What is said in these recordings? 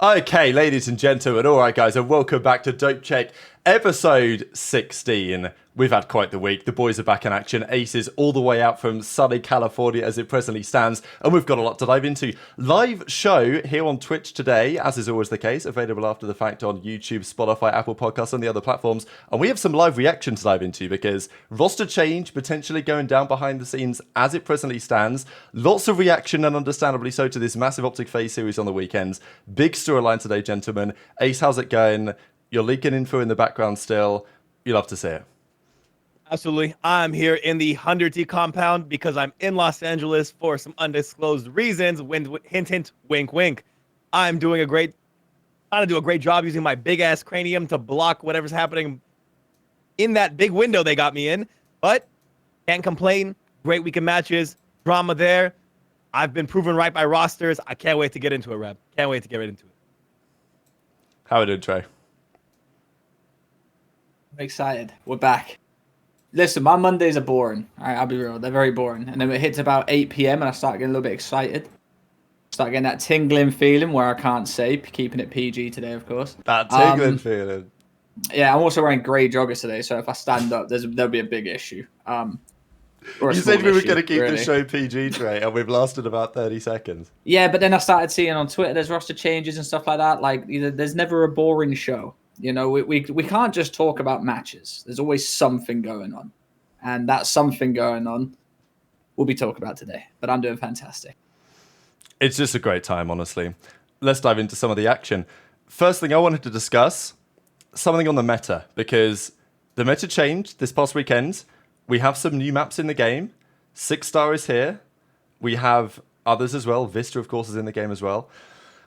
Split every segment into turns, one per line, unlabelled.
Okay, ladies and gentlemen, all right, guys, and welcome back to Dope Check, episode 16. We've had quite the week. The boys are back in action. Aces all the way out from sunny California as it presently stands, and we've got a lot to dive into. Live show here on Twitch today, as is always the case, available after the fact on YouTube, Spotify, Apple Podcasts, and the other platforms. And we have some live reaction to dive into because roster change potentially going down behind the scenes as it presently stands. Lots of reaction, and understandably so, to this massive OpTic FaZe series on the weekends. Big storyline today, gentlemen. Ace, how's it going? You're leaking info in the background still. You love to see it.
Absolutely. I'm here in the 100T compound because I'm in Los Angeles for some undisclosed reasons. Hint, hint, wink, wink. I'm trying to do a great job using my big ass cranium to block whatever's happening in that big window they got me in. But can't complain. Great weekend matches, drama there. I've been proven right by rosters. I can't wait to get into it, Reb. Can't wait to get right into it.
How are you doing, Trey?
I'm excited. We're back. Listen, my Mondays are boring. All right, I'll be real. They're very boring. And then it hits about 8 p.m. and I start getting a little bit excited. Start getting that tingling feeling where I can't say, keeping it PG today, of course.
That tingling feeling.
Yeah, I'm also wearing grey joggers today, so if I stand up, there'll be a big issue.
You said we were going to keep the show PG, Trey, and we've lasted about 30 seconds.
Yeah, but then I started seeing on Twitter there's roster changes and stuff like that. Like, there's never a boring show. You know, we can't just talk about matches. There's always something going on. And that something going on we'll be talking about today. But I'm doing fantastic.
It's just a great time, honestly. Let's dive into some of the action. First thing I wanted to discuss, something on the meta, because the meta changed this past weekend. We have some new maps in the game. 6-star is here. We have others as well. Vista, of course, is in the game as well.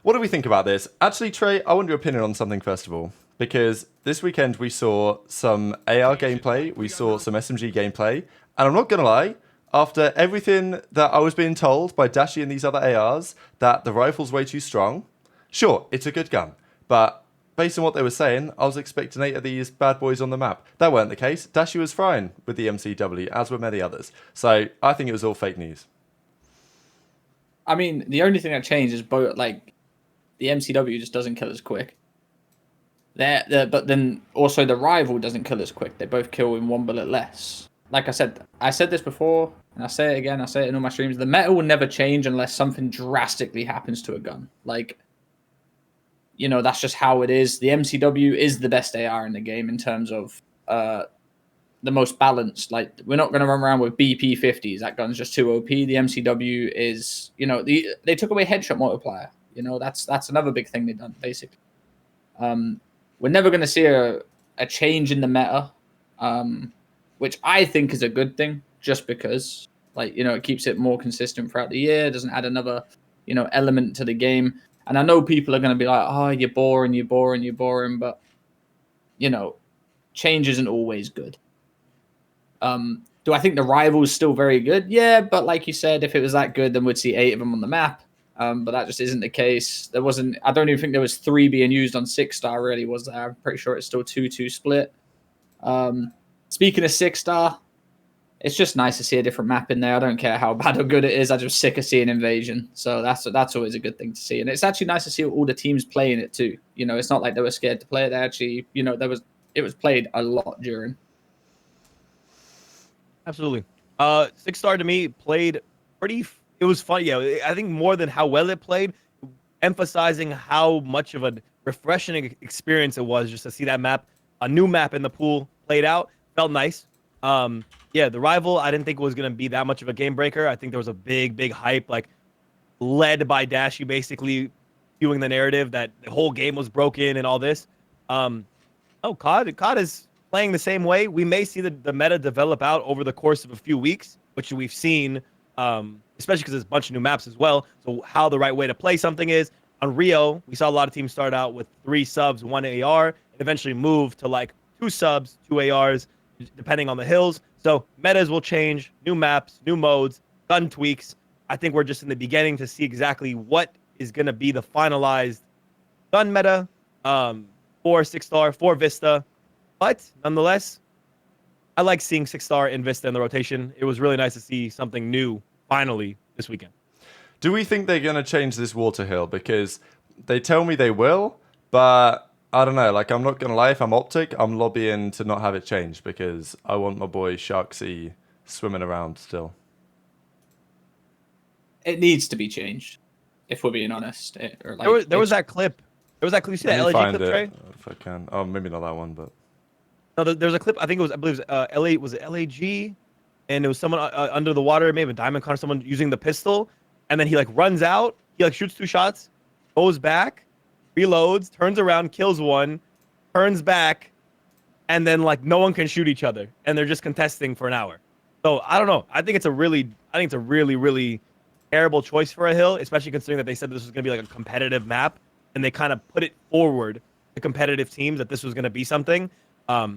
What do we think about this? Actually, Trey, I want your opinion on something first of all. Because this weekend we saw some AR gameplay, we saw some SMG gameplay, and I'm not going to lie, after everything that I was being told by Dashi and these other ARs, that the rifle's way too strong, sure, it's a good gun, but based on what they were saying, I was expecting 8 of these bad boys on the map. That weren't the case. Dashi was fine with the MCW, as were many others. So I think it was all fake news.
I mean, the only thing that changed is both, like, the MCW just doesn't kill as quick. But then also the rival doesn't kill as quick. They both kill in 1 bullet less. Like I said this before, and I say it again, I say it in all my streams. The meta will never change unless something drastically happens to a gun. Like, you know, that's just how it is. The MCW is the best AR in the game in terms of the most balanced. Like, we're not going to run around with BP 50s. That gun's just too OP. The MCW is, you know, they took away headshot multiplier. You know, that's another big thing they've done, basically. We're never going to see a change in the meta, which I think is a good thing, just because, like, you know, it keeps it more consistent throughout the year. It doesn't add another, you know, element to the game. And I know people are going to be like, oh, you're boring. But, you know, change isn't always good. Do I think the rival's still very good? Yeah, but like you said, if it was that good, then we'd see 8 of them on the map. But that just isn't the case. I don't even think there was 3 being used on 6-star, really, was there? I'm pretty sure it's still 2-2 split. Speaking of 6-star, it's just nice to see a different map in there. I don't care how bad or good it is. I'm just sick of seeing Invasion. So that's always a good thing to see. And it's actually nice to see all the teams playing it too. You know, it's not like they were scared to play it. They actually, you know, it was played a lot during.
Absolutely. 6-star to me played pretty. It was fun. Yeah, I think more than how well it played, emphasizing how much of a refreshing experience it was just to see that map, a new map in the pool played out. Felt nice. Yeah, the rival, I didn't think was going to be that much of a game breaker. I think there was a big hype, like, led by Dashi, basically viewing the narrative that the whole game was broken and all this. COD is playing the same way. We may see the meta develop out over the course of a few weeks, which we've seen, especially because there's a bunch of new maps as well. So how the right way to play something is. On Rio, we saw a lot of teams start out with 3 subs, 1 AR, and eventually move to like 2 subs, 2 ARs, depending on the hills. So metas will change, new maps, new modes, gun tweaks. I think we're just in the beginning to see exactly what is going to be the finalized gun meta for 6-star, for Vista. But nonetheless, I like seeing 6-star and Vista in the rotation. It was really nice to see something new finally this weekend.
Do we think they're going to change this water hill? Because They tell me they will, but I don't know. Like, I'm not gonna lie. If I'm OpTic, I'm lobbying to not have it changed because I want my boy Sharksy swimming around still.
It needs to be changed, if we're being honest. Or like,
There was that clip. There was that clip. You see
Let
that
me
LAG
find
clip,
it
Trey?
if I can. Oh, maybe not that one, but
No, there's a clip. I think it was. I believe it was LA. Was it LAG? And it was someone under the water, maybe a diamond con, someone using the pistol, and then he like runs out. He like shoots 2 shots, goes back, reloads, turns around, kills one, turns back, and then like no one can shoot each other, and they're just contesting for an hour. So I don't know. I think it's a really terrible choice for a hill, especially considering that they said this was gonna be like a competitive map, and they kind of put it forward to competitive teams that this was gonna be something. Yeah,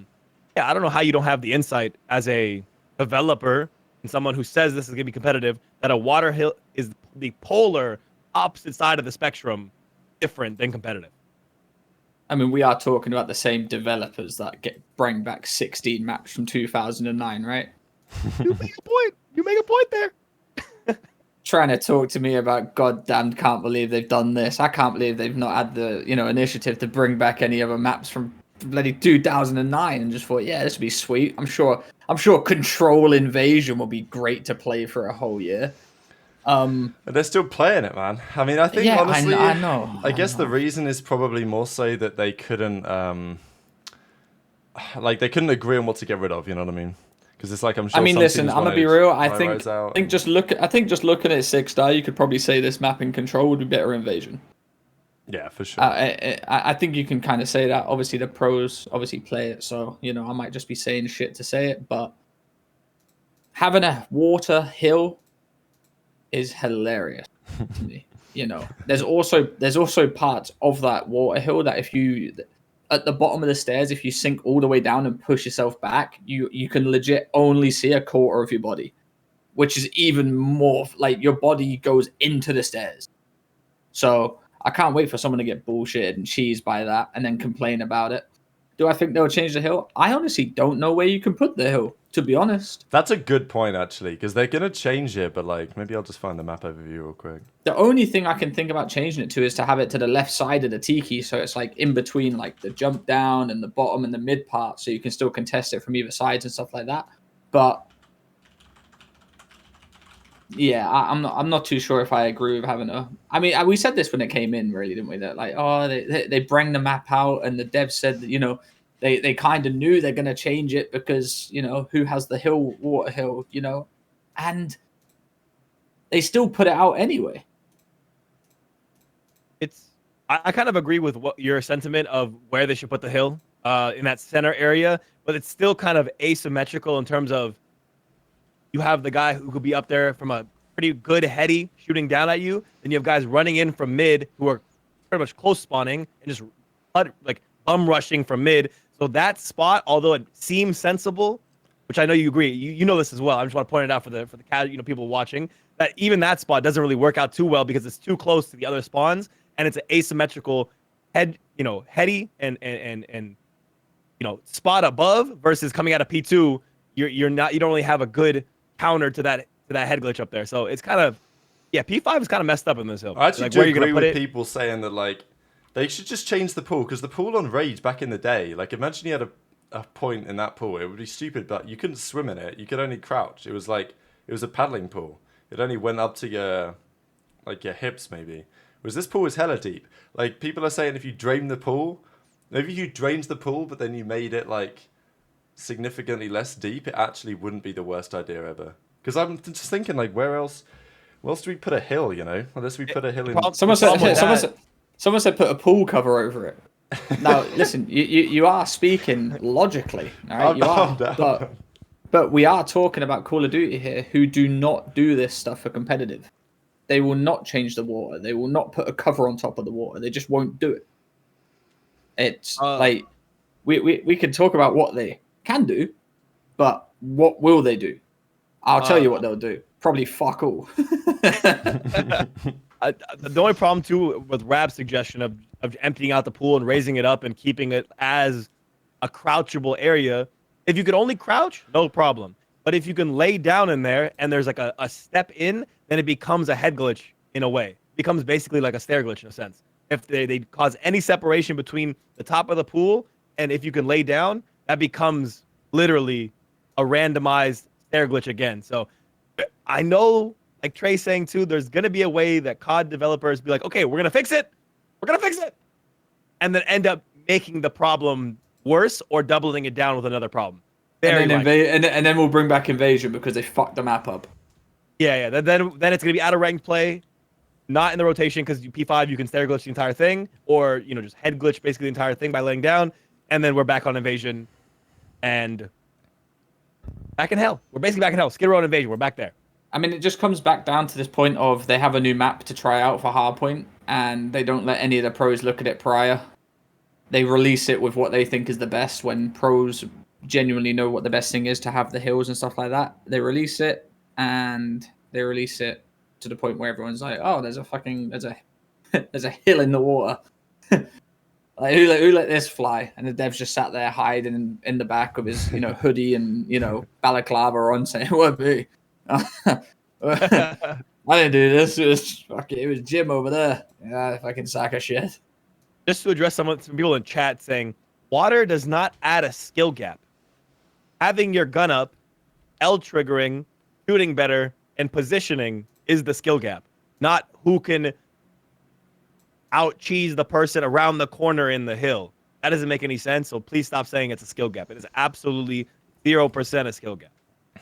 I don't know how you don't have the insight as a developer and someone who says this is gonna be competitive that a water hill is the polar opposite side of the spectrum, different than competitive.
I mean, we are talking about the same developers that bring back 16 maps from 2009, right?
You make a point. You make a point there.
Trying to talk to me about goddamn can't believe they've done this. I can't believe they've not had the initiative to bring back any other maps from bloody 2009 and just thought, yeah, this would be sweet. I'm sure Control Invasion will be great to play for a whole year.
but they're still playing it, man. I mean, I think
Yeah,
honestly,
I know.
I guess the reason is probably more so that they couldn't, like they couldn't agree on what to get rid of. You know what I mean? Because it's like I'm sure.
I mean,
some
listen,
teams
I'm gonna
wanted
be real. I
High-Rise out
think
and-
just looking at 6-star, you could probably say this map in Control would be better Invasion.
Yeah, for sure.
I think you can kind of say that. Obviously, the pros obviously play it, so I might just be saying shit to say it. But having a water hill is hilarious to me. There's also parts of that water hill that if you at the bottom of the stairs, if you sink all the way down and push yourself back, you can legit only see a quarter of your body, which is even more like your body goes into the stairs. So I can't wait for someone to get bullshitted and cheesed by that and then complain about it. Do I think they'll change the hill? I honestly don't know where you can put the hill, to be honest.
That's a good point, actually, because they're gonna change it. But like, maybe I'll just find the map overview real quick.
The only thing I can think about changing it to is to have it to the left side of the tiki, so it's like in between like the jump down and the bottom and the mid part, so you can still contest it from either sides and stuff like that. But yeah, I'm not too sure if I agree with having a. I mean, we said this when it came in, really, didn't we? That like, oh, they bring the map out, and the devs said that they kind of knew they're gonna change it because who has the hill, water hill, and they still put it out anyway.
I kind of agree with what your sentiment of where they should put the hill in that center area, but it's still kind of asymmetrical in terms of you have the guy who could be up there from a pretty good heady shooting down at you, then you have guys running in from mid who are pretty much close spawning and just like bum rushing from mid. So that spot, although it seems sensible, which I know you agree, you know this as well. I just want to point it out for the people watching that even that spot doesn't really work out too well because it's too close to the other spawns and it's an asymmetrical heady and spot above versus coming out of P2. You don't really have a good counter to that head glitch up there. So it's kind of P5 is kind of messed up in this hill.
I actually
like,
do
where
agree with people saying that like they should just change the pool because the pool on Rage back in the day, like imagine you had a point in that pool, it would be stupid, but you couldn't swim in it. You could only crouch. It was a paddling pool. It only went up to your hips maybe. Whereas this pool is hella deep. Like people are saying if you drain the pool, maybe you drained the pool, but then you made it like significantly less deep, it actually wouldn't be the worst idea ever. Because I'm just thinking like where else do we put a hill, Unless we put a hill in.
Someone said put a pool cover over it. Now listen, you are speaking logically, all right? You are, but we are talking about Call of Duty here, who do not do this stuff for competitive. They will not change the water. They will not put a cover on top of the water. They just won't do it. It's like we can talk about what they can do, but what will they do? I'll tell you what they'll do. Probably fuck all.
The only problem too with Rab's suggestion of emptying out the pool and raising it up and keeping it as a crouchable area, if you could only crouch, no problem. But if you can lay down in there and there's like a step in, then it becomes a head glitch in a way. It becomes basically like a stair glitch in a sense. if they cause any separation between the top of the pool and if you can lay down, that becomes literally a randomized stair glitch again. So I know, like Trey's saying too, there's gonna be a way that COD developers be like, okay, we're gonna fix it, and then end up making the problem worse or doubling it down with another problem. Very
and then
likely.
and then we'll bring back invasion because they fucked the map up.
Yeah. Then it's gonna be out of ranked play, not in the rotation because P5 you can stair glitch the entire thing, or just head glitch basically the entire thing by laying down, and then we're back on invasion, and back in hell. We're basically back in hell. Skid Row and invasion. We're back there.
I mean, it just comes back down to this point of they have a new map to try out for Hardpoint, and they don't let any of the pros look at it prior. They release it with what they think is the best when pros genuinely know what the best thing is to have the hills and stuff like that. They release it, and they release it to the point where everyone's like, oh, there's a hill in the water. Like, who let this fly? And the dev's just sat there hiding in the back of his hoodie and balaclava on, saying, "What be? I didn't do this. It was Jim over there. Yeah, fucking sack of shit."
Just to address some people in chat saying, water does not add a skill gap. Having your gun up, L triggering, shooting better, and positioning is the skill gap, not who can out cheese the person around the corner in the hill. That doesn't make any sense. So please stop saying it's a skill gap. It is absolutely 0% a skill gap.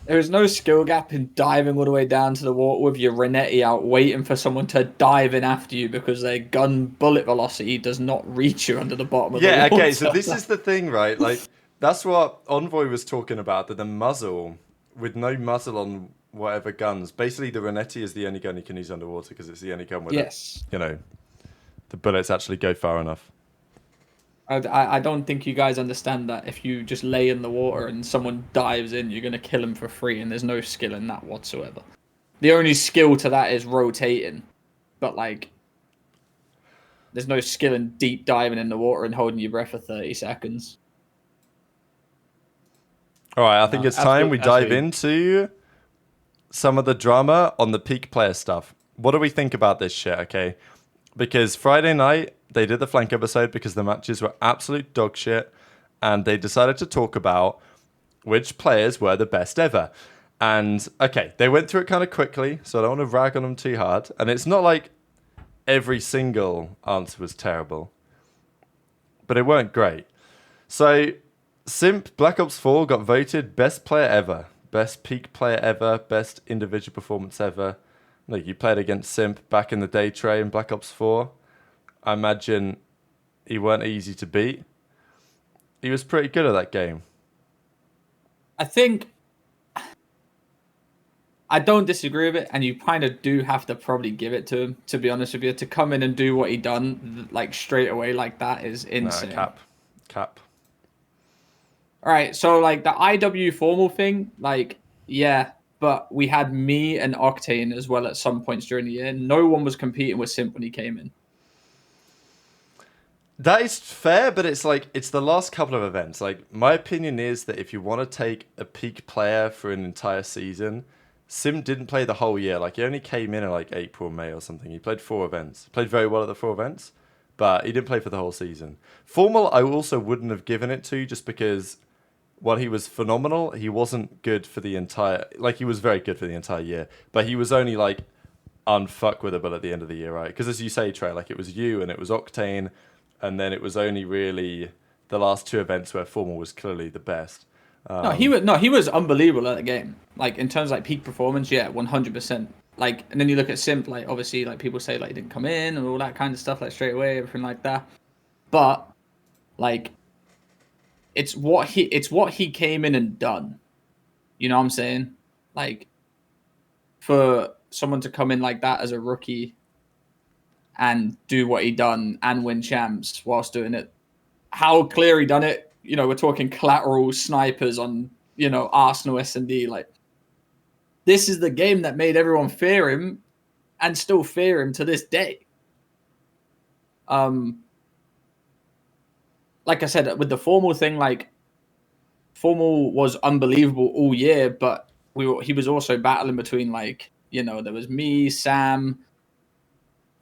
There is no skill gap in diving all the way down to the water with your Renetti out, waiting for someone to dive in after you because their gun bullet velocity does not reach you under the bottom of the water.
Yeah, okay, so this is the thing, right? Like, that's what Envoy was talking about, that the muzzle, with no muzzle on whatever guns, basically the Renetti is the only gun you can use underwater because it's the only gun with the bullets actually go far enough.
I don't think you guys understand that if you just lay in the water and someone dives in, you're going to kill him for free, and there's no skill in that whatsoever. The only skill to that is rotating, but there's no skill in deep diving in the water and holding your breath for 30 seconds.
All right, I think it's time we dive into some of the drama on the peak player stuff. What do we think about this shit, okay? Because Friday night, they did the flank episode because the matches were absolute dog shit, and they decided to talk about which players were the best ever. And, okay, they went through it kind of quickly, so I don't want to rag on them too hard. And it's not like every single answer was terrible, but it weren't great. So, Simp Black Ops 4 got voted best player ever, best peak player ever, best individual performance ever. Look, you played against Simp back in the day, Trey, in Black Ops 4. I imagine he weren't easy to beat. He was pretty good at that game.
I think I don't disagree with it, and you kind of do have to probably give it to him, to be honest with you. To come in and do what he done straight away like that is insane.
Nah, cap.
All right, so the IW formal thing, yeah, but we had me and Octane as well at some points during the year. No one was competing with Simp when he came in.
That is fair, but it's the last couple of events. My opinion is that if you want to take a peak player for an entire season, Sim didn't play the whole year. He only came in at April, May or something. He played 4 events. Played very well at the 4 events, but he didn't play for the whole season. Formal, I also wouldn't have given it to just because while he was phenomenal, he wasn't good for the entire... he was very good for the entire year, but he was only, unfuckwittable at the end of the year, right? Because as you say, Trey, it was you and it was Octane, and then it was only really the last 2 events where Formal was clearly the best.
He was unbelievable at the game. In terms of peak performance, yeah, 100%. And then you look at Simp, obviously, people say he didn't come in and all that kind of stuff, straight away, everything like that. But it's what he came in and done. You know what I'm saying? For someone to come in like that as a rookie and do what he done and win champs whilst doing it. How clear he done it. We're talking collateral snipers on, Arsenal S&D. This is the game that made everyone fear him and still fear him to this day. Like I said, with the formal thing, formal was unbelievable all year, but he was also battling between there was me, Sam,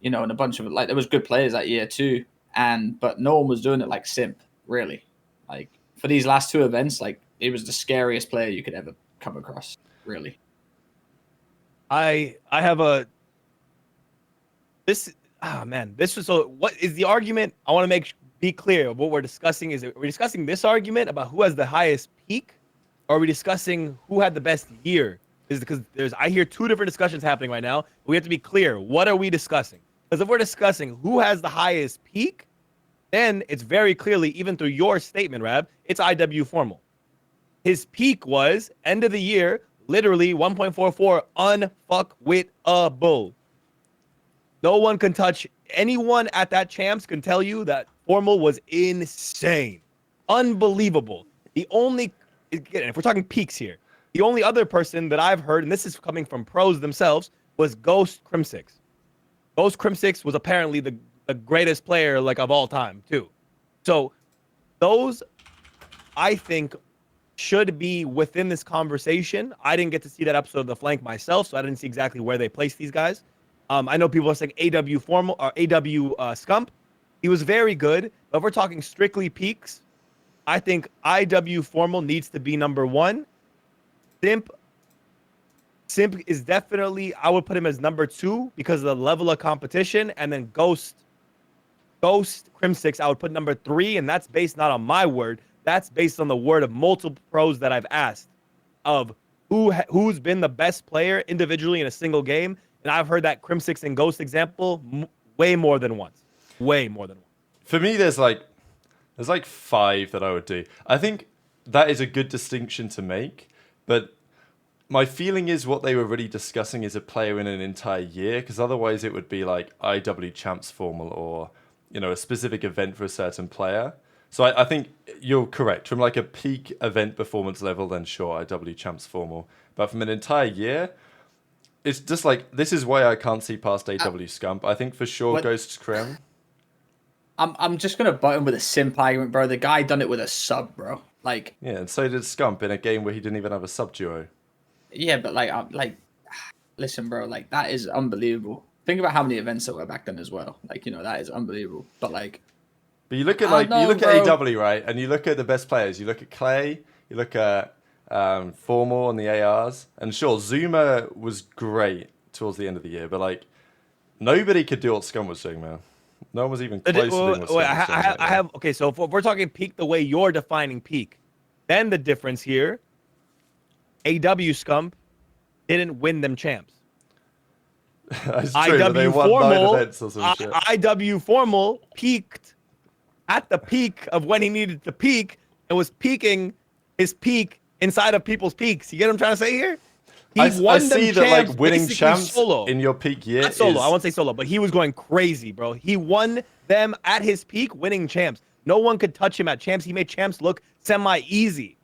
you know, and a bunch of like there was good players that year too, but no one was doing it like Simp, really. Like for these last two events, like it was the scariest player you could ever come across, really.
I have a this man, this was so what is the argument? I want to be clear of what we're discussing. Is we're discussing this argument about who has the highest peak, or are we discussing who had the best year? Is because I hear two different discussions happening right now. We have to be clear. What are we discussing? Because if we're discussing who has the highest peak, then it's very clearly, even through your statement, Rab, it's IW Formal. His peak was end of the year, literally 1.44 unfuckwitable. No one can touch. Anyone at that champs can tell you that Formal was insane, unbelievable. The only, again, if we're talking peaks here, the only other person that I've heard, and this is coming from pros themselves, was Ghost Crim6. Ghost Crim6 was apparently the greatest player like of all time too. So those, I think, should be within this conversation. I didn't get to see that episode of The Flank myself, so I didn't see exactly where they placed these guys. I know people are saying AW Formal or AW Scump. He was very good, but if we're talking strictly peaks, I think IW Formal needs to be number one. Simp is definitely, I would put him as number two because of the level of competition, and then Ghost Crim6 I would put number three, and that's based not on my word, that's based on the word of multiple pros that I've asked of who's been the best player individually in a single game. And I've heard that Crim6 and Ghost example way more than once. Way more than once.
For me, there's like five that I would do. I think that is a good distinction to make, but my feeling is what they were really discussing is a player in an entire year, because otherwise it would be like IW Champs Formal or, you know, a specific event for a certain player. So I think you're correct. From like a peak event performance level, then sure, IW Champs Formal. But from an entire year, it's just like, this is why I can't see past AW Scump. I think for sure Ghosts Crim.
I'm just gonna butt him with a Simp argument, bro. The guy done it with a sub, bro. Like,
yeah, and so did Scump in a game where he didn't even have a sub duo.
Yeah, but listen, bro. Like that is unbelievable. Think about how many events there were back then as well. Like, you know, that is unbelievable. But
you look at at AW, right, and you look at the best players. You look at Clay. You look at Formal and the ARs, and sure, Zuma was great towards the end of the year, but like nobody could do what Scum was doing, man. No one was even close to doing what Scum was doing.
Okay, so if we're talking peak the way you're defining peak, then the difference here, AW Scump didn't win them champs.
That's true, but they won 9 events or some shit.
IW Formal peaked at the peak of when he needed to peak and was peaking his peak inside of people's peaks. You get what I'm trying to say here?
I see that like winning champs solo. In your peak year.
Not solo, I won't say solo, but he was going crazy, bro. He won them at his peak, winning champs. No one could touch him at champs. He made champs look semi-easy.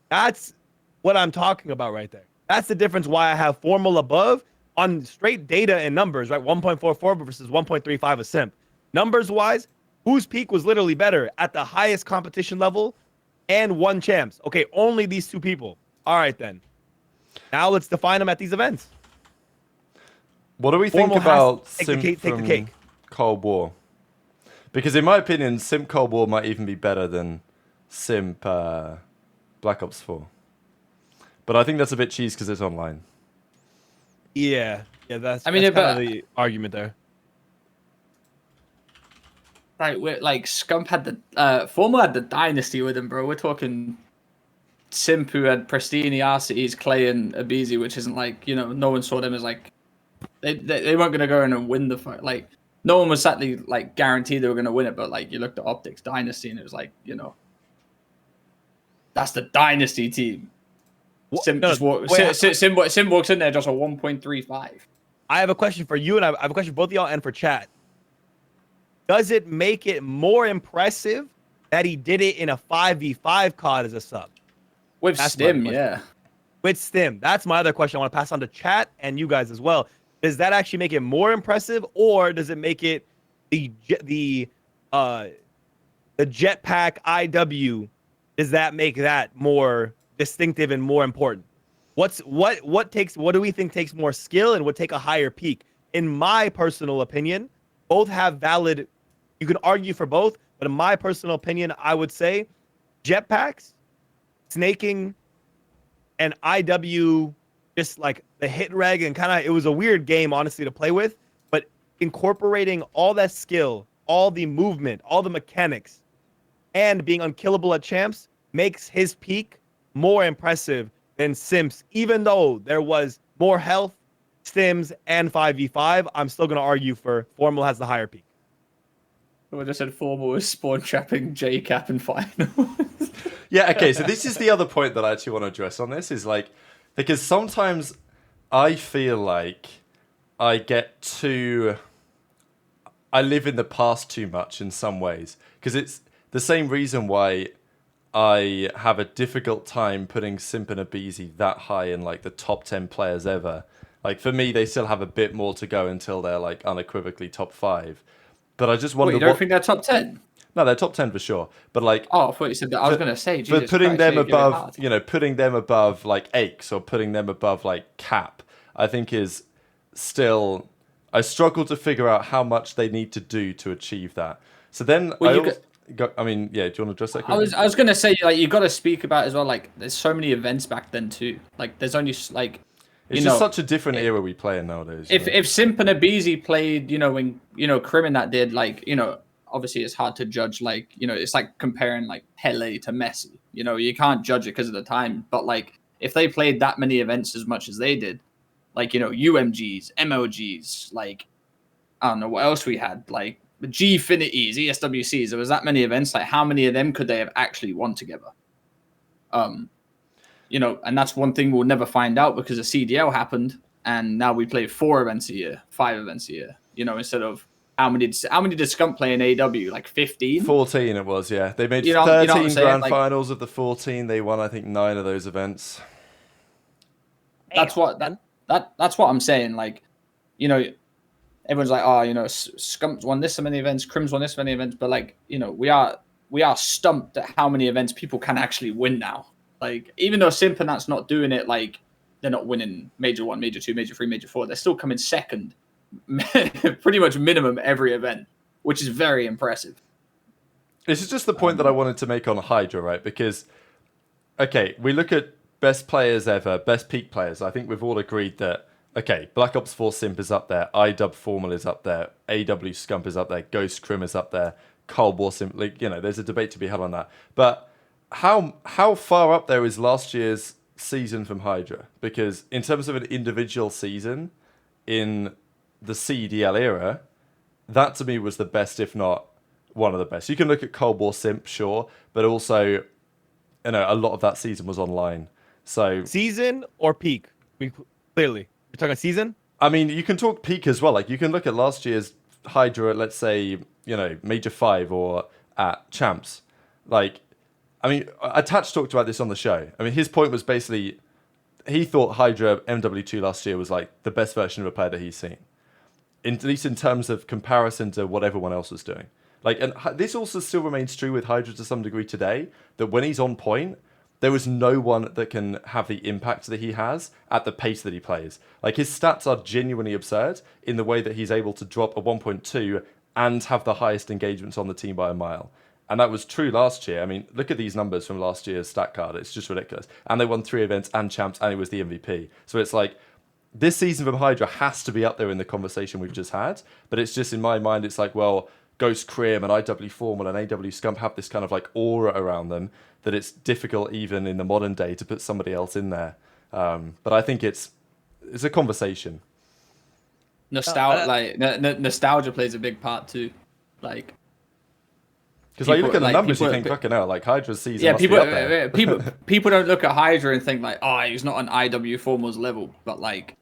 That's what I'm talking about right there. That's the difference why I have Formal above on straight data and numbers, right? 1.44 versus 1.35 a Simp. Numbers-wise, whose peak was literally better at the highest competition level and won champs? Okay, only these two people. All right, then. Now let's define them at these events.
What do we think about Simp from Cold War? Because in my opinion, Simp Cold War might even be better than Simp Black Ops 4. But I think that's a bit cheese because it's online.
Yeah, that's kind of the argument there.
Like Scump had the Formal had the dynasty with him, bro. We're talking Simp who had Pristini, Arcites, Clay, and Abizi, which isn't like, you know, no one saw them as like they weren't gonna go in and win the fight. Like no one was sadly like guaranteed they were gonna win it, but like you looked at OpTic's dynasty and it was like, you know, that's the dynasty team. Sim walks in there just a 1.35.
I have a question for you, and I have a question for both of y'all and for chat. Does it make it more impressive that he did it in a 5v5 COD as a sub?
With Stim, yeah.
With Stim. That's my other question I want to pass on to chat and you guys as well. Does that actually make it more impressive, or does it make it the jetpack IW? Does that make that more distinctive and more important? What do we think takes more skill and would take a higher peak? in my personal opinion, both have valid. You can argue for both, but in my personal opinion, I would say jetpacks, snaking, and IW, just like the hit reg, and kind of it was a weird game honestly to play with, but incorporating all that skill, all the movement, all the mechanics, and being unkillable at champs makes his peak more impressive than Simps. Even though there was more health, stims, and 5v5, I'm still gonna argue for Formal has the higher peak.
I just said Formal was spawn trapping JCap in finals.
Yeah, okay, so this is the other point that I actually want to address on this, is like, because sometimes I feel like I live in the past too much in some ways, because it's the same reason why I have a difficult time putting Simp and Abizi that high in like the top 10 players ever. Like for me, they still have a bit more to go until they're like unequivocally top 5. But I just wonder.
Wait, you don't think they're top 10?
No, they're top 10 for sure. But like,
oh, I thought you said that. I was going to say, Jesus
but putting
Christ,
them
yeah, you give it
above,
hard.
you know, putting them above like Aches or putting them above like Cap, I think is still. I struggle to figure out how much they need to do to achieve that. So then I mean, yeah. Do you want to address that quickly?
I was gonna say, like, you got to speak about as well. Like, there's so many events back then too. Like, there's only like,
It's just such a different era we play in nowadays.
If Simp and Abizi played, you know, when Crim and that did, like, obviously it's hard to judge. Like, it's like comparing like Pele to Messi. You can't judge it because of the time. But like, if they played that many events as much as they did, like, UMGs, MLGs, like, I don't know what else we had, like Gfinities, ESWCs. There was that many events. Like, how many of them could they have actually won together? And that's one thing we'll never find out because the CDL happened, and now we play 4 events a year, 5 events a year. Instead of how many did Scump play in AW? Like 15?
14 it was, yeah. They made 13 grand finals of the 14. They won, I think, 9 of those events.
That's what I'm saying. Like, everyone's like, oh, Scump's won this many events, Crim's won this many events, but like, we are stumped at how many events people can actually win now. Like, even though Simp and that's not doing it, like, they're not winning Major 1, Major 2, Major 3, Major 4. They're still coming second, pretty much minimum every event, which is very impressive.
This is just the point that I wanted to make on Hydra, right? Because, okay, we look at best players ever, best peak players. I think we've all agreed that, okay, Black Ops 4 Simp is up there, IW Formal is up there, AW Scump is up there, Ghost Crim is up there, Cold War Simp, like, there's a debate to be had on that. But how far up there is last year's season from Hydra? Because in terms of an individual season in the CDL era, that to me was the best, if not one of the best. You can look at Cold War Simp, sure, but also, a lot of that season was online. So
season or peak? Clearly, you're talking season.
I mean, you can talk peak as well. Like, you can look at last year's Hydra at, let's say, Major 5 or at Champs. Like, I mean, Attach talked about this on the show. I mean, his point was basically, he thought Hydra MW2 last year was like the best version of a player that he's seen. At least in terms of comparison to what everyone else was doing. Like, and this also still remains true with Hydra to some degree today, that when he's on point, there is no one that can have the impact that he has at the pace that he plays. Like, his stats are genuinely absurd in the way that he's able to drop a 1.2 and have the highest engagements on the team by a mile. And that was true last year. I mean, look at these numbers from last year's stat card. It's just ridiculous. And they won 3 events and Champs, and he was the MVP. So it's like, this season from Hydra has to be up there in the conversation we've just had. But it's just, in my mind, it's like, well, Ghost Crim and IW Formal and AW Scump have this kind of like aura around them that it's difficult even in the modern day to put somebody else in there. But I think it's a conversation.
Nostalgia plays a big part too. Like,
because like, you look at the numbers, you think, fucking hell, like Hydra's season must be up there.
people don't look at Hydra and think like, oh, he's not on IW Formal's level. But like,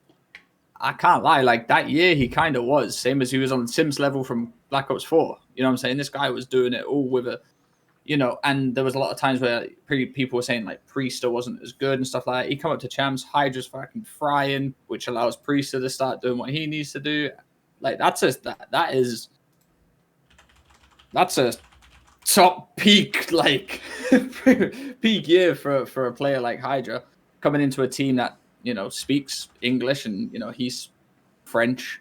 I can't lie, like that year he kind of was, same as he was on Sim's level from Black Ops 4. You know what I'm saying? This guy was doing it all with a, and there was a lot of times where people were saying like Priester wasn't as good and stuff like that. He come up to Champs, Hydra's fucking frying, which allows Priester to start doing what he needs to do. Like, that's a top peak, like peak year for a player like Hydra coming into a team that speaks English and he's French,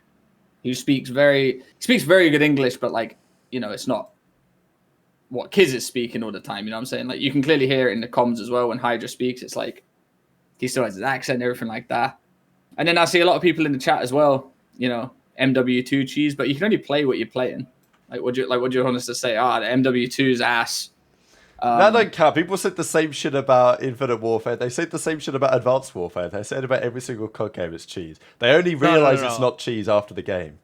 who speaks very good English, but like, you know, it's not what Kiz is speaking all the time. You know what I'm saying? Like, you can clearly hear it in the comms as well when Hydra speaks. It's like he still has his accent and everything like that. And then I see a lot of people in the chat as well, you know, MW2 cheese, but you can only play what you're playing. Like, what do you want us to say? The MW2's ass.
That don't count. People said the same shit about Infinite Warfare. They said the same shit about Advanced Warfare. They said about every single COD game it's cheese. They only realize it's not cheese after the game.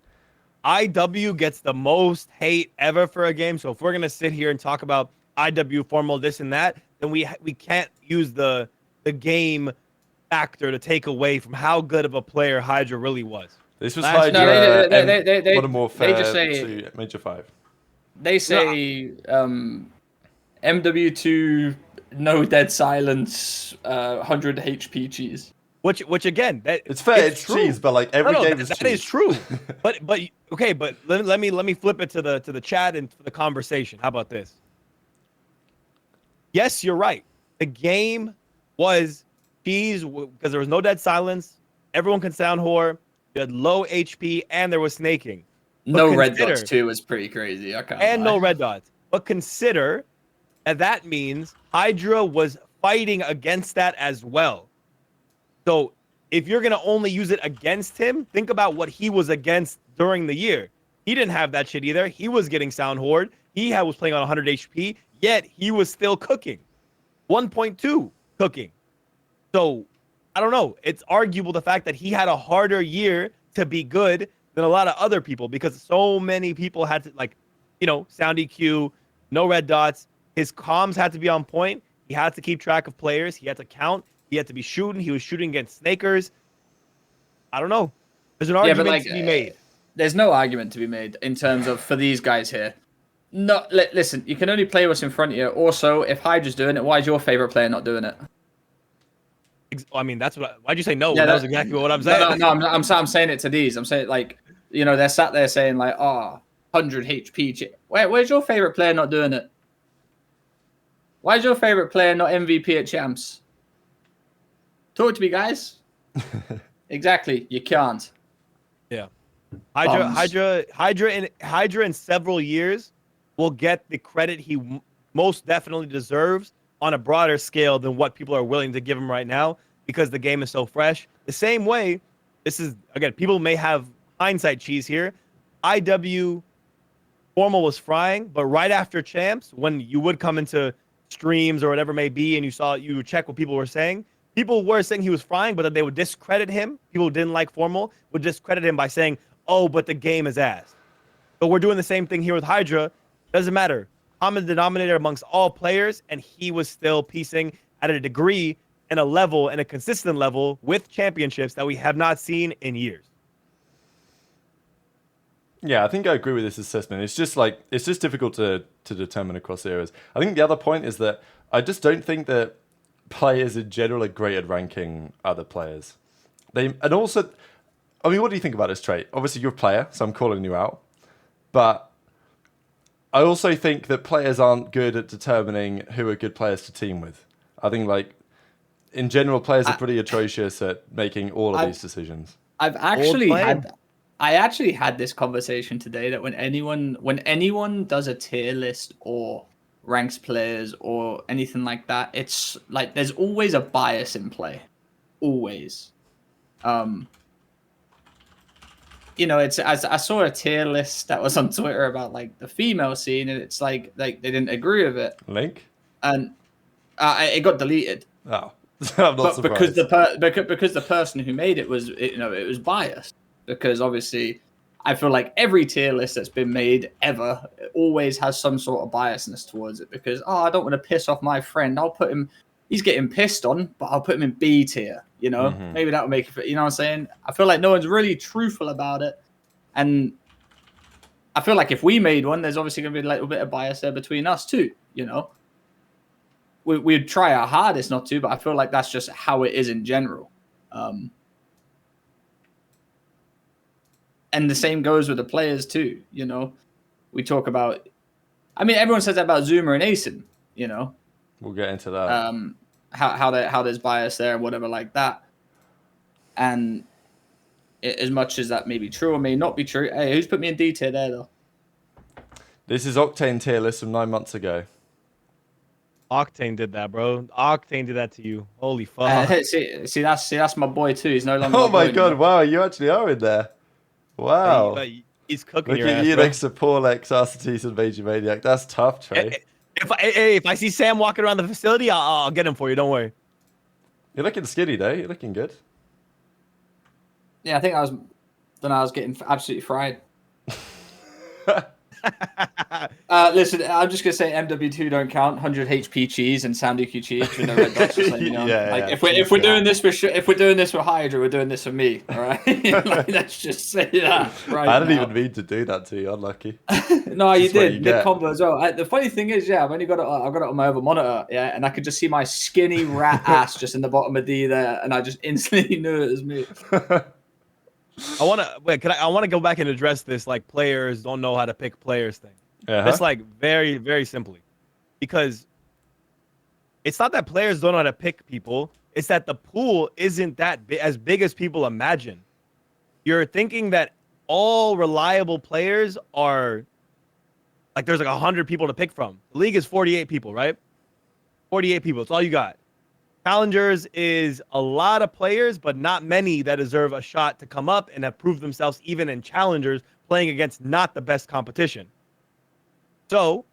IW gets the most hate ever for a game. So if we're gonna sit here and talk about IW formal this and that, then we can't use the game factor to take away from how good of a player Hydra really was.
This was Hydra.
Modern
Warfare
they just say
to Major 5.
They say MW2 no dead silence 100 HP cheese.
Which again,
it's fair. It's cheese, but like every game is cheese.
That is true. but okay, but let me flip it to the chat and to the conversation. How about this? Yes, you're right. The game was cheese because there was no dead silence. Everyone can sound whore. You had low HP and there was snaking.
No red dots too was pretty crazy. I can't lie.
No red dots. But consider that means Hydra was fighting against that as well. So if you're going to only use it against him, think about what he was against during the year. He didn't have that shit either. He was getting sound horde. He was playing on 100 HP, yet he was still cooking. 1.2 cooking. So I don't know. It's arguable the fact that he had a harder year to be good than a lot of other people because so many people had to, like, you know, sound EQ, no red dots. His comms had to be on point. He had to keep track of players. He had to count. He had to be shooting. He was shooting against snakers. I don't know. There's an argument to be made.
There's no argument to be made in terms of for these guys here. No, listen, you can only play what's in front of you. Also, if Hydra's doing it, why is your favorite player not doing it?
I mean, that's what. Why'd you say no? Yeah, that was exactly what I'm saying.
No, I'm saying it to these. I'm saying, like, you know, they're sat there saying like, 100 HP. Where's your favorite player not doing it? Why is your favorite player not MVP at Champs? Talk to me, guys. Exactly, you can't.
Yeah, Hydra in several years will get the credit he most definitely deserves on a broader scale than what people are willing to give him right now because the game is so fresh. The same way, this is, again, people may have hindsight cheese here. IW formal was frying, but right after Champs, when you would come into streams or whatever it may be and you would check what people were saying, people were saying he was frying, but that they would discredit him. People who didn't like formal would discredit him by saying, oh, but the game is ass. But we're doing the same thing here with Hydra. Doesn't matter. Common denominator amongst all players, and he was still piecing at a degree and a level and a consistent level with championships that we have not seen in years.
Yeah, I think I agree with this assessment. It's just difficult to determine across eras. I think the other point is that I just don't think that players in general are great at ranking other players. And also, I mean, what do you think about this trait? Obviously, you're a player, so I'm calling you out. But I also think that players aren't good at determining who are good players to team with. I think, like, in general, players are pretty atrocious at making all of these decisions.
I actually had this conversation today that when anyone does a tier list or ranks players or anything like that, it's like there's always a bias in play. Always. You know, I saw a tier list that was on Twitter about like the female scene, and it's like they didn't agree with it.
Link?
And it got deleted.
Oh, I'm not surprised.
Because the person who made it was, you know, it was biased. Because obviously, I feel like every tier list that's been made ever always has some sort of biasness towards it. Because I don't want to piss off my friend. I'll put him. He's getting pissed on, but I'll put him in B tier. You know, maybe that will make it. You know what I'm saying? I feel like no one's really truthful about it, and I feel like if we made one, there's obviously going to be a little bit of bias there between us too. You know, we'd try our hardest not to, but I feel like that's just how it is in general. And the same goes with the players too. You know, we talk about. I mean, everyone says that about Zoomer and Asim. You know,
we'll get into that.
How there's bias there and whatever like that. And as much as that may be true or may not be true. Hey, who's put me in D tier there though?
This is Octane tier list from 9 months ago.
Octane did that, bro. Octane did that to you. Holy fuck.
See, that's my boy too. He's no longer.
Oh my
boy
god!
anymore.
Wow, you actually are in there. Wow.
He's cooking
Look
your
at
ass,
you
bro.
next to Paul X, Arcetis, and Major Maniac. That's tough, Trey.
If I see Sam walking around the facility, I'll get him for you. Don't worry.
You're looking skinny though. You're looking good.
Yeah, I think I was getting absolutely fried. Listen, I'm just gonna say MW2 don't count. 100 HP cheese and Sanduku cheese with no red dots. Just letting you know. If we're doing this for Hydra, we're doing this for me. All right, like, let's just say that. Right.
I didn't even mean to do that to you. Unlucky.
No, you did.
You
Mid combo as well. The funny thing is, yeah, I've got it on my other monitor, yeah, and I could just see my skinny rat ass just in the bottom of D there, and I just instantly knew it was me.
I want to go back and address this like players don't know how to pick players thing. That's like very, very simply, because it's not that players don't know how to pick people. It's that the pool isn't as big as people imagine. You're thinking that all reliable players are like there's like 100 people to pick from. The league is 48 people, right? 48 people. It's all you got. Challengers is a lot of players, but not many that deserve a shot to come up and have proved themselves even in challengers playing against not the best competition. So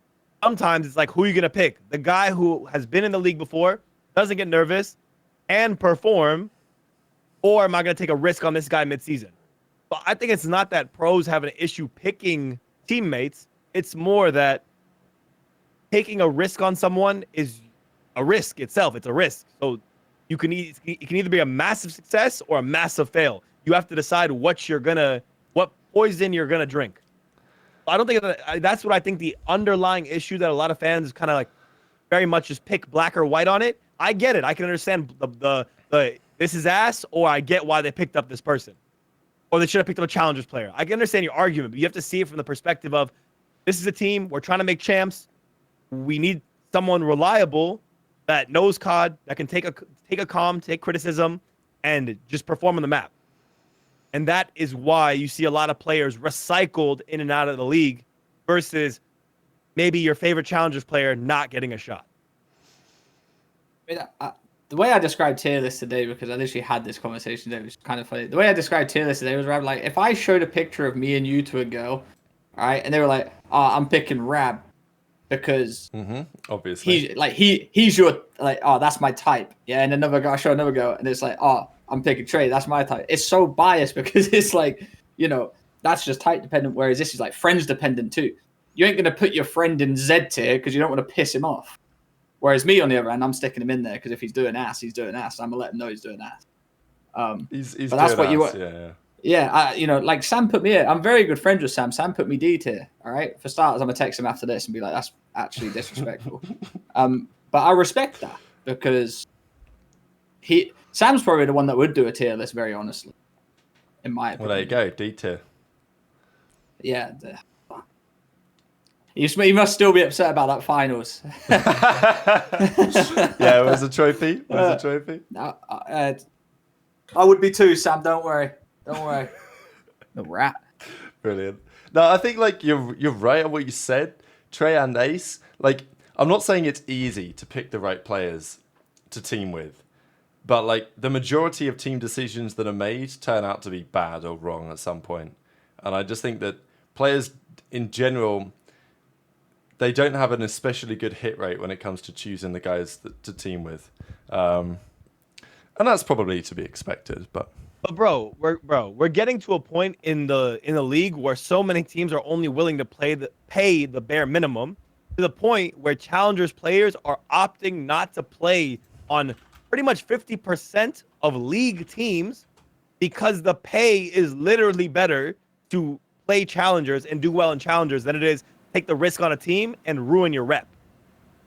sometimes it's like, who are you going to pick? The guy who has been in the league before, doesn't get nervous, and perform, or am I going to take a risk on this guy mid-season? But I think it's not that pros have an issue picking teammates. It's more that taking a risk on someone is a risk itself. It's a risk. So it can either be a massive success or a massive fail. You have to decide what poison you're gonna drink. I don't think that's what I think the underlying issue that a lot of fans kind of like very much just pick black or white on it. I get it. I can understand the this is ass, or I get why they picked up this person, or they should have picked up a challengers player. I can understand your argument, but you have to see it from the perspective of this is a team. We're trying to make champs. We need someone reliable that knows COD, that can take criticism, and just perform on the map. And that is why you see a lot of players recycled in and out of the league versus maybe your favorite challengers player not getting a shot.
The way I described tier list today, because I literally had this conversation today, which is kind of funny. The way I described tier list today was Rab, like, if I showed a picture of me and you to a girl, all right, and they were like, oh, I'm picking Rab because
obviously
he's your, like, oh, that's my type. Yeah, and another guy, I show another girl, and it's like, oh, I'm picking Trey, that's my type. It's so biased because it's like, you know, that's just type dependent, whereas this is like friends dependent too. You ain't going to put your friend in Z tier because you don't want to piss him off. Whereas me, on the other hand, I'm sticking him in there because if he's doing ass, he's doing ass. I'm going to let him know he's doing ass.
He's
but that's what
ass.
you want. Yeah, you know, like Sam put me in. I'm very good friends with Sam. Sam put me D tier, all right? For starters, I'm going to text him after this and be like, that's actually disrespectful. But I respect that because Sam's probably the one that would do a tier list, very honestly, in my opinion.
Well, there you go, D tier.
Yeah, he must still be upset about that finals.
Yeah, it was a trophy. It was a trophy.
I would be too, Sam. Don't worry. Don't worry. The rat.
Brilliant. No, I think like you're right on what you said, Trey and Ace. Like, I'm not saying it's easy to pick the right players to team with, but like the majority of team decisions that are made turn out to be bad or wrong at some point. And I just think that players in general, they don't have an especially good hit rate when it comes to choosing the guys to team with. And that's probably to be expected, but
we're getting to a point in the league where so many teams are only willing to pay the bare minimum, to the point where challengers players are opting not to play on pretty much 50% of league teams because the pay is literally better to play challengers and do well in challengers than it is take the risk on a team and ruin your rep.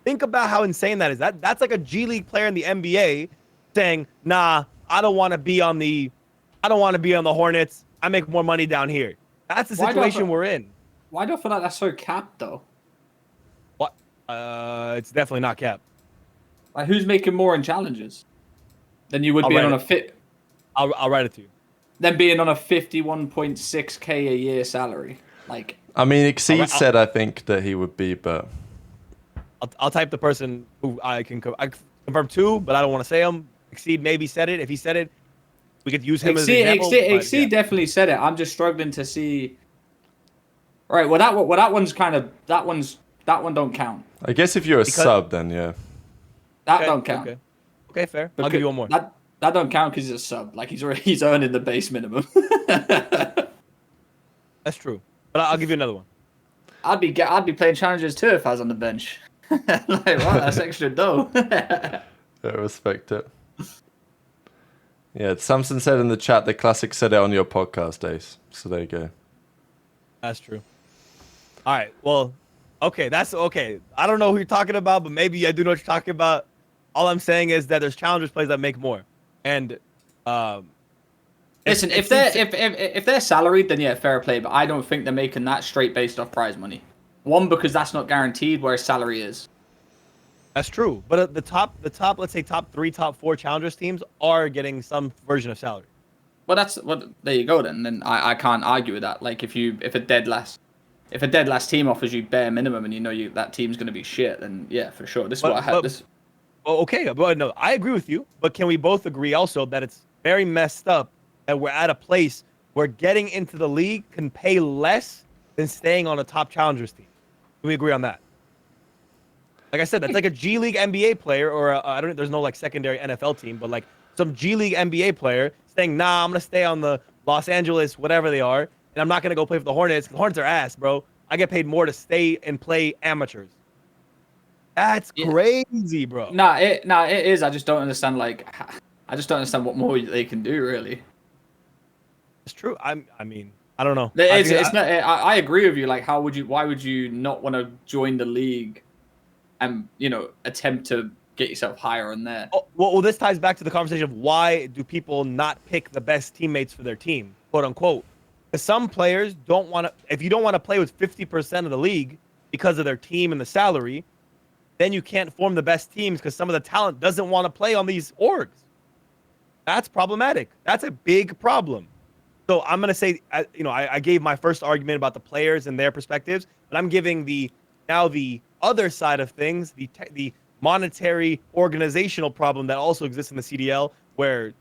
Think about how insane that is. That's like a G League player in the NBA saying, "Nah, I don't want to be on the Hornets. I make more money down here." That's the situation we're in.
Why do I feel like that's so capped though?
What? It's definitely not capped.
Like, who's making more in challenges than you would be on a fit?
I'll write it to you.
them being on a 51.6k a year salary. Like,
I mean, Exceed said I think that he would be, but
I'll type the person who I confirm 2, but I don't want to say him. Exceed maybe said it. If he said it, we could use him as an example.
Exceed definitely said it. I'm just struggling to see. Right. Well, that one's kind of that one don't count.
I guess if you're a sub, then yeah.
That don't count.
Okay, fair. I'll give you one more.
That don't count because he's a sub. Like he's earning the base minimum.
That's true. But I'll give you another one.
I'd be playing challenges too if I was on the bench. Like, wow, that's extra dough.
I respect it. Yeah, Samson said in the chat the Classic said it on your podcast, Ace. So there you go.
That's true. All right. Well, okay. That's okay. I don't know who you're talking about, but maybe I do know what you're talking about. All I'm saying is that there's challengers plays that make more. And
listen, if they're salaried, then yeah, fair play. But I don't think they're making that straight based off prize money. One, because that's not guaranteed, whereas salary is.
That's true. But the top, let's say top 3, top 4 challengers teams are getting some version of salary.
Well, there you go then. Then I can't argue with that. Like if a dead last team offers you bare minimum and you know that team's going to be shit, then yeah, for sure. This is what I had.
Well, okay, but no, I agree with you. But can we both agree also that it's very messed up that we're at a place where getting into the league can pay less than staying on a top challengers team? Can we agree on that? Like I said, that's like a G League NBA player, or there's no like secondary NFL team, but like some G League NBA player saying, "Nah, I'm gonna stay on the Los Angeles, whatever they are, and I'm not gonna go play for the Hornets. The Hornets are ass, bro. I get paid more to stay and play amateurs." That's crazy, bro.
Nah, it is. I just don't understand. Like, I just don't understand what more they can do, really.
It's true. I mean, I don't know.
I agree with you. Like, why would you not want to join the league and, attempt to get yourself higher on there?
Oh, well, this ties back to the conversation of why do people not pick the best teammates for their team, quote unquote. Because some players don't want to, if you don't want to play with 50% of the league because of their team and the salary, then you can't form the best teams because some of the talent doesn't want to play on these orgs. That's problematic. That's a big problem. So I'm going to say, I gave my first argument about the players and their perspectives, but I'm giving the other side of things, the monetary organizational problem that also exists in the CDL, where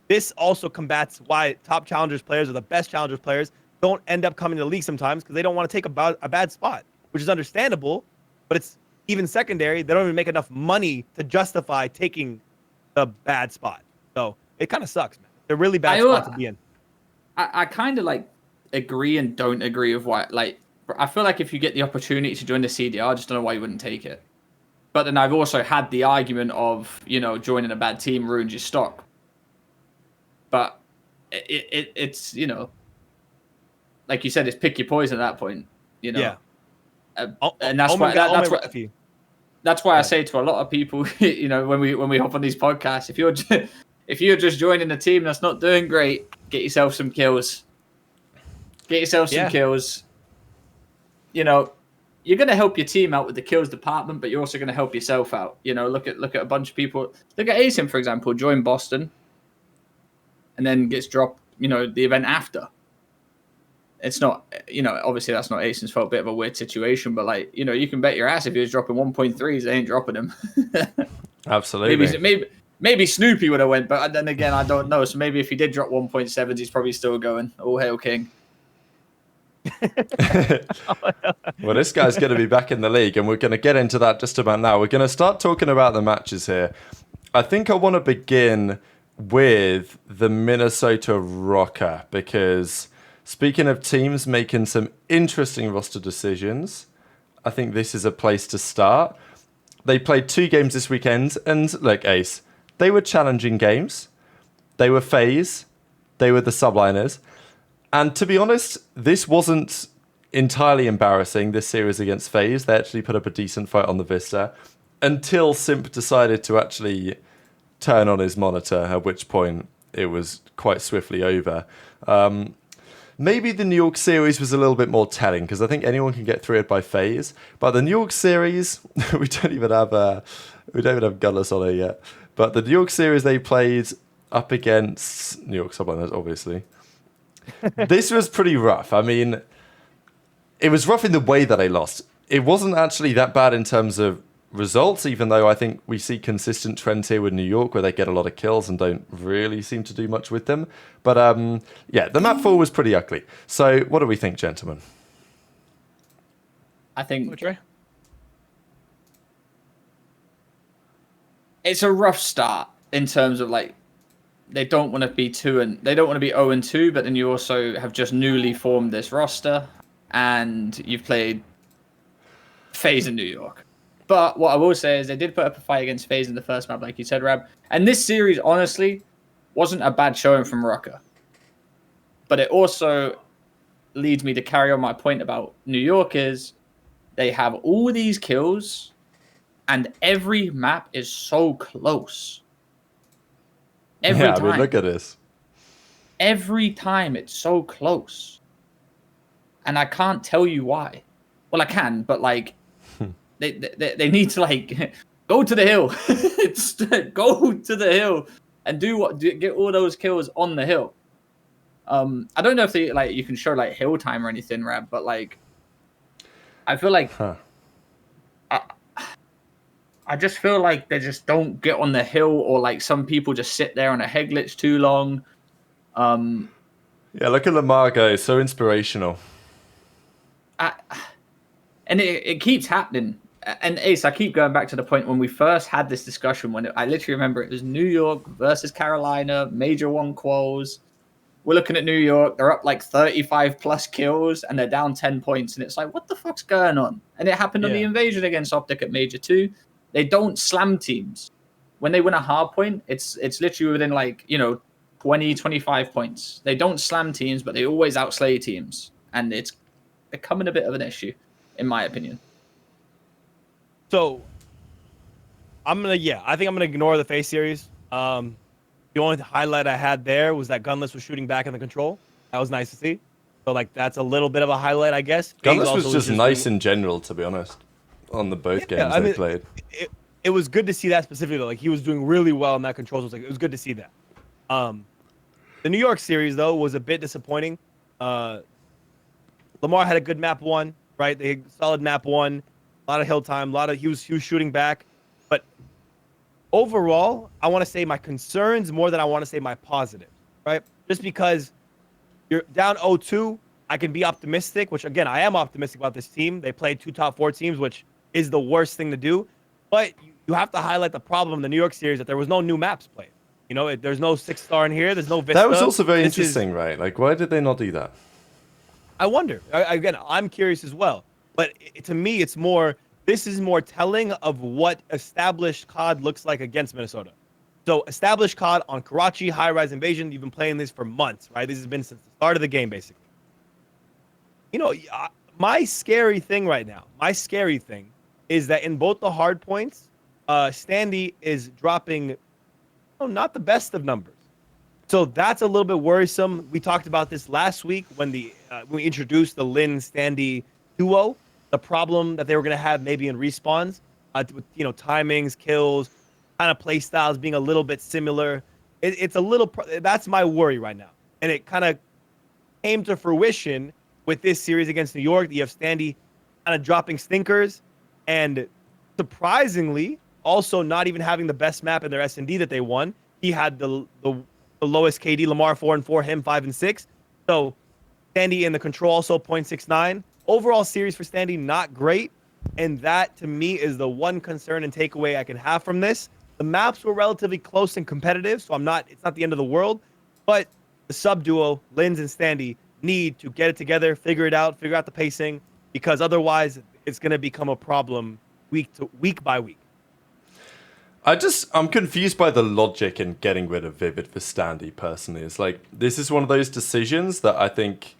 this also combats why top challengers players or the best challengers players don't end up coming to the league sometimes because they don't want to take a bad spot, which is understandable, but it's even secondary. They don't even make enough money to justify taking the bad spot. So it kind of sucks, man. They're really bad spots to be in.
I kind of like agree and don't agree with why. Like, I feel like if you get the opportunity to join the CDL, I just don't know why you wouldn't take it. But then I've also had the argument of, joining a bad team ruins your stock. But it's like you said, it's pick your poison at that point.
Yeah.
And that's why I say to a lot of people, when we hop on these podcasts, if you're just joining a team that's not doing great, get yourself some kills. Kills. You're going to help your team out with the kills department, but you're also going to help yourself out. Look at a bunch of people. Look at Asim, for example, joined Boston and then gets dropped, the event after. It's not, obviously that's not Asim's fault, bit of a weird situation, but you can bet your ass if he was dropping 1.3s, they ain't dropping him.
Absolutely.
Maybe Snoopy would have went, but then again, I don't know. So maybe if he did drop 1.7s, he's probably still going. All hail King.
Well, this guy's going to be back in the league, and we're going to get into that just about now. We're going to start talking about the matches here. I think I want to begin with the Minnesota Rokkr, because speaking of teams making some interesting roster decisions, I think this is a place to start. They played 2 games this weekend, and look, Ace, they were challenging games. They were FaZe. They were the subliners. And to be honest, this wasn't entirely embarrassing, this series against FaZe. They actually put up a decent fight on the Vista until Simp decided to actually turn on his monitor, at which point it was quite swiftly over. Maybe the New York series was a little bit more telling, because I think anyone can get through it by FaZe. But the New York series, we don't even have Gutless on it yet. But the New York series they played, up against New York Subliners, obviously. This was pretty rough. I mean, it was rough in the way that they lost. It wasn't actually that bad in terms of results, even though I think we see consistent trends here with New York where they get a lot of kills and don't really seem to do much with them. But yeah, the map 4 was pretty ugly. So what do we think, gentlemen?
I think
Trey?
it's a rough start in terms of like they don't want to be 0-2, but then you also have just newly formed this roster and you've played FaZe in New York. But what I will say is they did put up a fight against FaZe in the first map, like you said, Rab. And this series, honestly, wasn't a bad showing from Rokkr. But it also leads me to carry on my point about New York is they have all these kills and every map is so close. Every time.
I mean, look at this.
Every time it's so close. And I can't tell you why. Well, I can, but like they need to like go to the hill. Go to the hill and get all those kills on the hill. I don't know if they like you can show like hill time or anything, Rab, but like I feel like I just feel like they just don't get on the hill, or like some people just sit there on a head glitch too long.
Yeah, look at Lamar go, so inspirational.
And it keeps happening. And Ace, I keep going back to the point when we first had this discussion when I literally remember it was New York versus Carolina, Major 1 quals. We're looking at New York. They're up like 35 plus kills and they're down 10 points. And it's like, what the fuck's going on? And it happened on the invasion against OpTic at Major 2. They don't slam teams. When they win a hard point, it's literally within like, 20, 25 points. They don't slam teams, but they always outslay teams. And it's becoming a bit of an issue, in my opinion.
So, I think I'm gonna ignore the FaZe series. The only highlight I had there was that Gunless was shooting back in the control. That was nice to see. So, like, that's a little bit of a highlight, I guess.
Gunless was just nice in general, to be honest, on the both games they played.
It was good to see that specifically, though. Like, he was doing really well in that control. So it was good to see that. The New York series, though, was a bit disappointing. Lamar had a good map 1, right? They had solid map 1. A lot of hill time, he was shooting back. But overall, I want to say my concerns more than I want to say my positives, right? Just because you're down 0-2, I can be optimistic, which again, I am optimistic about this team. They played 2 top 4 teams, which is the worst thing to do. But you have to highlight the problem in the New York series that there was no new maps played. There's no 6-star in here. There's no Vista.
That was also very interesting, right? Like, why did they not do that?
I wonder. Again, I'm curious as well. But to me, this is more telling of what established COD looks like against Minnesota. So established COD on Karachi, high-rise invasion, you've been playing this for months, right? This has been since the start of the game, basically. My scary thing right now, is that in both the hard points, Standy is dropping not the best of numbers. So that's a little bit worrisome. We talked about this last week when we introduced the Lin Standy duo. The problem that they were going to have maybe in respawns, with timings, kills, kind of play styles being a little bit similar. It's a little. That's my worry right now, and it kind of came to fruition with this series against New York. You have Standy kind of dropping stinkers, and surprisingly, also not even having the best map in their S&D that they won. He had the lowest KD. Lamar 4-4, him 5-6. So Standy in the control also 0.69. Overall series for Standy, not great. And that, to me, is the one concern and takeaway I can have from this. The maps were relatively close and competitive, so it's not the end of the world. But the sub-duo, Lins and Standy, need to get it together, figure out the pacing, because otherwise it's going to become a problem week by week.
I'm confused by the logic in getting rid of Vivid for Standy, personally. It's like, this is one of those decisions that I think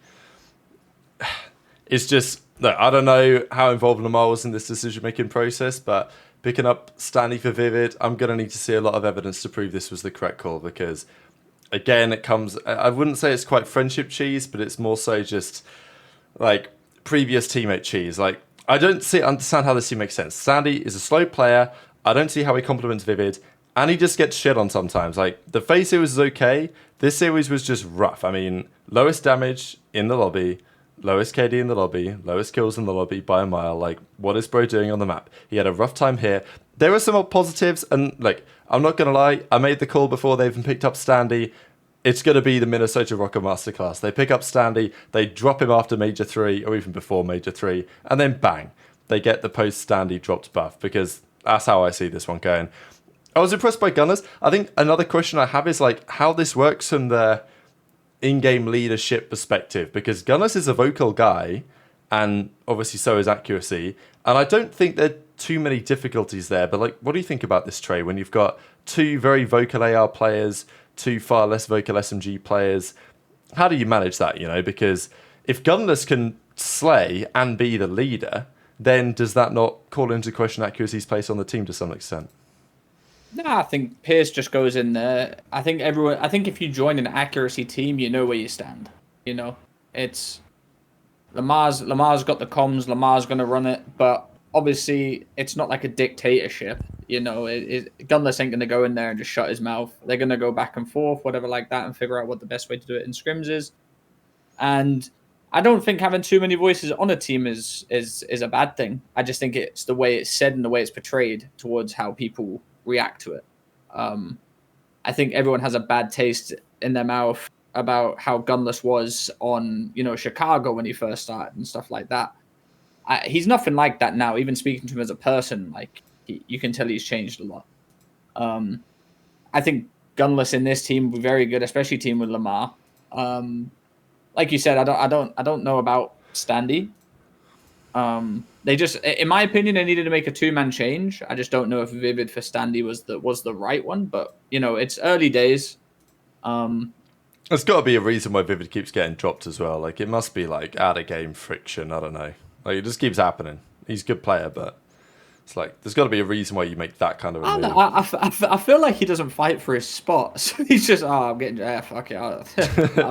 is just, look, I don't know how involved Lamar was in this decision-making process, but picking up Standy for Vivid, I'm going to need to see a lot of evidence to prove this was the correct call, because, again, I wouldn't say it's quite friendship cheese, but it's more so just, like, previous teammate cheese. Like, I don't understand how this team makes sense. Standy is a slow player. I don't see how he complements Vivid, And he just gets shit on sometimes. Like, the FaZe series was okay. This series was just rough. I mean, lowest damage in the lobby, lowest KD in the lobby, lowest kills in the lobby by a mile. Like, what is bro doing on the map? He had a rough time here. There were some positives, and, like, I'm not going to lie, I made the call before they even picked up Standy. It's going to be the Minnesota Rokkr Masterclass. They pick up Standy, they drop him after Major 3, or even before Major 3, and then bang, they get the post-Standy dropped buff, because that's how I see this one going. I was impressed by Gunners. I think another question I have is like how this works from the in-game leadership perspective, because Gunners is a vocal guy, and obviously so is Accuracy, and I don't think there are too many difficulties there. But like, what do you think about this, Trey? When you've got two very vocal AR players, two far less vocal SMG players, how do you manage that? You know, because if Gunners can slay and be the leader, then does that not call into question Accuracy's place on the team to some extent?
No, I think Pierce just goes in there. I think if you join an Accuracy team, you know where you stand. You know, it's Lamar's got the comms. Lamar's going to run it, but obviously it's not like a dictatorship. You know, Gunless ain't going to go in there and just shut his mouth. They're going to go back and forth, whatever like that, and figure out what the best way to do it in scrims is. And I don't think having too many voices on a team is a bad thing. I just think it's the way it's said and the way it's portrayed towards how people react to it. I think everyone has a bad taste in their mouth about how Gunless was on, Chicago when he first started and stuff like that. He's nothing like that now. Even speaking to him as a person, like you can tell he's changed a lot. I think Gunless in this team will be very good, especially team with Lamar. Like you said, I don't know about Standy. They just, in my opinion, they needed to make a two-man change. I just don't know if Vivid for Standy was the right one, but it's early days.
There's got to be a reason why Vivid keeps getting dropped as well. Like, it must be like out of game friction. I don't know. Like, it just keeps happening. He's a good player, but it's like there's got to be a reason why you make that kind of a move.
I feel like he doesn't fight for his spot. So he's just, I'm getting, fuck it, I'll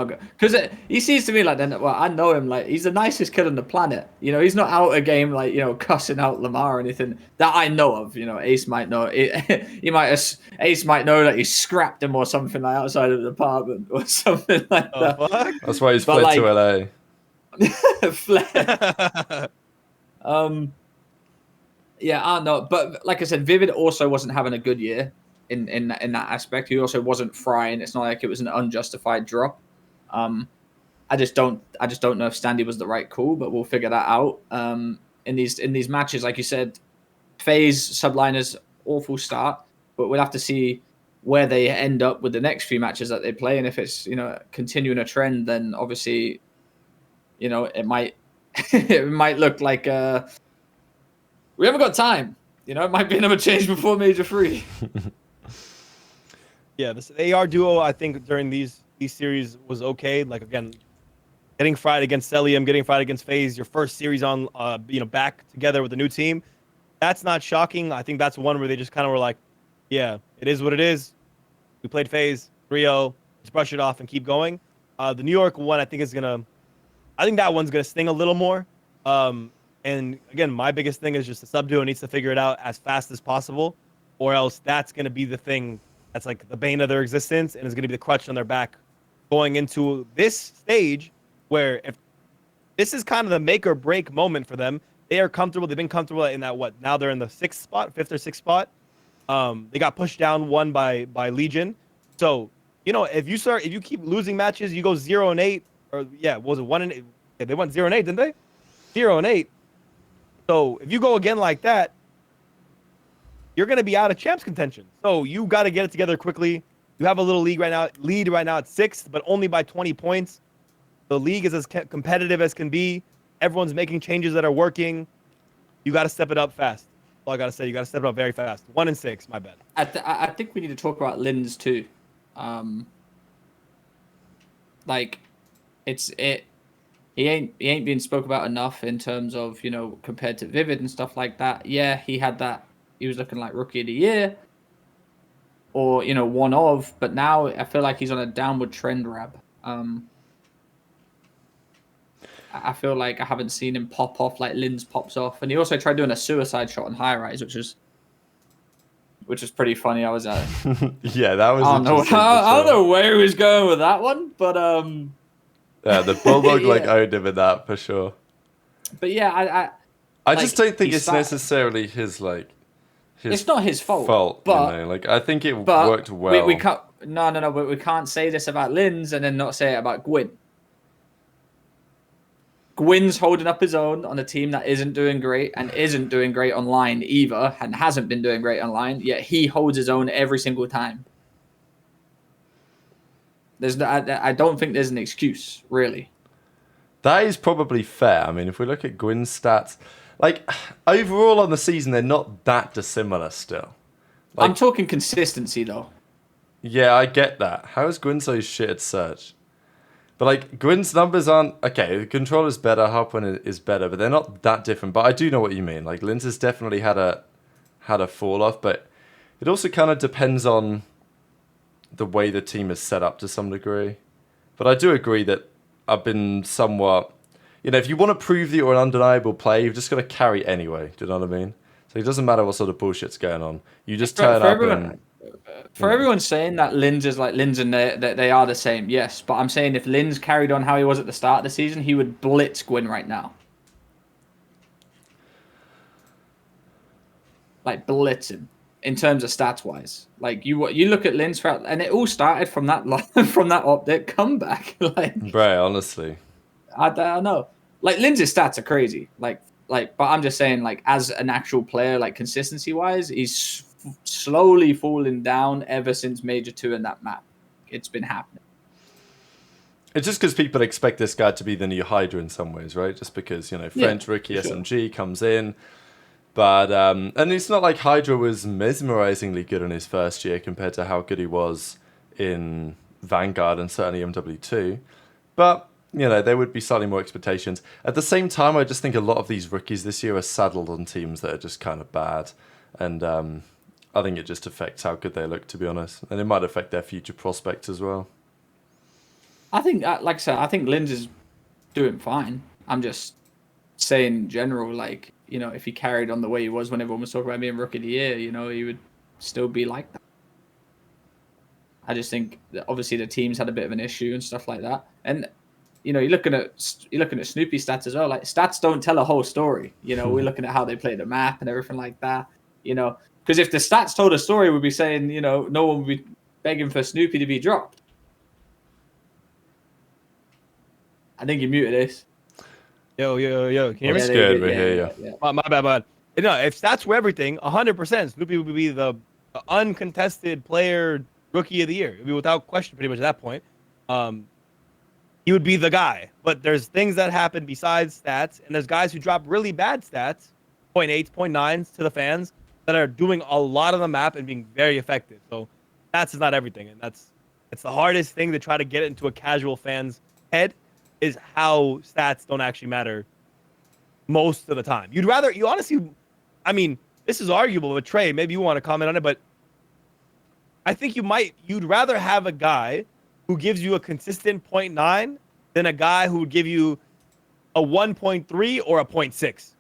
go. Because he seems to me like, well, I know him, like, he's the nicest kid on the planet. He's not out a game, like, cussing out Lamar or anything that I know of. Ace might know. Ace might know that he scrapped him or something like outside of the apartment or something like that.
Fuck?
That's why he's fled to LA.
Fled. Yeah, I know, but like I said, Vivid also wasn't having a good year in that aspect. He also wasn't frying. It's not like it was an unjustified drop. I just don't know if Standy was the right call, but we'll figure that out. In these matches, like you said, FaZe subliners awful start, but we'll have to see where they end up with the next few matches that they play, and if it's continuing a trend, then obviously it might it might look like we haven't got time. It might be another change before Major 3.
Yeah, this AR duo, I think, during these series was okay. Like, again, getting fried against Celium, getting fried against FaZe, your first series on, back together with a new team. That's not shocking. I think that's one where they just kind of were like, yeah, it is what it is. We played FaZe, 3-0, let's brush it off and keep going. The New York one, I think that one's going to sting a little more. And again, my biggest thing is just the sub duo needs to figure it out as fast as possible, or else that's going to be the thing that's like the bane of their existence and is going to be the crutch on their back going into this stage where if this is kind of the make or break moment for them. They are comfortable. They've been comfortable in that now they're in the fifth or sixth spot. They got pushed down one by Legion. So, if you keep losing matches, you go 0-8 or was it 1-8? Yeah, they went 0-8, didn't they? 0-8. So if you go again like that, you're going to be out of champs contention. So you got to get it together quickly. You have a little lead right now at 6th, but only by 20 points. The league is as competitive as can be. Everyone's making changes that are working. You got to step it up fast. That's all I got to say. You got to step it up very fast. 1-6, my bad.
I think we need to talk about Lins too. He ain't being spoke about enough in terms of, compared to Vivid and stuff like that. Yeah, he had that. He was looking like Rookie of the Year or, one of, but now I feel like he's on a downward trend, Rab. I feel like I haven't seen him pop off like Lins pops off. And he also tried doing a suicide shot on high rise, which which was pretty funny. I was
Yeah, that was.
I don't know.
interesting for
I don't
sure.
know where he was going with that one, but
Yeah, the Bulldog like
Yeah.
owned him in that for sure.
but yeah,
I
Like,
just don't think
he
it's
started-
necessarily his like. His
it's not his fault.
fault,
but
you know. Like I think it
but
worked well.
we can't. No, but we can't say this about Linz and then not say it about Gwyn. Gwyn's holding up his own on a team that isn't doing great and isn't doing great online either, and hasn't been doing great online. Yet he holds his own every single time. I don't think there's an excuse really.
That is probably fair. I mean, if we look at Gwyn's stats, like overall on the season, they're not that dissimilar still.
I'm talking consistency though.
Yeah, I get that. How is Gwyn so shit at search? But like Gwyn's numbers aren't okay. The controller's better, Harpoon is better, but they're not that different. But I do know what you mean. Like Linz has definitely had a fall off, but it also kind of depends on the way the team is set up to some degree. But I do agree that I've been somewhat, if you want to prove that you're an undeniable player, you've just got to carry anyway. Do you know what I mean? So it doesn't matter what sort of bullshit's going on. You just turn up and.
For everyone saying that Linz is like Linz and they are the same, yes. But I'm saying if Linz carried on how he was at the start of the season, he would blitz Gwyn right now. Like blitz him in terms of stats wise. Like you look at Linz and it all started from that from that OpTic comeback. Like,
right, honestly,
I don't know. Like Linz's stats are crazy. Like, but I'm just saying, like as an actual player, like consistency wise, he's slowly falling down ever since Major 2 in that map. It's been happening.
It's just because people expect this guy to be the new Hydra in some ways, right? Just because, French rookie
for sure.
SMG comes in. But, and it's not like Hydra was mesmerizingly good in his first year compared to how good he was in Vanguard and certainly MW2. But, there would be slightly more expectations. At the same time, I just think a lot of these rookies this year are saddled on teams that are just kind of bad. And, I think it just affects how good they look, to be honest. And it might affect their future prospects as well.
I think, like I said, I think Linz is doing fine. I'm just saying in general, like, if he carried on the way he was when everyone was talking about being Rookie of the Year, he would still be like that. I just think that obviously the teams had a bit of an issue and stuff like that. And, you're looking at Snoopy's stats as well. Like, stats don't tell a whole story. We're looking at how they play the map and everything like that, Because if the stats told a story, we'd be saying, no one would be begging for Snoopy to be dropped. I think you muted this.
Yo. Can you hear me?
That's good. We hear you.
My bad. No, if stats were everything, 100%, Snoopy would be the uncontested player rookie of the year. It would be without question pretty much at that point. He would be the guy. But there's things that happen besides stats, and there's guys who drop really bad stats, 0.8s, 0.9s to the fans, that are doing a lot on the map and being very effective. So stats is not everything, and it's the hardest thing to try to get into a casual fan's head, is how stats don't actually matter most of the time. You honestly, I mean, this is arguable with Trey. Maybe you want to comment on it, but I think you'd rather have a guy who gives you a consistent 0.9 than a guy who would give you a 1.3 or a 0.6.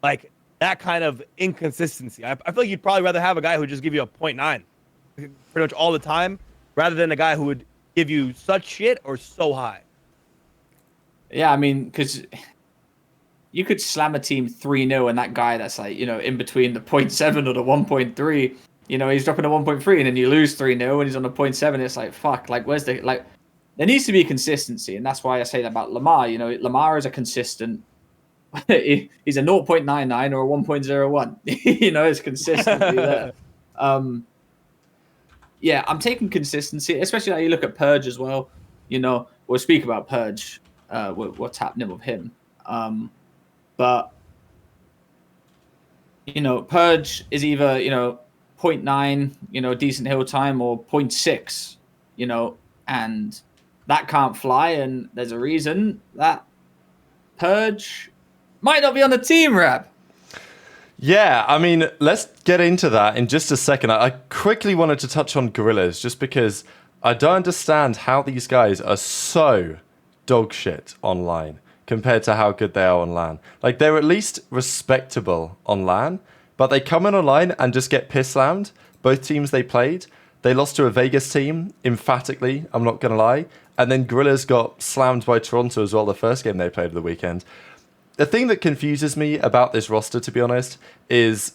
Like, that kind of inconsistency. I feel like you'd probably rather have a guy who would just give you a 0.9 pretty much all the time, rather than a guy who would give you such shit or so high.
Yeah, I mean, because you could slam a team 3-0 and that guy that's like, in between the 0.7 or the 1.3, he's dropping a 1.3 and then you lose 3-0 and he's on a 0.7. It's like, fuck, like, where's there needs to be consistency. And that's why I say that about Lamar. Lamar is a consistent, he's a 0.99 or a 1.01. It's consistently there. Yeah, I'm taking consistency, especially how you look at Purge as well. We'll speak about Purge, what's happening with him. But Purge is either 0.9, decent hill time, or 0.6, and that can't fly. And there's a reason that Purge might not be on the team, Rab.
Yeah, I mean, let's get into that in just a second. I quickly wanted to touch on Guerrillas just because I don't understand how these guys are so dog shit online compared to how good they are on LAN. Like, they're at least respectable on LAN, but they come in online and just get piss slammed both teams they played, they lost to a Vegas team, emphatically, I'm not going to lie. And then Guerrillas got slammed by Toronto as well, the first game they played of the weekend. The thing that confuses me about this roster, to be honest, is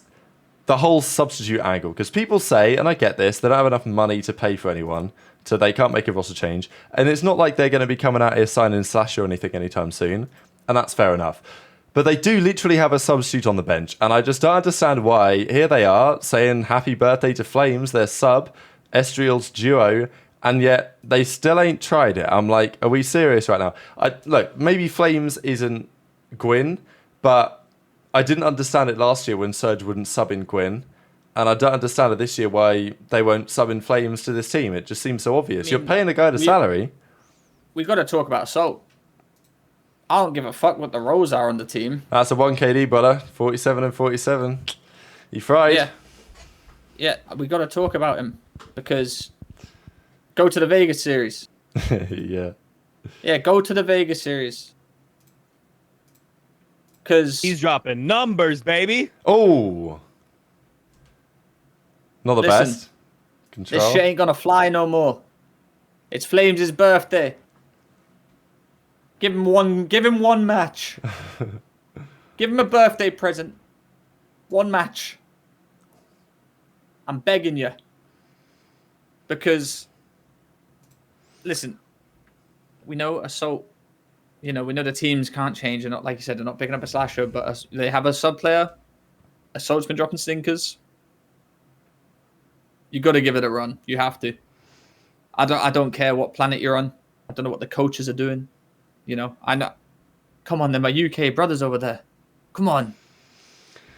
the whole substitute angle. Because people say, and I get this, they don't have enough money to pay for anyone, so they can't make a roster change. And it's not like they're going to be coming out here signing Slash or anything anytime soon. And that's fair enough. But they do literally have a substitute on the bench. And I just don't understand why. Here they are saying happy birthday to Flames, their sub, Estriel's duo, and yet they still ain't tried it. I'm like, are we serious right now? Look, maybe Flames isn't Gwyn, but I didn't understand it last year when Surge wouldn't sub in Gwyn. And I don't understand it this year why they won't sub in Flames to this team. It just seems so obvious. I mean, you're paying a guy a salary.
We've got to talk about Assault. I don't give a fuck what the roles are on the team.
That's a 1 KD, brother. 47 and 47. You fried.
Yeah. Yeah, we got to talk about him because go to the Vegas series.
Yeah.
Yeah, go to the Vegas series. Because
He's dropping numbers, baby.
Oh. Not the
Listen,
best. Control.
this shit ain't gonna fly no more. It's Flames' birthday. Give him one match. Give him a birthday present. One match. I'm begging you. Because, listen, we know Assault, we know the teams can't change. They're not, like you said, they're not picking up a slasher, but they have a sub player. Assault's been dropping stinkers. You got to give it a run. You have to. I don't care what planet you're on. I don't know what the coaches are doing. I know. Come on, they're my UK brothers over there. Come on.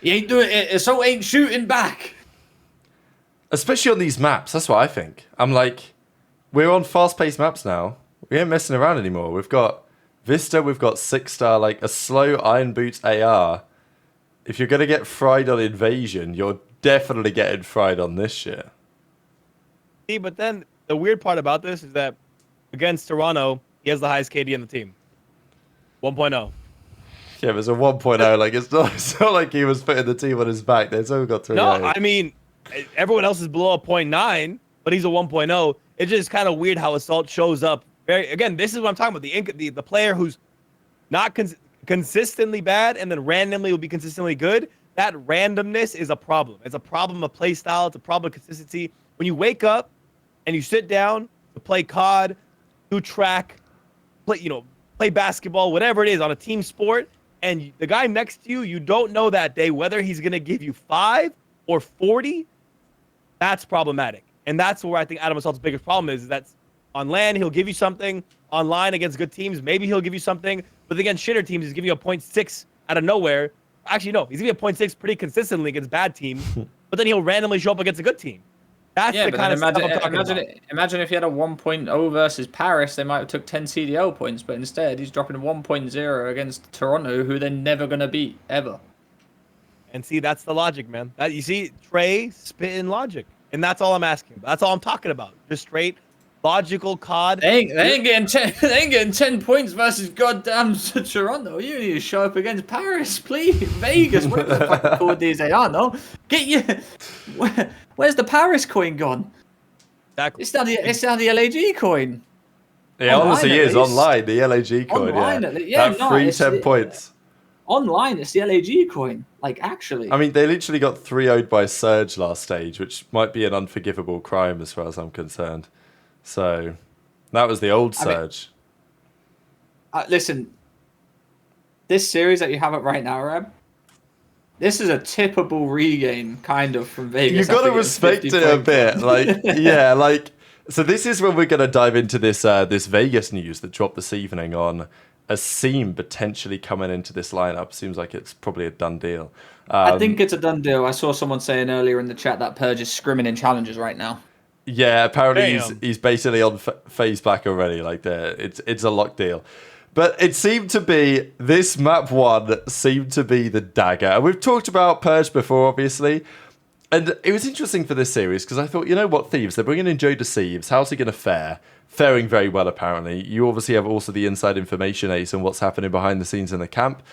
He ain't doing it. Assault ain't shooting back.
Especially on these maps, that's what I think. I'm like, we're on fast-paced maps now. We ain't messing around anymore. We've got Vista, we've got 6-star, like a slow Iron Boots AR. If you're going to get fried on Invasion, you're definitely getting fried on this shit.
See, but then the weird part about this is that against Toronto, he has the highest KD in the team. 1.0.
Yeah, there's a 1.0. Like, it's not like he was putting the team on his back. They've all got 3.
No, I mean, everyone else is below a 0.9, but he's a 1.0. It's just kind of weird how Assault shows up. Again, this is what I'm talking about. The player who's not consistently bad and then randomly will be consistently good. That randomness is a problem. It's a problem of play style. It's a problem of consistency. When you wake up and you sit down to play COD, do track, play basketball, whatever it is on a team sport, and the guy next to you, you don't know that day whether he's going to give you 5 or 40, that's problematic. And that's where I think Adam Assault's biggest problem is that on LAN, he'll give you something. Online against good teams, maybe he'll give you something. But against shitter teams, he's giving you a 0.6 out of nowhere. Actually, no, he's giving you a 0.6 pretty consistently against bad teams. But then he'll randomly show up against a good team. That's the kind of stuff I'm talking about.
Imagine if he had a 1.0 versus Paris, they might have took 10 CDL points. But instead, he's dropping 1.0 against Toronto, who they're never going to beat, ever.
And see, that's the logic, man. You see, Trey spitting logic. And that's all I'm asking. That's all I'm talking about. Just straight logical COD.
They ain't getting 10 points versus goddamn Toronto. You need to show up against Paris, please. Vegas, whatever the fucking code these they are, no? Get you. Where's the Paris coin gone?
Exactly.
It's now the LAG coin.
Yeah, honestly, is online, the LAG coin.
Online,
that free 10 points.
Online, it's the LAG coin. Like, actually.
I mean, they literally got 3-0'd by Surge last stage, which might be an unforgivable crime as far as I'm concerned. So, that was the old Surge.
Listen, this series that you have up right now, Rab, this is a tippable regain, kind of, from Vegas.
You've got to respect it a bit. Like, yeah, like, so this is when we're going to dive into this this Vegas news that dropped this evening on Asim potentially coming into this lineup. Seems like it's probably a done deal.
I think it's a done deal. I saw someone saying earlier in the chat that Purge is scrimming in challenges right now.
Yeah, apparently he's basically on FaZe Black already. Like, it's a lock deal. But it seemed to be, this map 1 seemed to be the dagger. And we've talked about Purge before, obviously. And it was interesting for this series because I thought, you know what, Thieves, they're bringing in Joe Deceives. How's he going to fare? Faring very well, apparently. You obviously have also the inside information, Ace, on what's happening behind the scenes in the camp.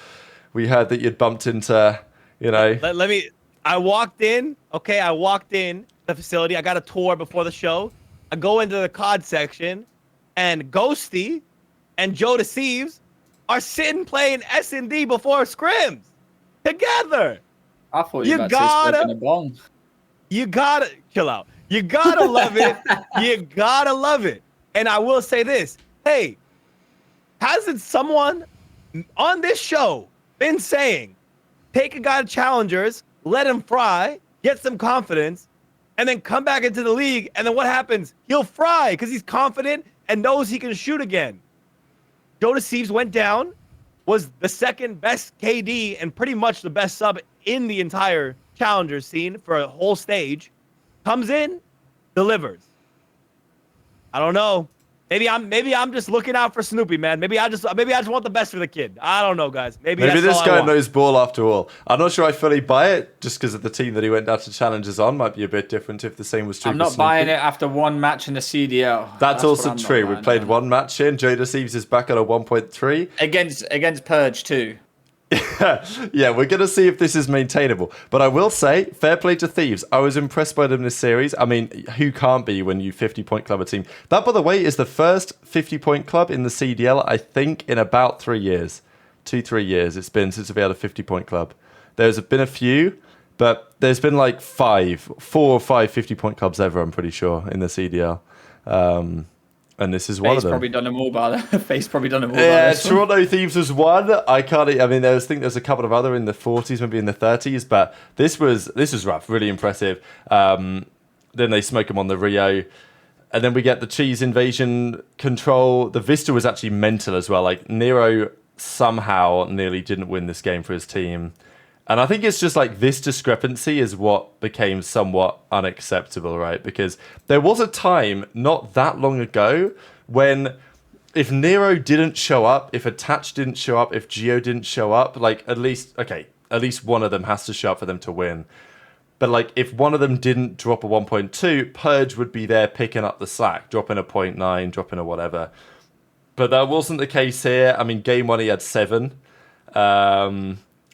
We heard that you'd bumped into,
I walked in, and the facility. I got a tour before the show. I go into the COD section, and Ghosty and Joe Deceives are sitting playing S&D before scrims together.
I thought
You
you were about to say smoking a bong.
You gotta chill out. You gotta love it. You gotta love it. And I will say this. Hey, hasn't someone on this show been saying, take a guy to challengers, let him fry, get some confidence, and then come back into the league, and then what happens? He'll fry because he's confident and knows he can shoot again. Joe Deceives went down, was the second best KD and pretty much the best sub in the entire challengers scene for a whole stage. Comes in, delivers. I don't know. Maybe I'm just looking out for Snoopy, man. Maybe I just want the best for the kid. I don't know, guys. Maybe
this
that's all
guy
I want.
knows ball after all. I'm not sure I fully buy it, just because of the team that he went down to challenges on might be a bit different if the same was true.
I'm not buying it after one match in the CDL.
That's also true. We played one match in. Joe Deceives is back at a 1.3
against Purge too.
Yeah, we're going to see if this is maintainable. But I will say, fair play to Thieves. I was impressed by them this series. I mean, who can't be when you 50-point club a team? That, by the way, is the first 50-point club in the CDL, I think, in about 3 years. 2-3 years it's been since we've had a 50-point club. There's been a few, but there's been like 4 or 5 50-point clubs ever, I'm pretty sure, in the CDL. And this is one of them.
Probably done them all by the FaZe probably done them all.
Yeah, Toronto Thieves was one. I mean, there's a couple of other in the 40s, maybe in the 30s, but this was rough, really impressive. Then they smoke him on the Rio, and then we get the Cheese Invasion control. The Vista was actually mental as well. Like Nero somehow nearly didn't win this game for his team. And I think it's just like this discrepancy is what became somewhat unacceptable, right? Because there was a time not that long ago when if Nero didn't show up, if Attach didn't show up, if Geo didn't show up, like at least one of them has to show up for them to win. But like if one of them didn't drop a 1.2, Purge would be there picking up the slack, dropping a 0.9, dropping a whatever. But that wasn't the case here. I mean, game one he had 7.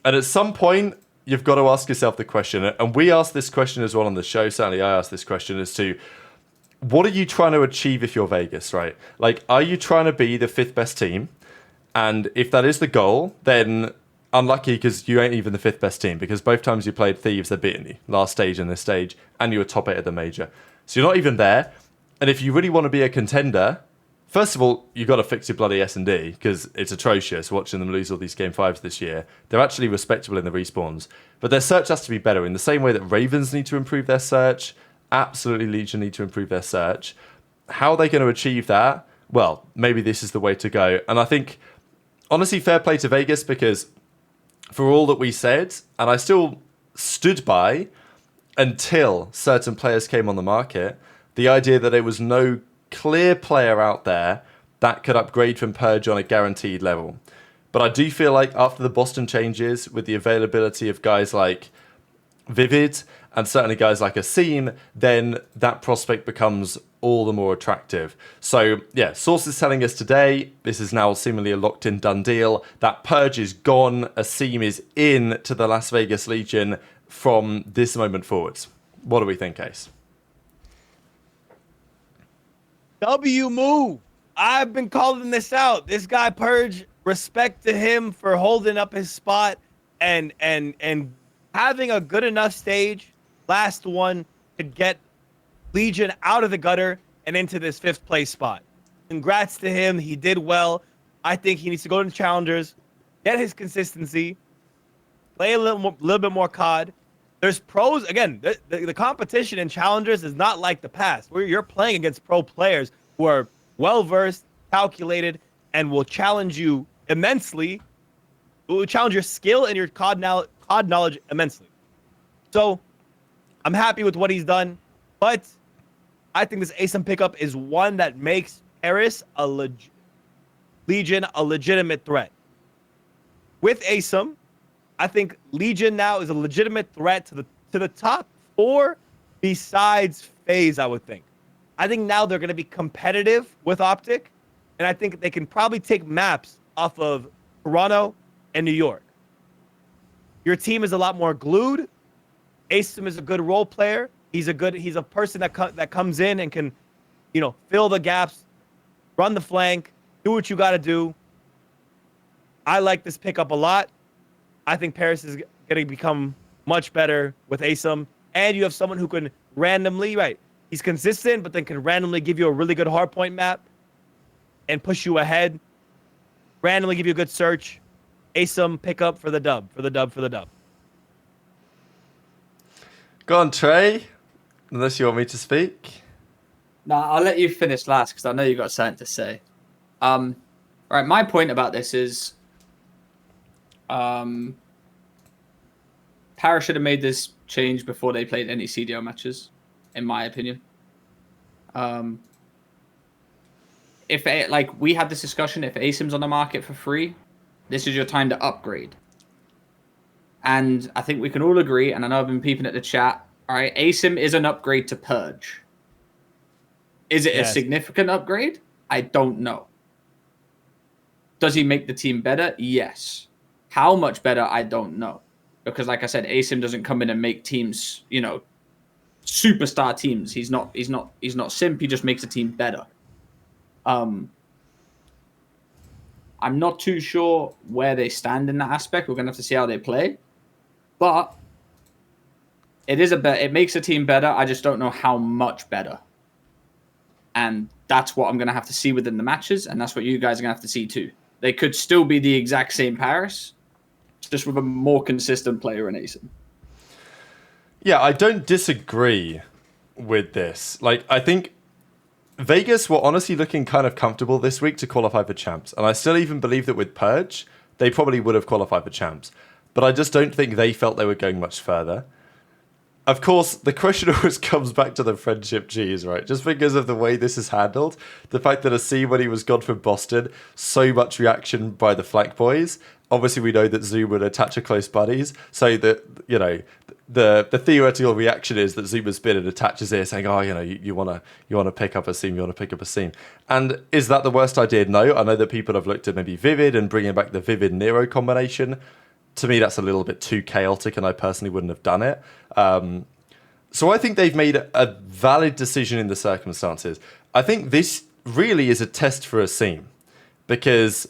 And at some point, you've got to ask yourself the question, and we asked this question as well on the show, certainly I asked this question as to, what are you trying to achieve if you're Vegas, right? Like, are you trying to be the 5th best team? And if that is the goal, then unlucky because you ain't even the 5th best team, because both times you played Thieves, they're beating you, last stage and this stage, and you were top 8 at the major. So you're not even there, and if you really want to be a contender, first of all, you've got to fix your bloody S&D, because it's atrocious watching them lose all these Game 5s this year. They're actually respectable in the respawns. But their search has to be better in the same way that Ravens need to improve their search. Absolutely Legion need to improve their search. How are they going to achieve that? Well, maybe this is the way to go. And I think, honestly, fair play to Vegas, because for all that we said, and I still stood by until certain players came on the market, the idea that there was no clear player out there that could upgrade from Purge on a guaranteed level. But I do feel like after the Boston changes, with the availability of guys like Vivid and certainly guys like Asim, then that prospect becomes all the more attractive. So yeah, sources telling us today, this is now seemingly a locked in done deal, that Purge is gone, Asim is in to the Las Vegas Legion from this moment forwards. What do we think, Ace?
W move. I've been calling this out. This guy Purge, respect to him for holding up his spot and having a good enough stage, last one, to get Legion out of the gutter and into this 5th place spot. Congrats to him. He did well. I think he needs to go to the challengers, get his consistency, play a little bit more COD. There's pros. Again, the competition in challengers is not like the past, where you're playing against pro players who are well-versed, calculated, and will challenge you immensely, will challenge your skill and your COD knowledge immensely. So I'm happy with what he's done, but I think this Asim pickup is one that makes Paris Legion a legitimate threat. With Asim, I think Legion now is a legitimate threat to the top 4 besides FaZe, I would think. I think now they're going to be competitive with OpTic, and I think they can probably take maps off of Toronto and New York. Your team is a lot more glued. Asim is a good role player. He's a person that comes in and can, fill the gaps, run the flank, do what you got to do. I like this pickup a lot. I think Paris is going to become much better with Asim, and you have someone who can randomly, right? He's consistent, but then can randomly give you a really good hardpoint map and push you ahead. Randomly give you a good search. Asim pickup for the dub, for the dub.
Go on, Trey. Unless you want me to speak.
No, I'll let you finish last because I know you got something to say. Right, my point about this is, Paris should have made this change before they played any CDL matches, in my opinion. If we had this discussion, if Asim's on the market for free, this is your time to upgrade. And I think we can all agree, and I know I've been peeping at the chat. All right, Asim is an upgrade to Purge. Is it a significant upgrade? I don't know. Does he make the team better? Yes. How much better? I don't know. Because like I said, Asim doesn't come in and make teams, superstar teams. He's not simp, he just makes a team better. I'm not too sure where they stand in that aspect. We're gonna have to see how they play. But it makes a team better. I just don't know how much better. And that's what I'm going to have to see within the matches, and that's what you guys are going to have to see too. They could still be the exact same Paris, just with a more consistent player in Asim.
Yeah, I don't disagree with this. I think Vegas were honestly looking kind of comfortable this week to qualify for Champs, and I still even believe that with Purge, they probably would have qualified for Champs. But I just don't think they felt they were going much further. Of course, the question always comes back to the friendship G's, right? Just because of the way this is handled. The fact that Asim, when he was gone from Boston, so much reaction by the flank boys. Obviously, we know that Zoom would attach a close buddies. So that, the theoretical reaction is that Zoom has been and attaches here saying, oh, you want to pick up Asim, you want to pick up Asim. And is that the worst idea? No. I know that people have looked at maybe Vivid and bringing back the Vivid Nero combination. To me, that's a little bit too chaotic, and I personally wouldn't have done it. So I think they've made a valid decision in the circumstances. I think this really is a test for Asim, because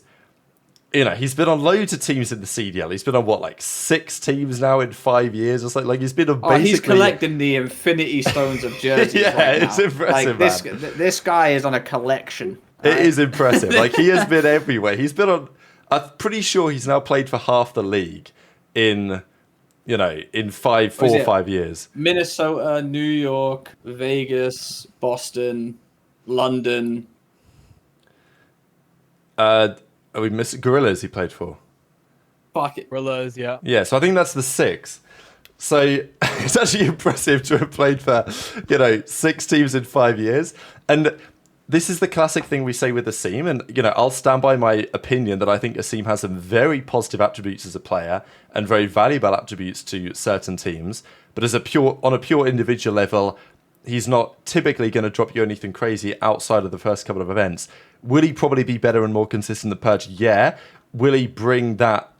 he's been on loads of teams in the CDL. He's been on 6 teams now in 5 years or something. He's been on basically.
He's collecting the Infinity Stones of jerseys.
It's impressive.
This guy is on a collection.
It is impressive. He has been everywhere. He's been on. I'm pretty sure he's now played for half the league in 4 or 5 years.
Minnesota, New York, Vegas, Boston, London.
Are we missing Guerrillas he played for?
Fuck it.
Guerrillas, yeah.
Yeah, so I think that's the 6. So it's actually impressive to have played for, 6 teams in 5 years. And this is the classic thing we say with Asim, and I'll stand by my opinion that I think Asim has some very positive attributes as a player and very valuable attributes to certain teams. But on a pure individual level, he's not typically going to drop you anything crazy outside of the first couple of events. Will he probably be better and more consistent than Purge? Yeah. Will he bring that,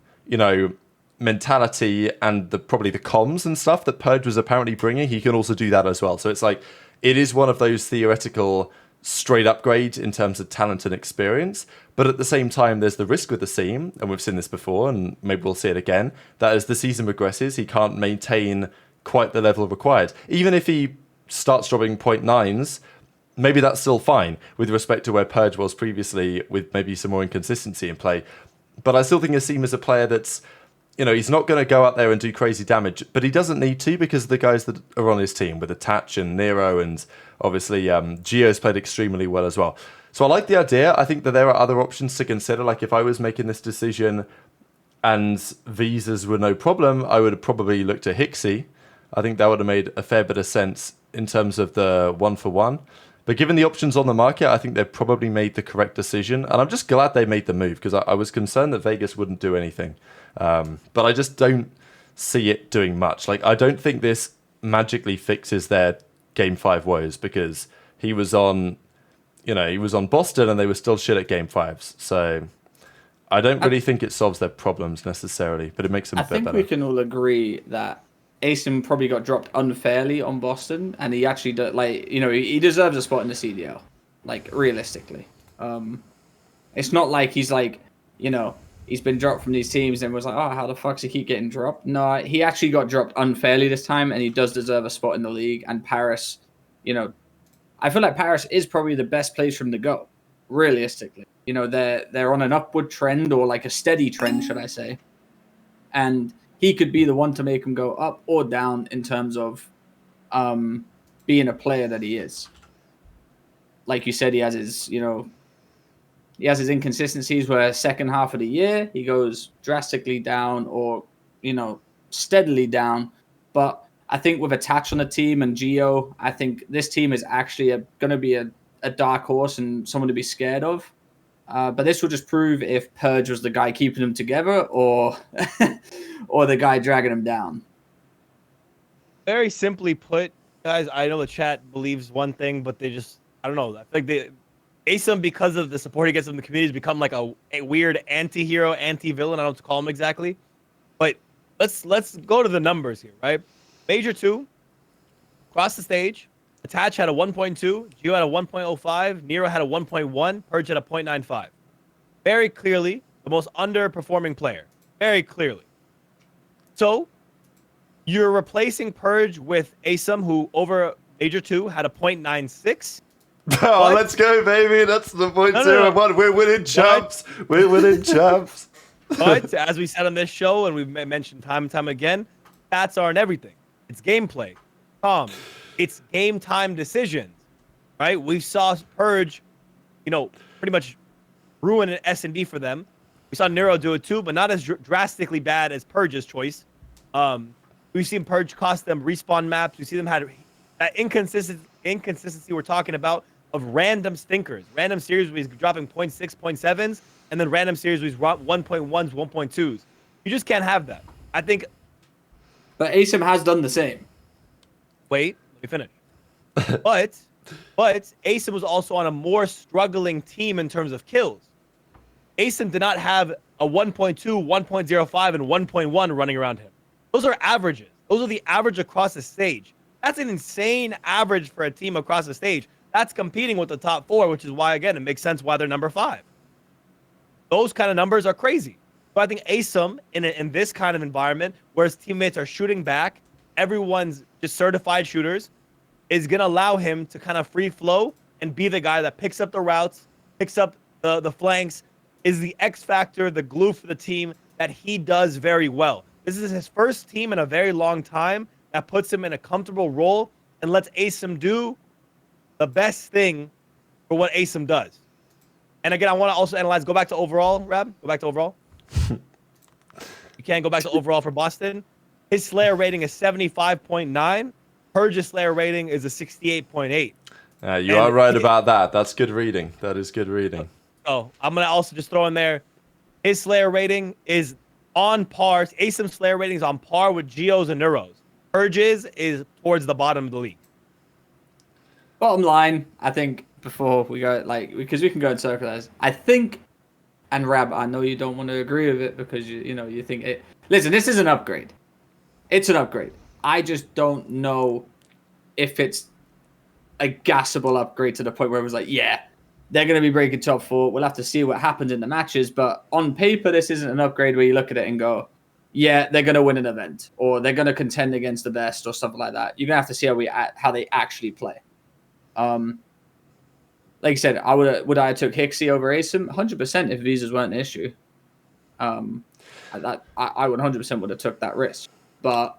mentality and probably the comms and stuff that Purge was apparently bringing? He can also do that as well. So it's it is one of those theoretical straight upgrade in terms of talent and experience, but at the same time there's the risk with Asim, and we've seen this before and maybe we'll see it again, that as the season progresses he can't maintain quite the level required. Even if he starts dropping 0.9s, maybe that's still fine with respect to where Purge was previously, with maybe some more inconsistency in play. But I still think Asim is a player that's, he's not going to go out there and do crazy damage, but he doesn't need to, because of the guys that are on his team with Attach and Nero, and obviously Gio's played extremely well as well. So I like the idea. I think that there are other options to consider. If I was making this decision and visas were no problem, I would have probably looked at Hixie. I think that would have made a fair bit of sense in terms of the 1-for-1. But given the options on the market, I think they've probably made the correct decision. And I'm just glad they made the move, because I was concerned that Vegas wouldn't do anything. But I just don't see it doing much. I don't think this magically fixes their Game 5 woes, because he was on Boston and they were still shit at Game 5s. So I don't really think it solves their problems necessarily, but it makes them a bit better.
I think we can all agree that Asim probably got dropped unfairly on Boston, and he actually he deserves a spot in the CDL, like realistically. It's not like he's like, he's been dropped from these teams and was like, oh, how the fuck does he keep getting dropped? No, he actually got dropped unfairly this time, and he does deserve a spot in the league. And Paris, I feel like Paris is probably the best place for him to go, realistically. They're on an upward trend, or like a steady trend, should I say. And he could be the one to make him go up or down in terms of being a player that he is. Like you said, he has his inconsistencies where second half of the year he goes drastically down or, steadily down. But I think with Attach on the team and Geo, I think this team is actually going to be a dark horse and someone to be scared of. But this will just prove if Purge was the guy keeping them together or or the guy dragging them down.
Very simply put, guys, I know the chat believes one thing, but they just, I don't know. I feel like Asim, because of the support he gets from the community, has become like a weird anti-hero, anti-villain. I don't know what to call him exactly. But let's go to the numbers here, right? Major 2, across the stage, Attach had a 1.2, Geo had a 1.05, Nero had a 1.1, Purge had a 0.95. Very clearly, the most underperforming player. Very clearly. So, you're replacing Purge with Asim, who over Major 2 had a 0.96.
Oh, let's go, baby. That's the 0.01. No. We're winning champs. We're winning champs.
But as we said on this show, and we've mentioned time and time again, stats aren't everything. It's gameplay. It's game time decisions, right? We saw Purge, pretty much ruin an S&D for them. We saw Nero do it too, but not as drastically bad as Purge's choice. We've seen Purge cost them respawn maps. We see them had that inconsistency we're talking about of random stinkers. Random series where he's dropping 0.6, 0.7s, and then random series where he's 1.1s, 1.2s. You just can't have that. I think.
But Asim has done the same.
Wait, let me finish. But Asim was also on a more struggling team in terms of kills. Asim did not have a 1.2, 1.05, and 1.1 running around him. Those are averages. Those are the average across the stage. That's an insane average for a team across the stage. That's competing with the top 4, which is why, again, it makes sense why they're number 5. Those kind of numbers are crazy. So I think Asim, in this kind of environment, where his teammates are shooting back, everyone's just certified shooters, is going to allow him to kind of free flow and be the guy that picks up the routes, picks up the flanks, is the X factor, the glue for the team that he does very well. This is his first team in a very long time that puts him in a comfortable role and lets Asim do the best thing for what Asim does. And again, I want to also analyze, go back to overall, Rab. Go back to overall. You can't go back to overall for Boston. His Slayer rating is 75.9. Purge's Slayer rating is a 68.8.
You are right about that. That's good reading. That is good reading.
Oh, I'm going to also just throw in there, his Slayer rating is on par. Asim's Slayer rating is on par with Geo's and Neuro's. Purge's is towards the bottom of the league.
Bottom line, I think, before we go, because we can go in circles, I think, and Rab, I know you don't want to agree with it because you think it. Listen, this is an upgrade. It's an upgrade. I just don't know if it's a gassable upgrade to the point where it was like, yeah, they're going to be breaking top 4. We'll have to see what happens in the matches. But on paper, this isn't an upgrade where you look at it and go, yeah, they're going to win an event or they're going to contend against the best or something like that. You're going to have to see how they actually play. Like I said, would I have took Hixie over Asim? 100% if visas weren't an issue. I 100% would have took that risk. But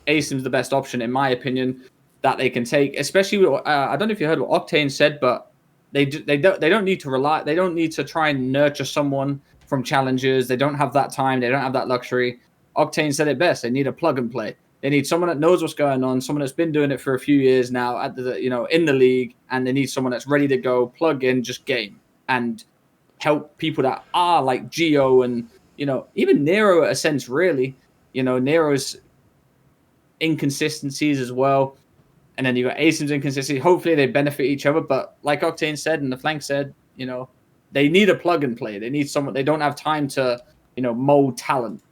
Asim's the best option, in my opinion, that they can take. Especially, I don't know if you heard what Octane said, but they don't need to rely. They don't need to try and nurture someone from challenges. They don't have that time. They don't have that luxury. Octane said it best. They need a plug and play. They need someone that knows what's going on, someone that's been doing it for a few years now at in the league, and they need someone that's ready to go, plug in, just game, and help people that are like Geo and even Nero in a sense, really. Nero's inconsistencies as well, and then you got Asim's inconsistency. Hopefully they benefit each other, but like Octane said and the flank said, they need a plug and play. They need someone. They don't have time to mold talent.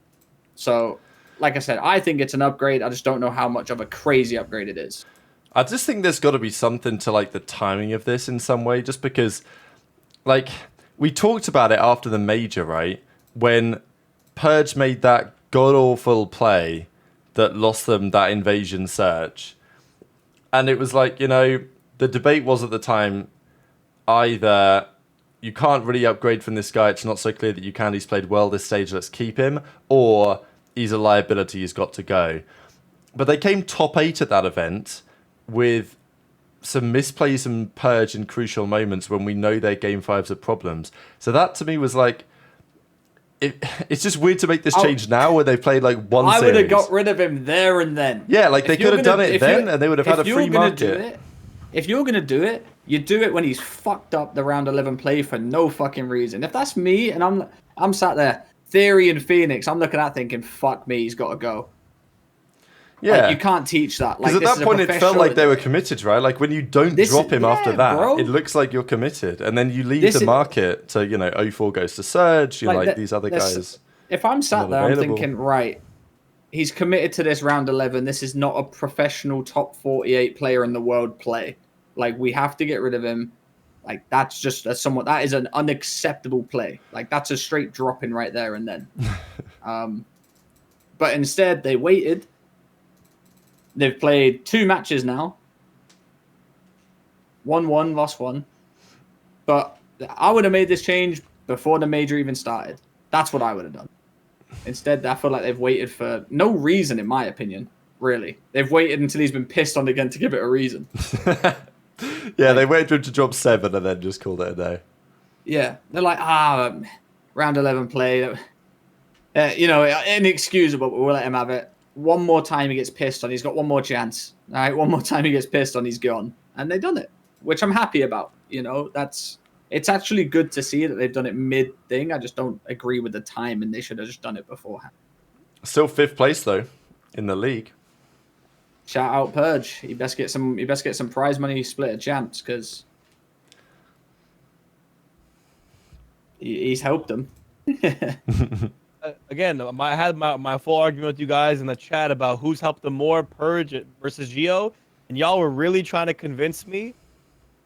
So like I said, I think it's an upgrade. I just don't know how much of a crazy upgrade it is.
I just think there's got to be something to like the timing of this in some way, just because, like, we talked about it after the major, right? When Purge made that god awful play that lost them that invasion search, and it was like, you know, the debate was at the time either you can't really upgrade from this guy, it's not so clear that you can, he's played well this stage, let's keep him, or he's a liability, he's got to go. But they came top 8 at that event with some misplays and Purge in crucial moments when we know their game 5s are problems. So that to me was like, it's just weird to make this change now where they've played like one series.
I would have got rid of him there and then.
Yeah, like they could have done it then and they would have had a free market.
If you're going to do it, you do it when he's fucked up the round 11 play for no fucking reason. If that's me and I'm sat there, Theory and Phoenix, I'm looking at thinking, fuck me, he's got to go.
Yeah.
Like, you can't teach that.
Because at that point it felt like they were committed, right? Like when you don't drop him after that,
bro.
It looks like you're committed. And then you leave the market to, you know, 04 goes to Surge, you know, like these other guys.
If I'm sat there, I'm thinking, right, he's committed to this round 11. This is not a professional top 48 player in the world play. Like, we have to get rid of him. Like, that's just that is an unacceptable play. Like, that's a straight drop in right there and then. But instead, they waited. They've played 2 matches now. 1-1, lost 1. But I would have made this change before the major even started. That's what I would have done. Instead, I feel like they've waited for no reason, in my opinion, really. They've waited until he's been pissed on again to give it a reason.
Yeah, they waited for him to drop 7 and then just called it a day.
Yeah, they're like, round 11 play. You know, inexcusable, but we'll let him have it. One more time he gets pissed on, he's got one more chance. All right, one more time he gets pissed on, he's gone. And they've done it, which I'm happy about. You know, it's actually good to see that they've done it mid-thing. I just don't agree with the time, and they should have just done it beforehand.
Still 5th place, though, in the league.
Shout out Purge. You best get some prize money split at Champs, because he's helped them.
Again, I had my full argument with you guys in the chat about who's helped them more, Purge versus Geo, and y'all were really trying to convince me.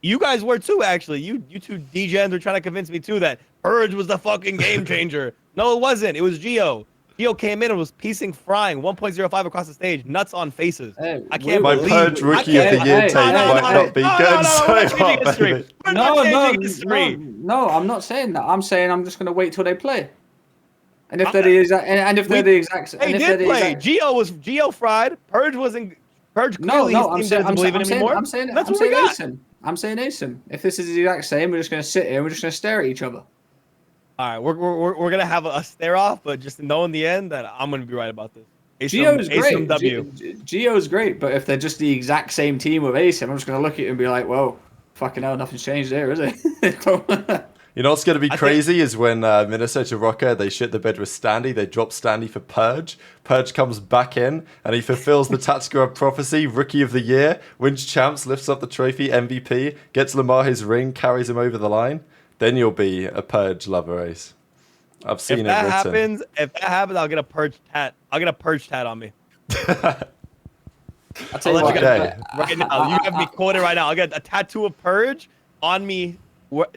You guys were too, actually. You two DJs were trying to convince me too that Purge was the fucking game changer. No, it wasn't. It was Geo. Geo came in and was piecing frying 1.05 across the stage, nuts on faces.
Hey,
I can't
my
believe
Purge Rookie of the Year take might not be good.
No, I'm not saying that. I'm saying I'm just going to wait till they play. And if they're the exact,
they did play. Geo fried. Purge wasn't. Purge clearly
I'm saying
that's what we got.
I'm saying Asim. If this is the exact same, we're just going to sit here and we're just going to stare at each other.
All right, we're gonna have a stare off, but just know in the end that I'm gonna be right about this.
Geo's great. Geo's great, but if they're just the exact same team with Asim, I'm just gonna look at it and be like, "Whoa, fucking hell, nothing's changed there, is it?"
You know what's going to be crazy is when Minnesota Rokkr, they shit the bed with Standy, they drop Standy for Purge. Purge comes back in, and he fulfills the Tatsuka prophecy, Rookie of the Year, wins Champs, lifts up the trophy, MVP, gets Lamar his ring, carries him over the line. Then you'll be a Purge lover, Ace. I've seen it written.
If that happens, I'll get a Purge tat. I'll get a Purge tat on me.
I'll tell you what.
Right now, you have me quoted right now. I'll get a tattoo of Purge on me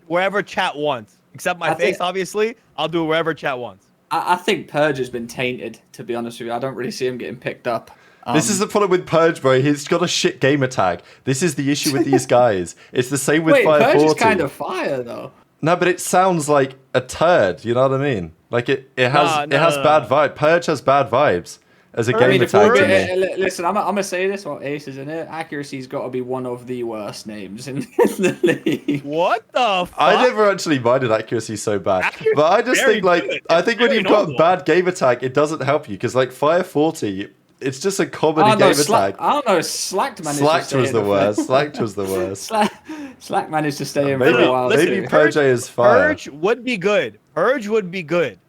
wherever chat wants. Except my face, obviously. I'll do it wherever chat wants.
I think Purge has been tainted, to be honest with you. I don't really see him getting picked up.
This is the problem with Purge, bro. He's got a shit gamer tag. This is the issue with these guys. It's the same with Fire 40.
Purge is kind of fire, though.
No, but it sounds like a turd. You know what I mean? Like it has bad vibe. Purge has bad vibes as a gamer tag to me.
Listen, I'm gonna say this while Ace is in it. Accuracy's got to be one of the worst names in the league.
What the fuck?
I never actually minded accuracy so bad, but I just think I think when you've got bad gamer tag, it doesn't help you because like Fire 40. It's just a comedy gamer tag.
I don't know. Slacked
was the worst. Slacked was the worst.
Slack managed to stay in for a while.
Maybe Purge is fire.
Purge would be good. Purge would be good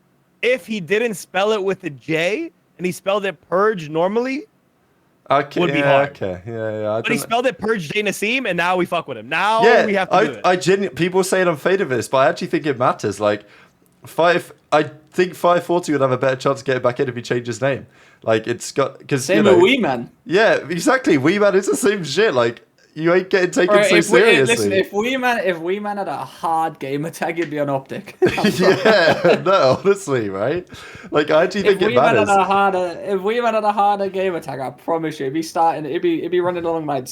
if he didn't spell it with a J and he spelled it Purge normally.
Okay,
would be hard.
Okay, yeah.
But he spelled it Purge J Nasim, and now we fuck with him. Now we have to do it.
People say it on Fade of this, but I actually think it matters. Like, I think 540 would have a better chance of getting back in if he changed his name. Like it's got because
Same with Wee Man.
Yeah, exactly. Wee Man is the same shit. Like you ain't getting taken
Bro,
so seriously.
Listen, if Wee Man had a hard gamer tag, he'd be on OpTic.
Yeah, no, honestly, right? Like, how do you think it matters?
If Wee Man had a harder gamer tag, I promise you, he'd be running alongside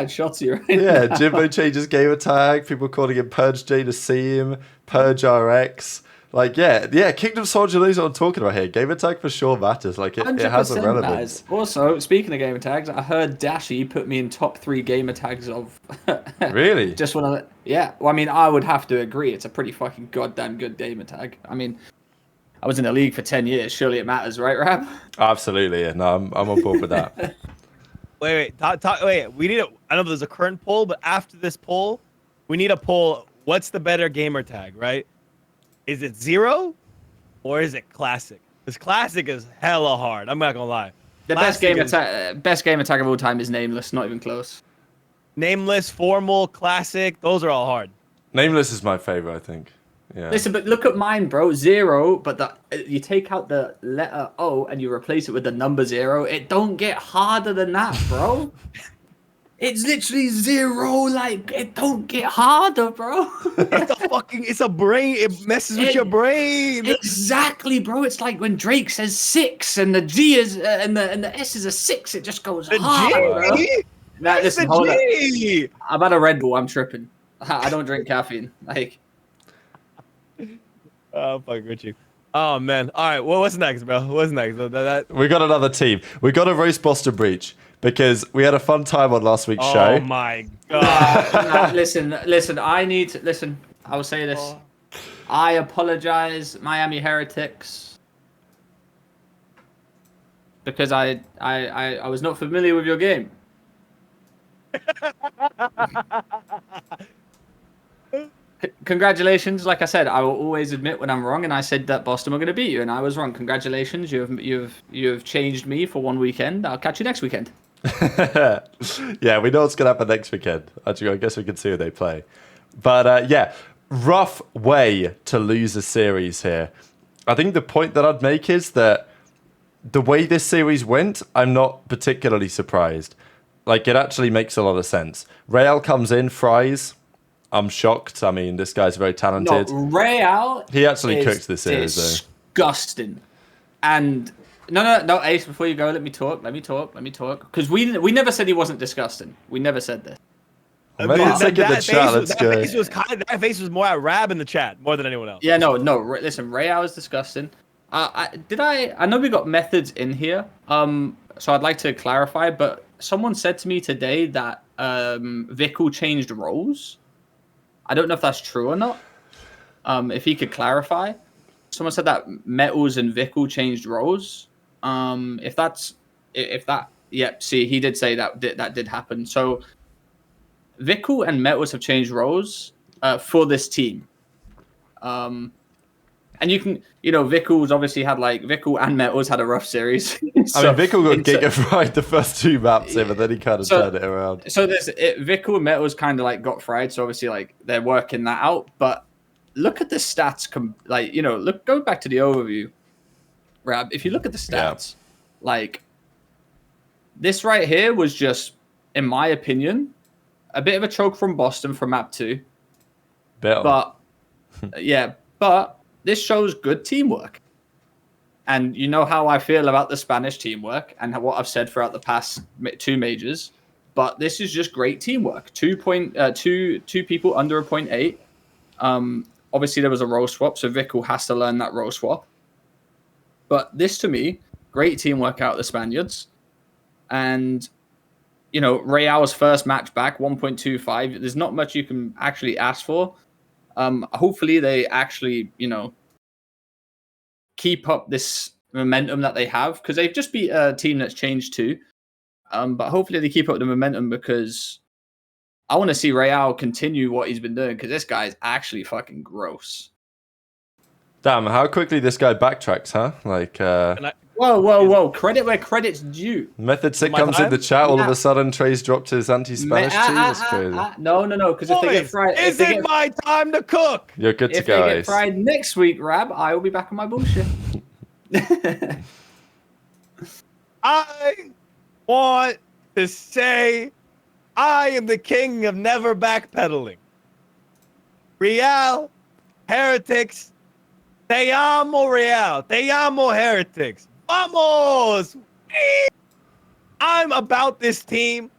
Shotzi right
Yeah,
now.
Jimbo changes gamer tag. People calling him Purge J to Asim, Purge RX. Like, yeah, Kingdom Soldier knows what I'm talking about here. Gamer tag for sure matters. Like, it has a
100%
relevance.
matters. Also, speaking of gamer tags, I heard Dashy put me in top 3 gamer tags of.
Really?
Just when yeah. Well, I mean, I would have to agree. It's a pretty fucking goddamn good gamer tag. I mean, I was in the league for 10 years. Surely it matters, right, Rab?
Absolutely. Yeah, no, I'm on board with that.
Wait. We need I know there's a current poll, but after this poll, we need a poll. What's the better gamer tag, right? Is it 0 or is it classic? Because classic is hella hard. I'm not gonna lie.
The best gamer tag of all time is Nameless. Not even close.
Nameless, formal, classic. Those are all hard.
Nameless is my favorite, I think. Yeah.
Listen, but look at mine, bro. 0, but you take out the letter O and you replace it with the number 0. It don't get harder than that, bro. It's literally 0. Like, it don't get harder, bro.
It's a brain. It messes with your brain.
Exactly, bro. It's like when Drake says 6 and the G is and the S is a 6. It just goes hard, bro. Nah, listen, hold up. I've had a Red Bull. I'm tripping. I don't drink caffeine. Like.
Oh, fuck with you. Oh man. All right. Well, what's next, bro? What's next?
We got another team. We got to roast Boston Breach because we had a fun time on last week's show.
Oh my god.
Listen. Listen. I will say this. I apologize, Miami Heretics, because I was not familiar with your game. Congratulations. Like I said, I will always admit when I'm wrong, and I said that Boston were going to beat you, and I was wrong. Congratulations. You've changed me for one weekend. I'll catch you next weekend.
Yeah, we know what's going to happen next weekend. Actually, I guess we can see who they play. But yeah, rough way to lose a series here. I think the point that I'd make is that the way this series went, I'm not particularly surprised. Like, it actually makes a lot of sense. Real comes in, fries. I'm shocked. I mean, this guy's very talented.
No, Real.
He actually cooks this series, though.
Disgusting. And no, Ace. Before you go, let me talk. Because we never said he wasn't disgusting. We never said this.
That face was more at Rab in the chat more than anyone else.
Yeah, no. Listen, Real is disgusting. I know we got methods in here. So I'd like to clarify. But someone said to me today that Vickle changed roles. I don't know if that's true or not. If he could clarify. Someone said that Metals and Vickle changed roles. See, he did say that did happen. So Vickle and Metals have changed roles for this team. And Vickle's obviously had Vickle and Metals had a rough series.
So, I mean, Vickle got giga-fried the first 2 maps in, but then he kind of turned it around.
So Vickle and Metals kind of got fried. So obviously they're working that out. But look at the stats. Go back to the overview, Rab. If you look at the stats, this right here was just, in my opinion, a bit of a choke from Boston for map 2. But this shows good teamwork. And you know how I feel about the Spanish teamwork and what I've said throughout the past 2 majors. But this is just great teamwork. 2 people under a 0.8. Obviously, there was a role swap, so Vickle has to learn that role swap. But this, to me, great teamwork out of the Spaniards. And, Real's first match back, 1.25. There's not much you can actually ask for. Hopefully, they actually, keep up this momentum that they have, because they've just beat a team that's changed too. But hopefully they keep up the momentum, because I want to see Real continue what he's been doing, because this guy is actually fucking gross.
Damn, how quickly this guy backtracks, huh?
Whoa. Credit where credit's due.
Method Sick comes in the chat. All of a sudden, Trey's dropped his anti-Spanish team. That's crazy.
No. Because if they get fried...
Is it my time to cook?
You're good to go,
If they get fried next week, Rab, I will be back on my bullshit.
I want to say I am the king of never backpedaling. Real, Heretics, te amo Real, te amo Heretics. Vamos! I'm about this team.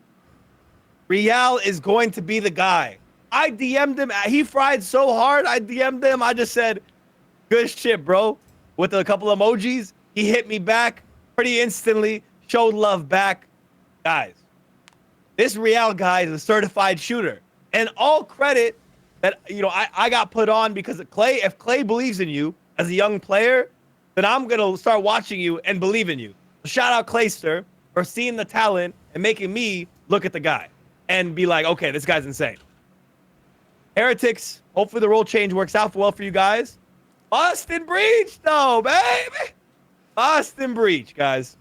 Real is going to be the guy. I DM'd him. He fried so hard. I DM'd him. I just said, good shit, bro. With a couple emojis. He hit me back pretty instantly. Showed love back. Guys, this Real guy is a certified shooter. And all credit that, I got put on because of Clay. If Clay believes in you as a young player, then I'm going to start watching you and believe in you. Shout out Clayster for seeing the talent and making me look at the guy and be like, okay, this guy's insane. Heretics, hopefully the role change works out well for you guys. Boston Breach, though, baby. Boston Breach, guys.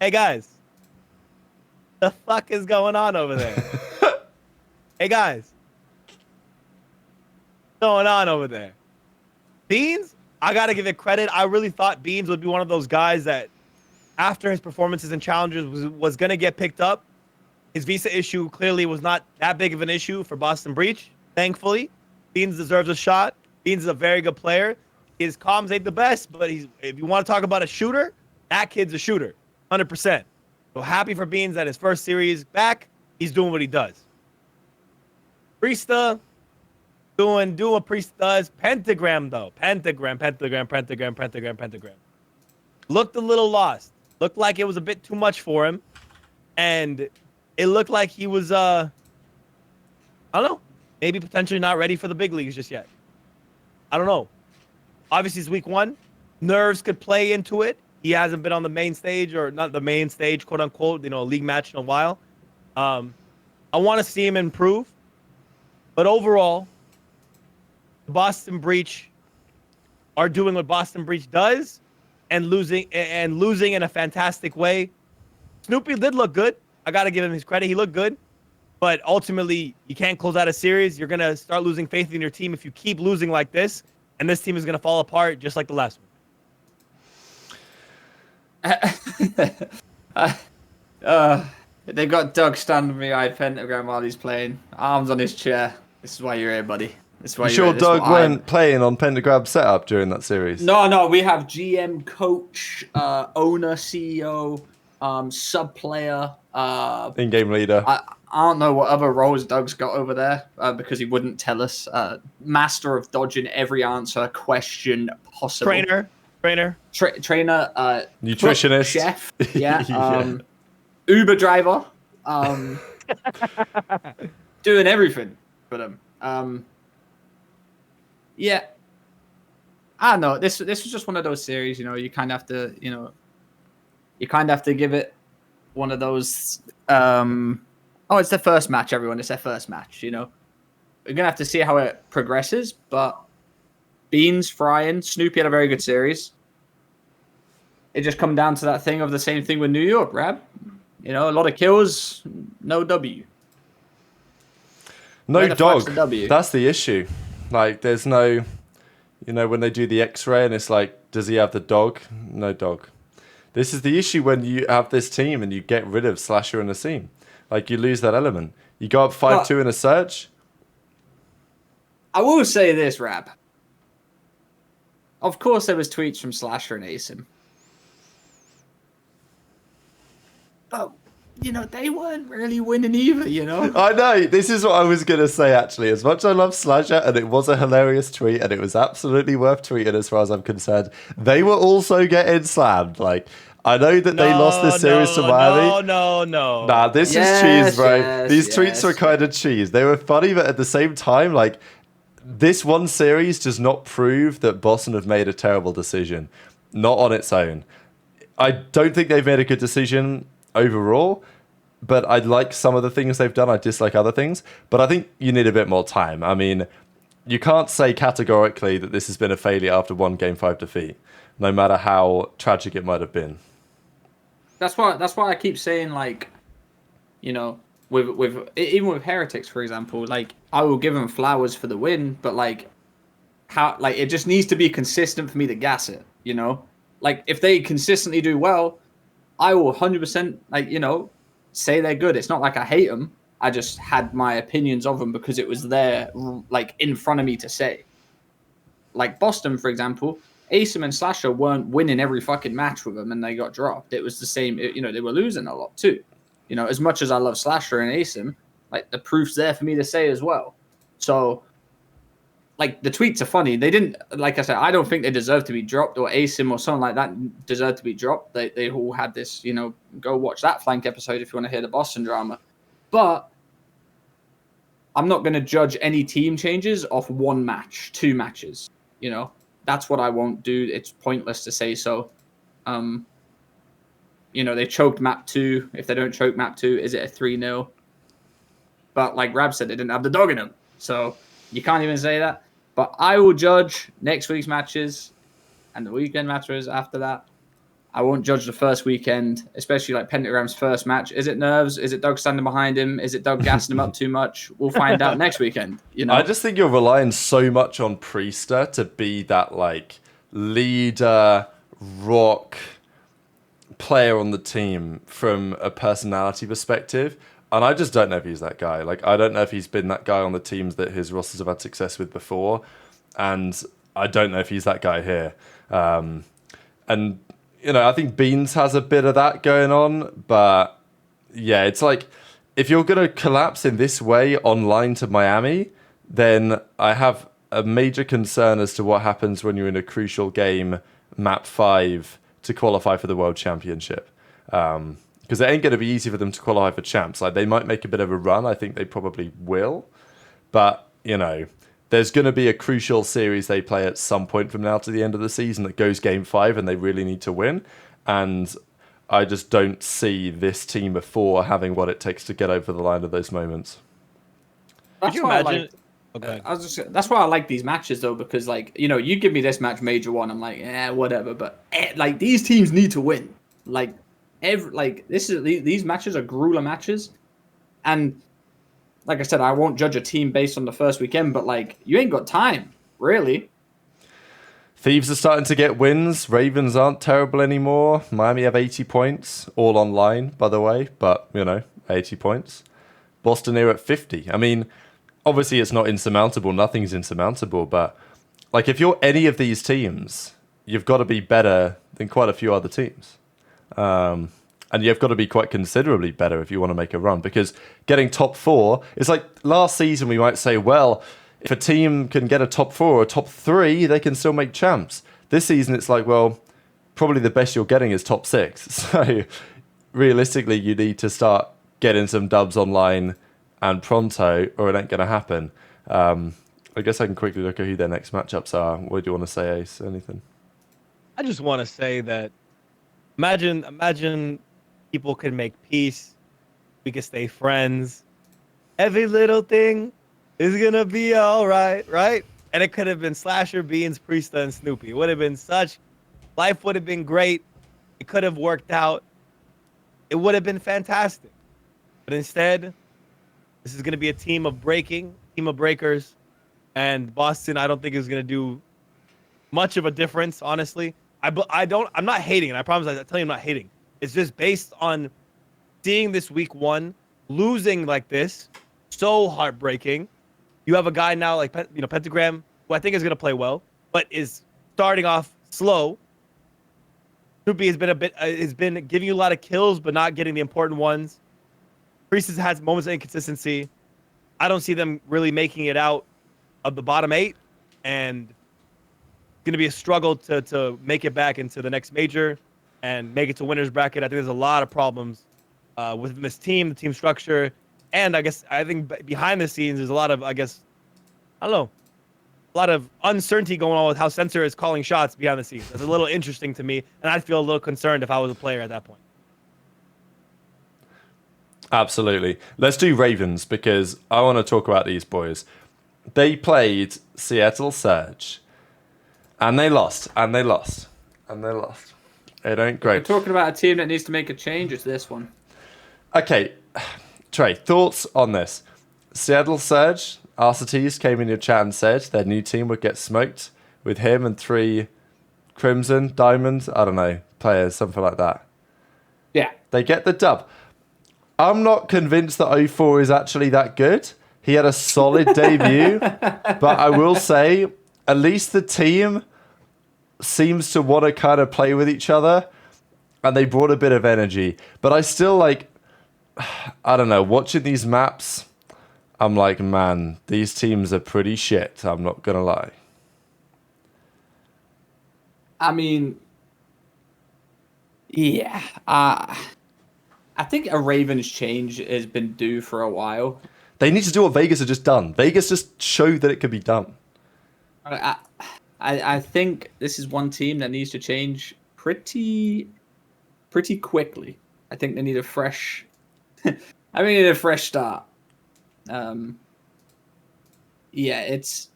Hey, guys. The fuck is going on over there? Hey, guys. What's going on over there? Beans, I got to give it credit. I really thought Beans would be one of those guys that after his performances and challenges was going to get picked up. His visa issue clearly was not that big of an issue for Boston Breach, thankfully. Beans deserves a shot. Beans is a very good player. His comms ain't the best, but if you want to talk about a shooter, that kid's a shooter, 100%. So happy for Beans that his first series back, he's doing what he does. Priesta, doing what Priest does. Pentagram, though. Pentagram. Looked a little lost. Looked like it was a bit too much for him. And it looked like he was, I don't know, maybe potentially not ready for the big leagues just yet. I don't know. Obviously, it's week 1. Nerves could play into it. He hasn't been on the main stage, or not the main stage, quote unquote, a league match in a while. I want to see him improve. But overall, Boston Breach are doing what Boston Breach does and losing in a fantastic way. Snoopy did look good. I got to give him his credit. He looked good. But ultimately, you can't close out a series. You're going to start losing faith in your team if you keep losing like this. And this team is going to fall apart just like the last
one. They got Doug standing behind Pentagram while he's playing. Arms on his chair. This is why you're here, buddy. This is why
you sure Doug weren't playing on Pentagram setup during that series?
No. We have GM, coach, owner, CEO, sub player,
in-game leader.
I don't know what other roles Doug's got over there because he wouldn't tell us. Master of dodging every answer question possible.
Trainer,
nutritionist,
cook, chef, yeah. Uber driver, doing everything for them. Yeah, I don't know. This was just one of those series. You kind of have to, you kind of have to give it one of those. It's their first match, everyone. It's their first match. We're gonna have to see how it progresses. But Beans, frying, Snoopy had a very good series. It just come down to that thing of the same thing with New York, Rab. A lot of kills, no W.
No dog. That's the issue. Like, there's no, when they do the X-ray and it's like, does he have the dog? No dog. This is the issue when you have this team and you get rid of Slasher and Asim. Like, you lose that element. You go up 5-2 in a search.
I will say this, Rab. Of course, there was tweets from Slasher and Asim. But, they weren't really winning either,
I know. This is what I was going to say, actually. As much as I love Slasher, and it was a hilarious tweet, and it was absolutely worth tweeting as far as I'm concerned, they were also getting slammed. Like, I know that they lost this series to Miami.
No.
Nah, this is cheese, bro. These tweets were kind of cheese. They were funny, but at the same time, like, this one series does not prove that Boston have made a terrible decision. Not on its own. I don't think they've made a good decision overall, but I like some of the things they've done. I dislike other things, but I think you need a bit more time. I mean, you can't say categorically that this has been a failure after one Game 5 defeat, no matter how tragic it might have been.
That's why I keep saying, like, with even with Heretics, for example, like, I will give them flowers for the win, but like, how, like, it just needs to be consistent for me to gas it. like if they consistently do well, I will 100% say they're good. It's not like I hate them. I just had my opinions of them because it was there, like in front of me to say. Like Boston, for example, Asim and Slasher weren't winning every fucking match with them, and they got dropped. It was the same. They were losing a lot too. As much as I love Slasher and Asim, like the proof's there for me to say as well. So, like the tweets are funny. They didn't, like I said, I don't think they deserve to be dropped, or Asim or something like that deserved to be dropped. They all had this, go watch that Flank episode if you want to hear the Boston drama. But I'm not going to judge any team changes off one match, 2 matches. That's what I won't do. It's pointless to say so. They choked map 2. If they don't choke map 2, is it a 3-0? But like Rab said, they didn't have the dog in them. So you can't even say that. But I will judge next week's matches and the weekend matches after that. I won't judge the first weekend, especially like Pentagram's first match. Is it nerves? Is it Doug standing behind him? Is it Doug gassing him up too much? We'll find out next weekend.
I just think you're relying so much on Priester to be that like leader, rock player on the team from a personality perspective. And I just don't know if he's that guy. Like, I don't know if he's been that guy on the teams that his rosters have had success with before. And I don't know if he's that guy here. And I think Beans has a bit of that going on, but yeah, it's like if you're going to collapse in this way online to Miami, then I have a major concern as to what happens when you're in a crucial game, map 5, to qualify for the World Championship. Because it ain't going to be easy for them to qualify for champs. Like, they might make a bit of a run. I think they probably will. But, there's going to be a crucial series they play at some point from now to the end of the season that goes game 5 and they really need to win. And I just don't see this team of 4 having what it takes to get over the line of those moments.
Could you imagine?
That's why I like these matches though, because you give me this match major 1, I'm like, whatever. But like these teams need to win. These matches are grueler matches, and like I said, I won't judge a team based on the first weekend, but you ain't got time, really.
Thieves are starting to get wins. Ravens aren't terrible anymore. Miami have 80 points, all online, by the way, but 80 points. Boston are at 50. I mean, obviously it's not insurmountable. Nothing's insurmountable, but if you're any of these teams, you've got to be better than quite a few other teams. And you've got to be quite considerably better if you want to make a run, because getting top 4, it's like last season we might say, well, if a team can get a top 4 or a top 3, they can still make champs. This season it's like, well, probably the best you're getting is top 6. So realistically, you need to start getting some dubs online and pronto, or it ain't going to happen. I guess I can quickly look at who their next matchups are. What do you want to say, Ace? Anything?
I just want to say that imagine people could make peace. We could stay friends. Every little thing is gonna be all right, right? And it could have been Slasher, Beans, Priesta, and Snoopy. It would have been life would have been great. It could have worked out. It would have been fantastic. But instead, this is gonna be a team of breakers. And Boston, I don't think is gonna do much of a difference, honestly. I'm not hating, and I promise I tell you I'm not hating. It's just based on seeing this week 1, losing like this, so heartbreaking. You have a guy now like Pentagram, who I think is going to play well, but is starting off slow. Snoopy has been giving you a lot of kills, but not getting the important ones. Priest has moments of inconsistency. I don't see them really making it out of the bottom 8, and it's going to be a struggle to make it back into the next major and make it to winner's bracket. I think there's a lot of problems within this team, the team structure, and I think behind the scenes there's a lot of, a lot of uncertainty going on with how Sensor is calling shots behind the scenes. That's a little interesting to me, and I'd feel a little concerned if I was a player at that point.
Absolutely. Let's do Ravens, because I want to talk about these boys. They played Seattle Surge, and they lost, and they lost, and they lost. It ain't great.
We're talking about a team that needs to make a change. It's this one.
Okay, Trey, thoughts on this? Seattle Surge, Arcetes came in your chat and said their new team would get smoked with him and 3 Crimson, Diamond, I don't know, players, something like that.
Yeah.
They get the dub. I'm not convinced that 0-4 is actually that good. He had a solid debut, but I will say, at least the team seems to want to kind of play with each other, and they brought a bit of energy. But I still like, I don't know, watching these maps, I'm like, man, these teams are pretty shit. I'm not going to lie.
I mean, yeah. I think a Ravens change has been due for a while.
They need to do what Vegas have just done. Vegas just showed that it could be done.
I think this is one team that needs to change pretty quickly. I think they need a fresh. I mean, a fresh start. Yeah, it's.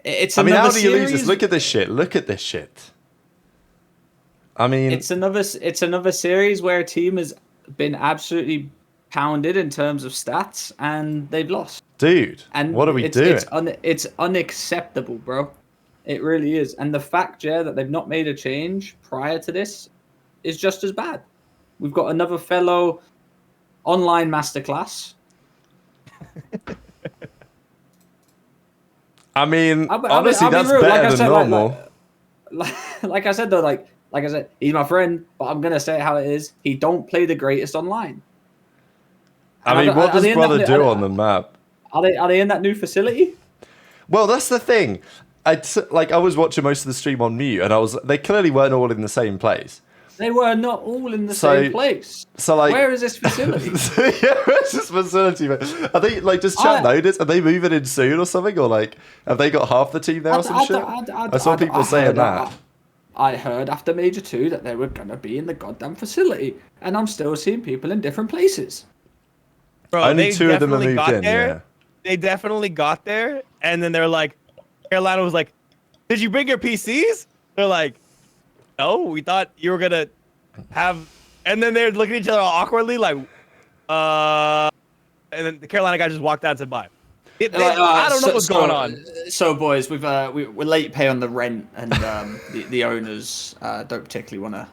I mean, how do you
series.
lose this? Look at this shit. Look at this shit. I mean,
It's another series where a team has been absolutely pounded in terms of stats, and they've lost.
dude,
And
what are we doing?
It's unacceptable, bro. It really is. And the fact, yeah, that they've not made a change prior to this is just as bad. We've got another fellow online masterclass.
I mean,
I'll be
honestly,
real.
that's
Like I
better
said,
than normal.
like I said though, like I said, he's my friend, but I'm gonna say it how it is. He don't play the greatest online.
I mean, what does brother do on the map?
Are they in that new facility?
Well, that's the thing. I was watching most of the stream on mute, and they clearly weren't all in the same place.
They were not all in the same place.
So like,
where is this facility?
Yeah, where's this facility? Are they like just chat notice? Are they moving in soon or something? Or like, have they got half the team there or some shit? I saw people saying that.
I heard after Major 2 that they were gonna be in the goddamn facility, and I'm still seeing people in different places.
Bro,
Only two of them have moved in.
There,
yeah.
They definitely got there, and then they're like, Carolina was like, "Did you bring your PCs?" They're like, "No, we thought you were gonna have." And then they're looking at each other awkwardly, like, And then the Carolina guy just walked out and said, "Bye." I don't know what's going on.
So, boys, we're late pay on the rent, and the owners don't particularly want to,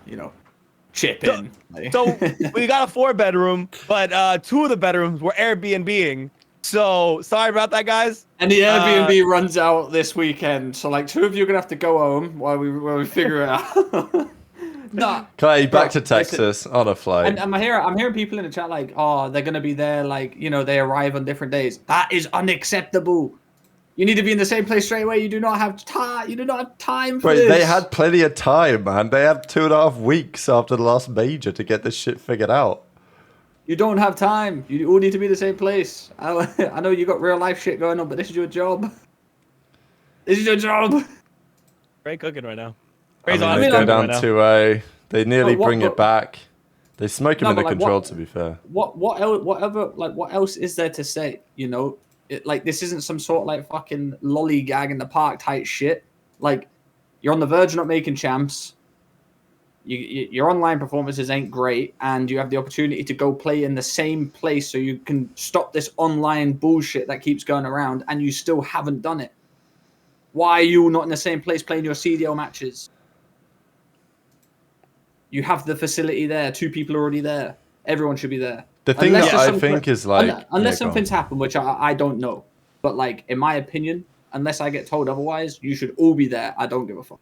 chip in.
So we got a 4-bedroom, but 2 of the bedrooms were Airbnb-ing. So sorry about that, guys.
And the Airbnb runs out this weekend, so like 2 of you are gonna have to go home while we figure it out. No.
Clay, back to Texas on a flight.
And I'm hearing people in the chat like, oh, they're gonna be there, like, they arrive on different days. That is unacceptable. You need to be in the same place straight away. You do not have time. You do not have time for this.
They had plenty of time, man. They had 2.5 weeks after the last major to get this shit figured out.
You don't have time. You all need to be in the same place. I know you got real life shit going on, but this is your job. This is your job.
Great cooking right now.
They go down 2-0. They nearly bring it back. They smoke him in the control, to be fair.
What else is there to say? This isn't some sort of like fucking lollygag in the park type shit. Like, you're on the verge of not making champs. Your online performances ain't great, and you have the opportunity to go play in the same place so you can stop this online bullshit that keeps going around, and you still haven't done it. Why are you not in the same place playing your CDL matches? You have the facility there. 2 people are already there. Everyone should be there.
The thing that I think is like...
Unless something's happened, which I don't know. But, like, in my opinion, unless I get told otherwise, you should all be there. I don't give a fuck.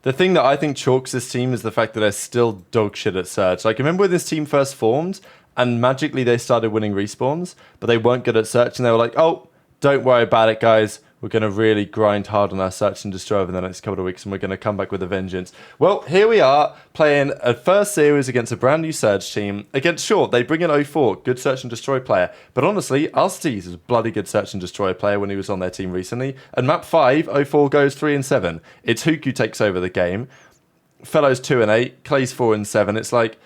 The thing that I think chalks this team is the fact that they're still dog shit at search. Like, remember when this team first formed and magically they started winning respawns, but they weren't good at search, and they were like, oh, don't worry about it, guys. We're going to really grind hard on our search and destroy over the next couple of weeks, and we're going to come back with a vengeance. Well, here we are, playing a first series against a brand new Surge team. Against, sure, they bring in 0-4, good search and destroy player. But honestly, Arsteez is a bloody good search and destroy player when he was on their team recently. And map 5, 0-4 goes 3-7. It's Hook who takes over the game. Fellow's 2-8, Clay's 4-7. It's like...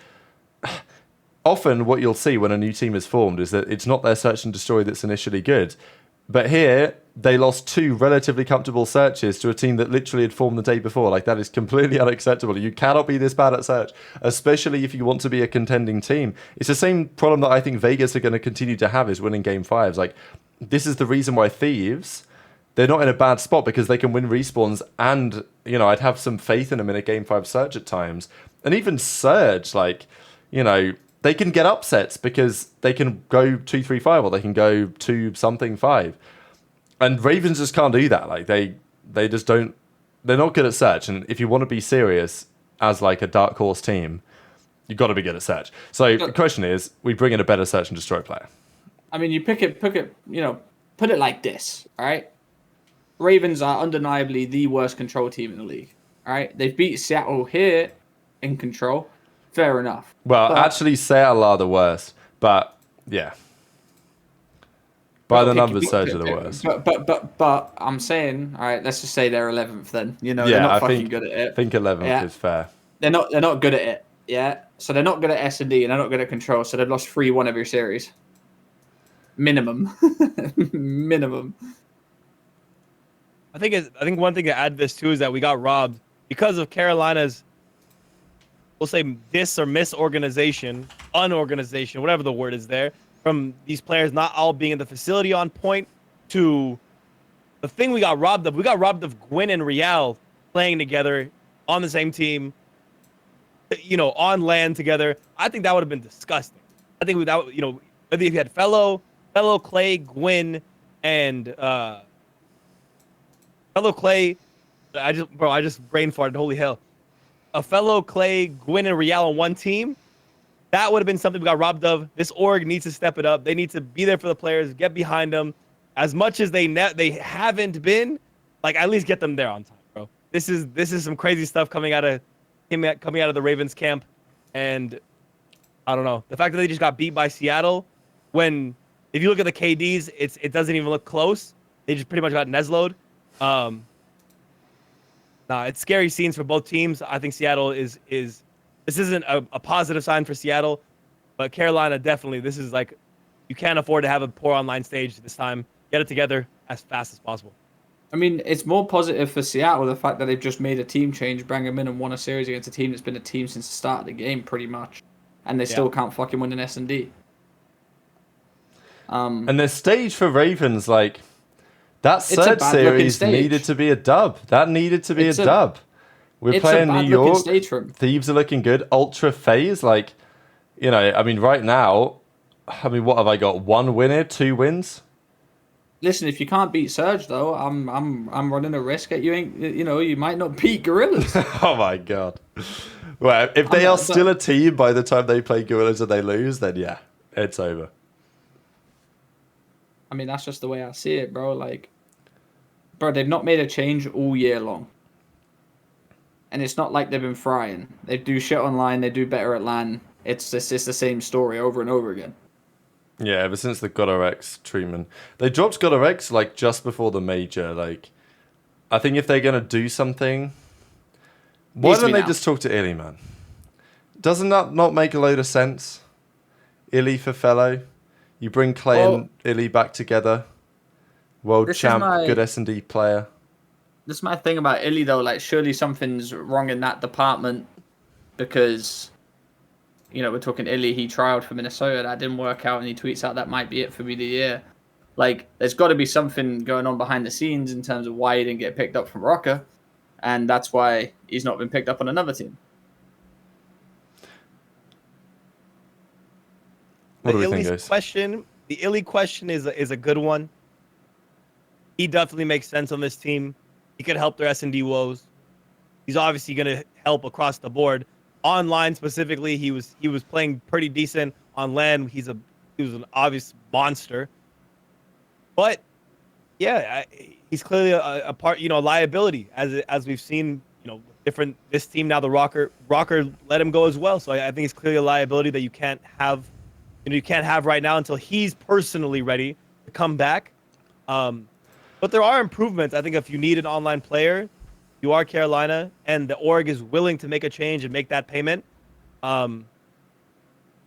Often what you'll see when a new team is formed is that it's not their search and destroy that's initially good. But here, they lost 2 relatively comfortable searches to a team that literally had formed the day before. Like, that is completely unacceptable. You cannot be this bad at search, especially if you want to be a contending team. It's the same problem that I think Vegas are going to continue to have, is winning game 5s. Like, this is the reason why Thieves they're not in a bad spot because they can win respawns, and I'd have some faith in them in a game 5 Surge at times, and even Surge, like they can get upsets because they can go 2-3-5 or they can go 2-something-5, and Ravens just can't do that. Like they just don't. They're not good at Surge, and if you want to be serious as like a dark horse team, you've got to be good at Surge. So the question is, we bring in a better Search and Destroy player.
I mean, you put it like this, all right? Ravens are undeniably the worst control team in the league, all right? They've beat Seattle here in control. Fair enough.
Well, actually, Seattle are the worst, but yeah. By the numbers, Surge are the worst.
But I'm saying, all right, let's just say they're 11th then. They're
Yeah,
not
I
fucking good at it.
I think 11th is fair.
They're not good at it, yeah? So they're not good at S&D and they're not good at control, so they've lost 3-1 every series. Minimum. Minimum.
I think one thing to add to this too is that we got robbed because of Carolina's, we'll say, unorganization, whatever the word is there, from these players not all being in the facility on point, to the thing we got robbed of. We got robbed of Gwyn and Real playing together on the same team, on land together. I think that would have been disgusting. I think without, if you had fellow Clay, Gwyn, and fellow Clay, I just brain farted. Holy hell! A fellow Clay, Gwyn, and Real on one team. That would have been something we got robbed of. This org needs to step it up. They need to be there for the players, get behind them. As much as they haven't been, like, at least get them there on time, bro. This is some crazy stuff coming out of the Ravens camp, and I don't know. The fact that they just got beat by Seattle, when if you look at the KDs, it doesn't even look close. They just pretty much got Nezlo'd. It's scary scenes for both teams. I think Seattle is this isn't a positive sign for Seattle, but Carolina definitely. This is like, you can't afford to have a poor online stage this time. Get it together as fast as possible.
I mean, it's more positive for Seattle, the fact that they've just made a team change, bring them in and won a series against a team that's been a team since the start of the game, pretty much. And they still can't fucking win an S&D.
And the stage for Ravens, like, that Surge series needed to be a dub. That needed to be a dub. We're playing New York. Thieves are looking good. Ultra FaZe, like, I mean, right now, what have I got? 1 win here, 2 wins?
Listen, if you can't beat Surge, though, I'm running a risk at you might not beat Guerrillas.
Oh my god. Well, if they are still a team by the time they play Guerrillas and they lose, then yeah, it's over.
I mean, that's just the way I see it, bro. Like, bro, they've not made a change all year long. And it's not like they've been frying. They do shit online, they do better at LAN. It's the same story over and over again.
Yeah, ever since the GodRx treatment. They dropped GodRx, like, just before the major. Like, I think if they're going to do something, why don't they just talk to Illy, man? Doesn't that not make a load of sense? Illy for fellow. You bring Clay and Illy back together. World champ, good S&D player.
This is my thing about Illy, though. Like, surely something's wrong in that department, because, we're talking Illy. He trialed for Minnesota. That didn't work out, and he tweets out, that might be it for me the year. Like, there's got to be something going on behind the scenes in terms of why he didn't get picked up from Rokkr, and that's why he's not been picked up on another team.
What do we think, guys?
The Illy question is a good one. He definitely makes sense on this team. He could help their S&D woes. He's obviously going to help across the board. Online specifically, he was playing pretty decent. On LAN, he was an obvious monster. But yeah, he's clearly a part, liability, as we've seen, different this team now. The Rokkr let him go as well. So I think it's clearly a liability that you can't have right now until he's personally ready to come back. But there are improvements. I think if you need an online player, you are Carolina, and the org is willing to make a change and make that payment. Quite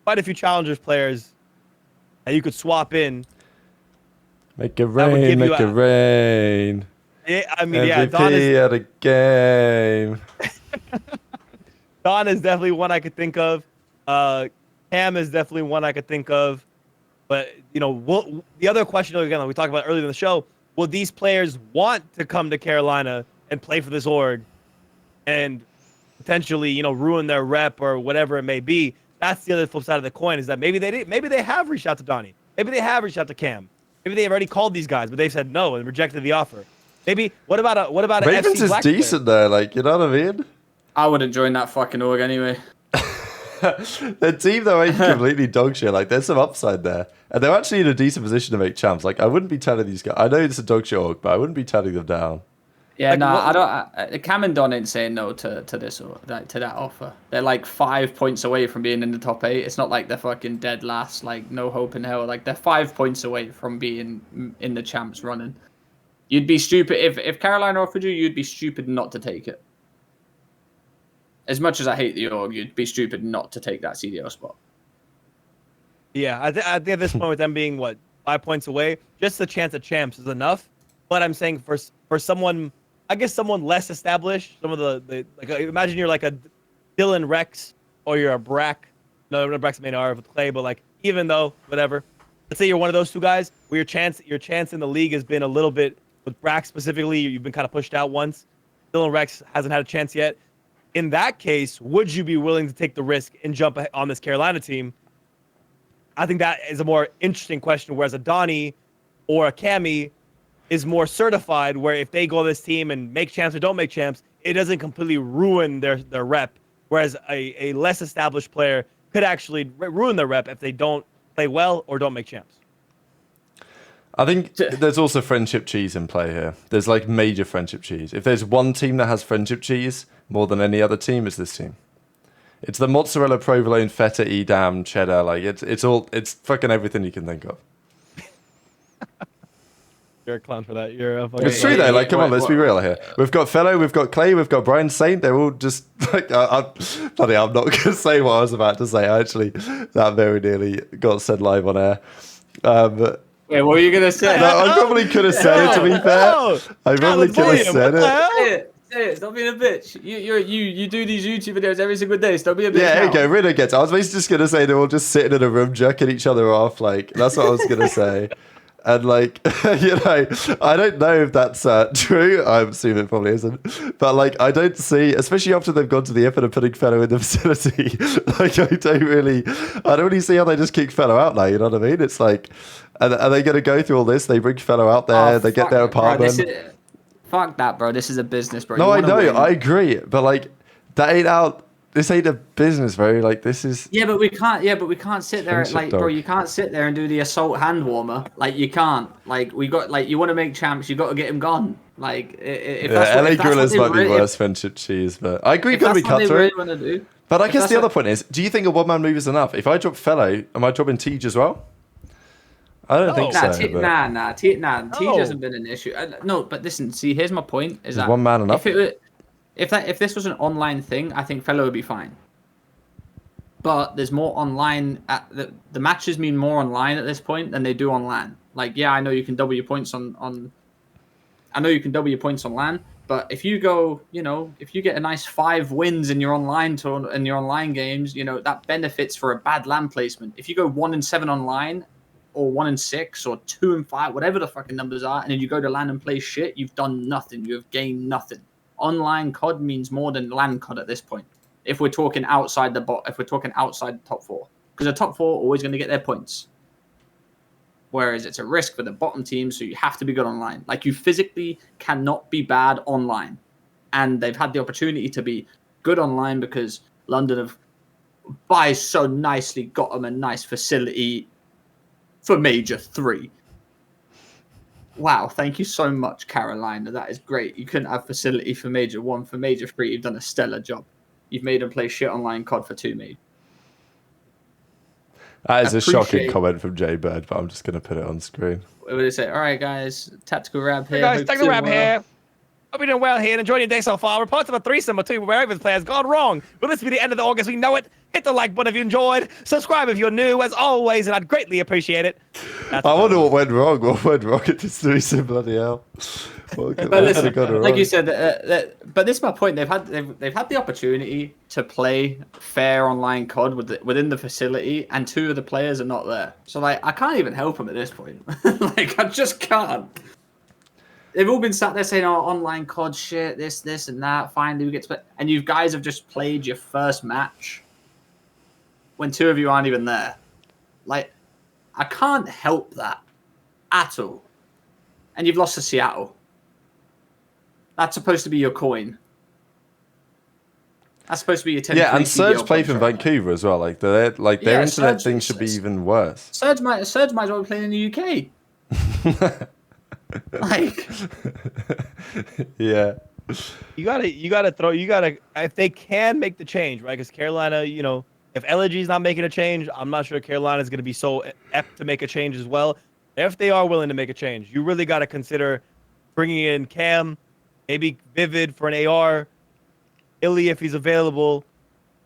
a few challengers players that you could swap in.
Make it rain, make it rain.
Yeah, I mean,
MVP
Don is
at a game.
Don is definitely one I could think of. Cam is definitely one I could think of. But the other question, again, like we talked about earlier in the show, will these players want to come to Carolina and play for this org and potentially, you know, ruin their rep or whatever it may be? That's the other flip side of the coin, is that maybe they have reached out to Donnie. Maybe they have reached out to Cam. Maybe they've already called these guys, but they've said no and rejected the offer. Maybe what about an
Ravens
FC
is
Black
decent
player?
though, like, you know what I mean?
I wouldn't join that fucking org anyway.
Their team though ain't completely dog shit. Like, there's some upside there, and they're actually in a decent position to make champs. Like, I wouldn't be telling these guys. I know it's a dog shit org, but I wouldn't be telling them down.
Yeah,
Like,
no,
what-
I don't. Cam and Don ain't saying no to this or to that offer. They're like 5 points away from being in the top 8. It's not like they're fucking dead last, like no hope in hell. Like, they're 5 points away from being in the champs running. You'd be stupid if Carolina offered you. You'd be stupid not to take it. As much as I hate the org, you'd be stupid not to take that CDL spot.
Yeah, I think at this point, with them being 5 points away, just the chance at champs is enough. But I'm saying for someone, I guess someone less established, some of the like, imagine you're like a Dylan Rex or you're a Brack. No, Brack's main R with Clay, but like, even though whatever, let's say you're one of those two guys where your chance in the league has been a little bit, with Brack specifically, you've been kind of pushed out once. Dylan Rex hasn't had a chance yet. In that case, would you be willing to take the risk and jump on this Carolina team? I think that is a more interesting question. Whereas a Donnie or a Cammy is more certified, where if they go to this team and make champs or don't make champs, it doesn't completely ruin their rep. Whereas a less established player could actually ruin their rep if they don't play well or don't make champs.
I think there's also friendship cheese in play here. There's like major friendship cheese. If there's one team that has friendship cheese more than any other team, it's this team. It's the mozzarella, provolone, feta, edam, cheddar. Like, it's fucking everything you can think of.
You're a clown for that. You're a fucking.
It's true though. Like, come on, let's be real here. We've got Fellow, we've got Clay, we've got Brian Saint. They're all just like, I'm not going to say what I was about to say. Actually, that very nearly got said live on air.
Wait, what were you gonna say?
No, I probably could have said it, to be fair. I probably could have said it.
Say it. Stop being a bitch. You do these YouTube videos every single day. Stop being a bitch.
Yeah, there
now.
you go. Renegades. I was basically just going to say they're all just sitting in a room jerking each other off. Like, that's what I was going to say. And like, you know, I don't know if that's true. I assume it probably isn't. But like, I don't see, especially after they've gone to the effort of putting Fellow in the facility, like, I don't really see how they just kick Fellow out now. You know what I mean? It's like, are they going to go through all this? They bring Fellow out there, they get their apartment.
Bro, fuck that, bro. This is a business, bro.
No, I know, I agree. But like, that ain't out. This ain't a business, bro. Like, this is.
Yeah, but we can't. Yeah, but we can't sit there.
Friendship
Like,
dog.
bro, you can't sit there and do the assault hand warmer. Like, you can't. Like, we got. Like, you want to make champs, you got to get him gone. Like, if that's
Yeah,
what,
LA
if that's
Guerrillas
what
might be
they
worse friendship cheese, but I agree,
If
gotta be
that's what they
cutthroat.
really want to do.
But I
if
guess
that's
the other
what-
point is, do you think a one-man move is enough? If I drop Fellow, am I dropping Tej as well? I don't think
Nah,
so.
T
but
T
No.
hasn't been an issue. No, but listen. See, here's my point: is that
one man enough?
if this was an online thing, I think Fellow would be fine. But there's more online. The matches mean more online at this point than they do on LAN. Like, yeah, I know you can double your points on. I know you can double your points on LAN, but if you go, you know, if you get a nice 5 wins in your online games, you know, that benefits for a bad LAN placement. If you go 1-7 online, or 1-6, or 2-5, whatever the fucking numbers are, and then you go to LAN and play shit, you've done nothing. You have gained nothing. Online COD means more than LAN COD at this point. If we're talking outside the top 4, because the top 4 are always going to get their points. Whereas it's a risk for the bottom team, so you have to be good online. Like, you physically cannot be bad online, and they've had the opportunity to be good online because London have, by so nicely, got them a nice facility for Major 3. Wow, thank you so much, Carolina. That is great. You couldn't have facility for Major 1. For Major 3, you've done a stellar job. You've made them play shit online COD for 2 Major.
that is a shocking
appreciate-
comment from Jay Bird, but I'm just going to put it on screen.
What would they say? All right, guys, tactical rab here.
Hey guys,
Hope
take
you're
the rap
doing well.
here. Hope you're doing well here and enjoying your day so far. Reports of a threesome or two where Ravens players gone wrong. Will this be the end of the August? We know it. Hit the like button if you enjoyed. Subscribe if you're new, as always, and I'd greatly appreciate it. That's
I wonder what went wrong. What went wrong at this threesome, bloody hell? What could
But
have
listen,
gone wrong?
like you said, but this is my point. They've had the opportunity to play fair online COD within the facility, and 2 of the players are not there. So like, I can't even help them at this point. Like, I just can't. they've all been sat there saying, "Oh, online COD shit, this, and that." Finally, we get to play, and you guys have just played your first match when 2 of you aren't even there. Like, I can't help that at all. And you've lost to Seattle. That's supposed to be your coin. That's supposed to be your 10.
Yeah, and Surge played from
contract.
Vancouver as well. Like their internet
Surge,
thing should be even worse.
Surge might as well be playing in the UK. Like,
yeah.
You gotta if they can make the change, right? Because Carolina, you know, if LG is not making a change, I'm not sure Carolina is going to be so apt to make a change as well. If they are willing to make a change, you really got to consider bringing in Cam, maybe Vivid for an AR, Illy if he's available,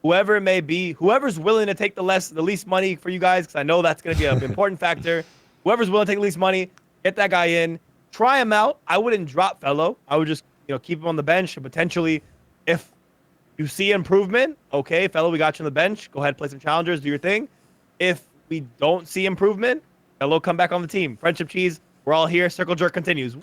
whoever it may be, whoever's willing to take the least money for you guys, because I know that's going to be an important factor. Whoever's willing to take the least money, get that guy in, try him out. I wouldn't drop Fellow. I would just keep him on the bench and potentially, if you see improvement, okay, Fellow, we got you on the bench. Go ahead, play some challengers, do your thing. If we don't see improvement, Fellow, come back on the team. Friendship cheese, we're all here. Circle jerk continues.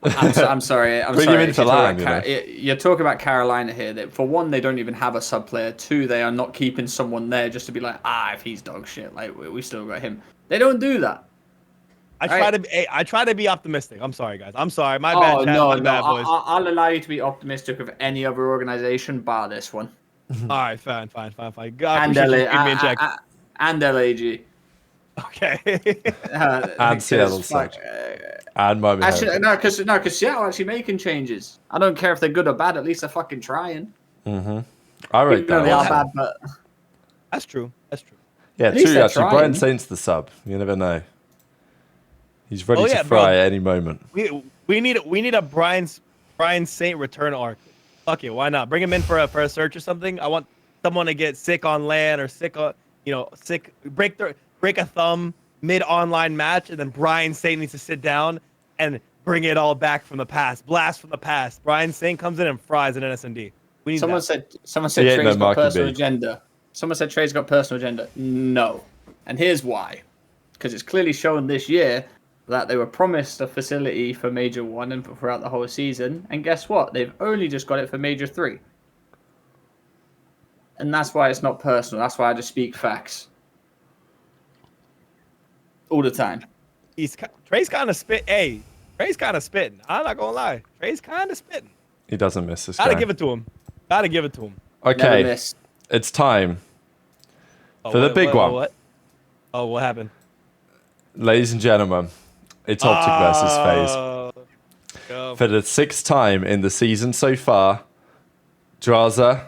I'm sorry.
Bring him in for Lang,
you're talking about Carolina here. That for one, they don't even have a sub player. Two, they are not keeping someone there just to be like, if he's dog shit, like we still got him. They don't do that.
I try to be optimistic. I'm sorry, guys. I'm sorry. My bad.
Oh
chat,
no,
my
no.
bad, boys.
I'll allow you to be optimistic of any other organization bar this one.
All right, fine. God,
And and LAG.
Okay.
And Seattle Surge. And Miami.
Actually, no, because Seattle actually making changes. I don't care if they're good or bad. At least they're fucking trying.
Mm-hmm. I rate that.
They are bad, but
That's true.
Yeah,
At least
true.
they're
Actually,
trying.
Brian Saint's the sub. You never know. He's ready to fry at any moment.
We need a Brian Saint return arc. Fuck it, why not? Bring him in for a search or something. I want someone to get sick on LAN or sick on break a thumb mid online match, and then Brian Saint needs to sit down and bring it all back from the past. Blast from the past. Brian Saint comes in and fries an SND.
Someone said Trey's got personal agenda. Someone said Trey's got personal agenda. No. And here's why. Because it's clearly shown this year that they were promised a facility for Major 1 and throughout the whole season. And guess what? They've only just got it for Major 3. And that's why it's not personal. That's why I just speak facts. All the time.
Trey's kind of spit. Hey, Trey's kind of spitting. I'm not going to lie. Trey's kind of spitting.
He doesn't miss this guy.
Gotta give it to him.
Okay, it's time for the big one.
What? Oh, what happened?
Ladies and gentlemen, it's OpTic versus FaZe. For the 6th time in the season so far, Drazah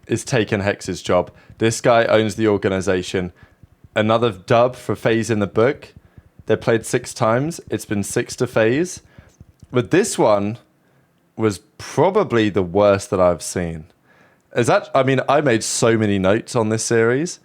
is taking Hex's job. This guy owns the organization. Another dub for FaZe in the book. They played 6 times. It's been 6 to FaZe. But this one was probably the worst that I've seen. I made so many notes on this series.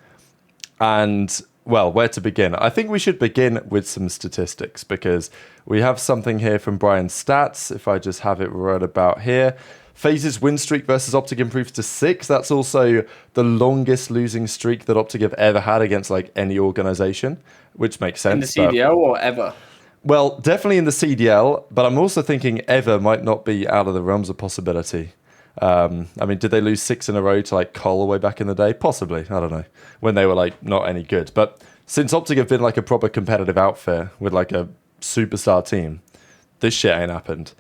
And, well, where to begin? I think we should begin with some statistics because we have something here from Brian's stats. If I just have it right about here. FaZe's win streak versus OpTic improves to 6. That's also the longest losing streak that OpTic have ever had against any organization, which makes sense.
In the CDL or ever?
Well, definitely in the CDL, but I'm also thinking ever might not be out of the realms of possibility. Did they lose 6 in a row to Cole way back in the day? Possibly. I don't know. When they were not any good. But since OpTic have been a proper competitive outfit with a superstar team, this shit ain't happened.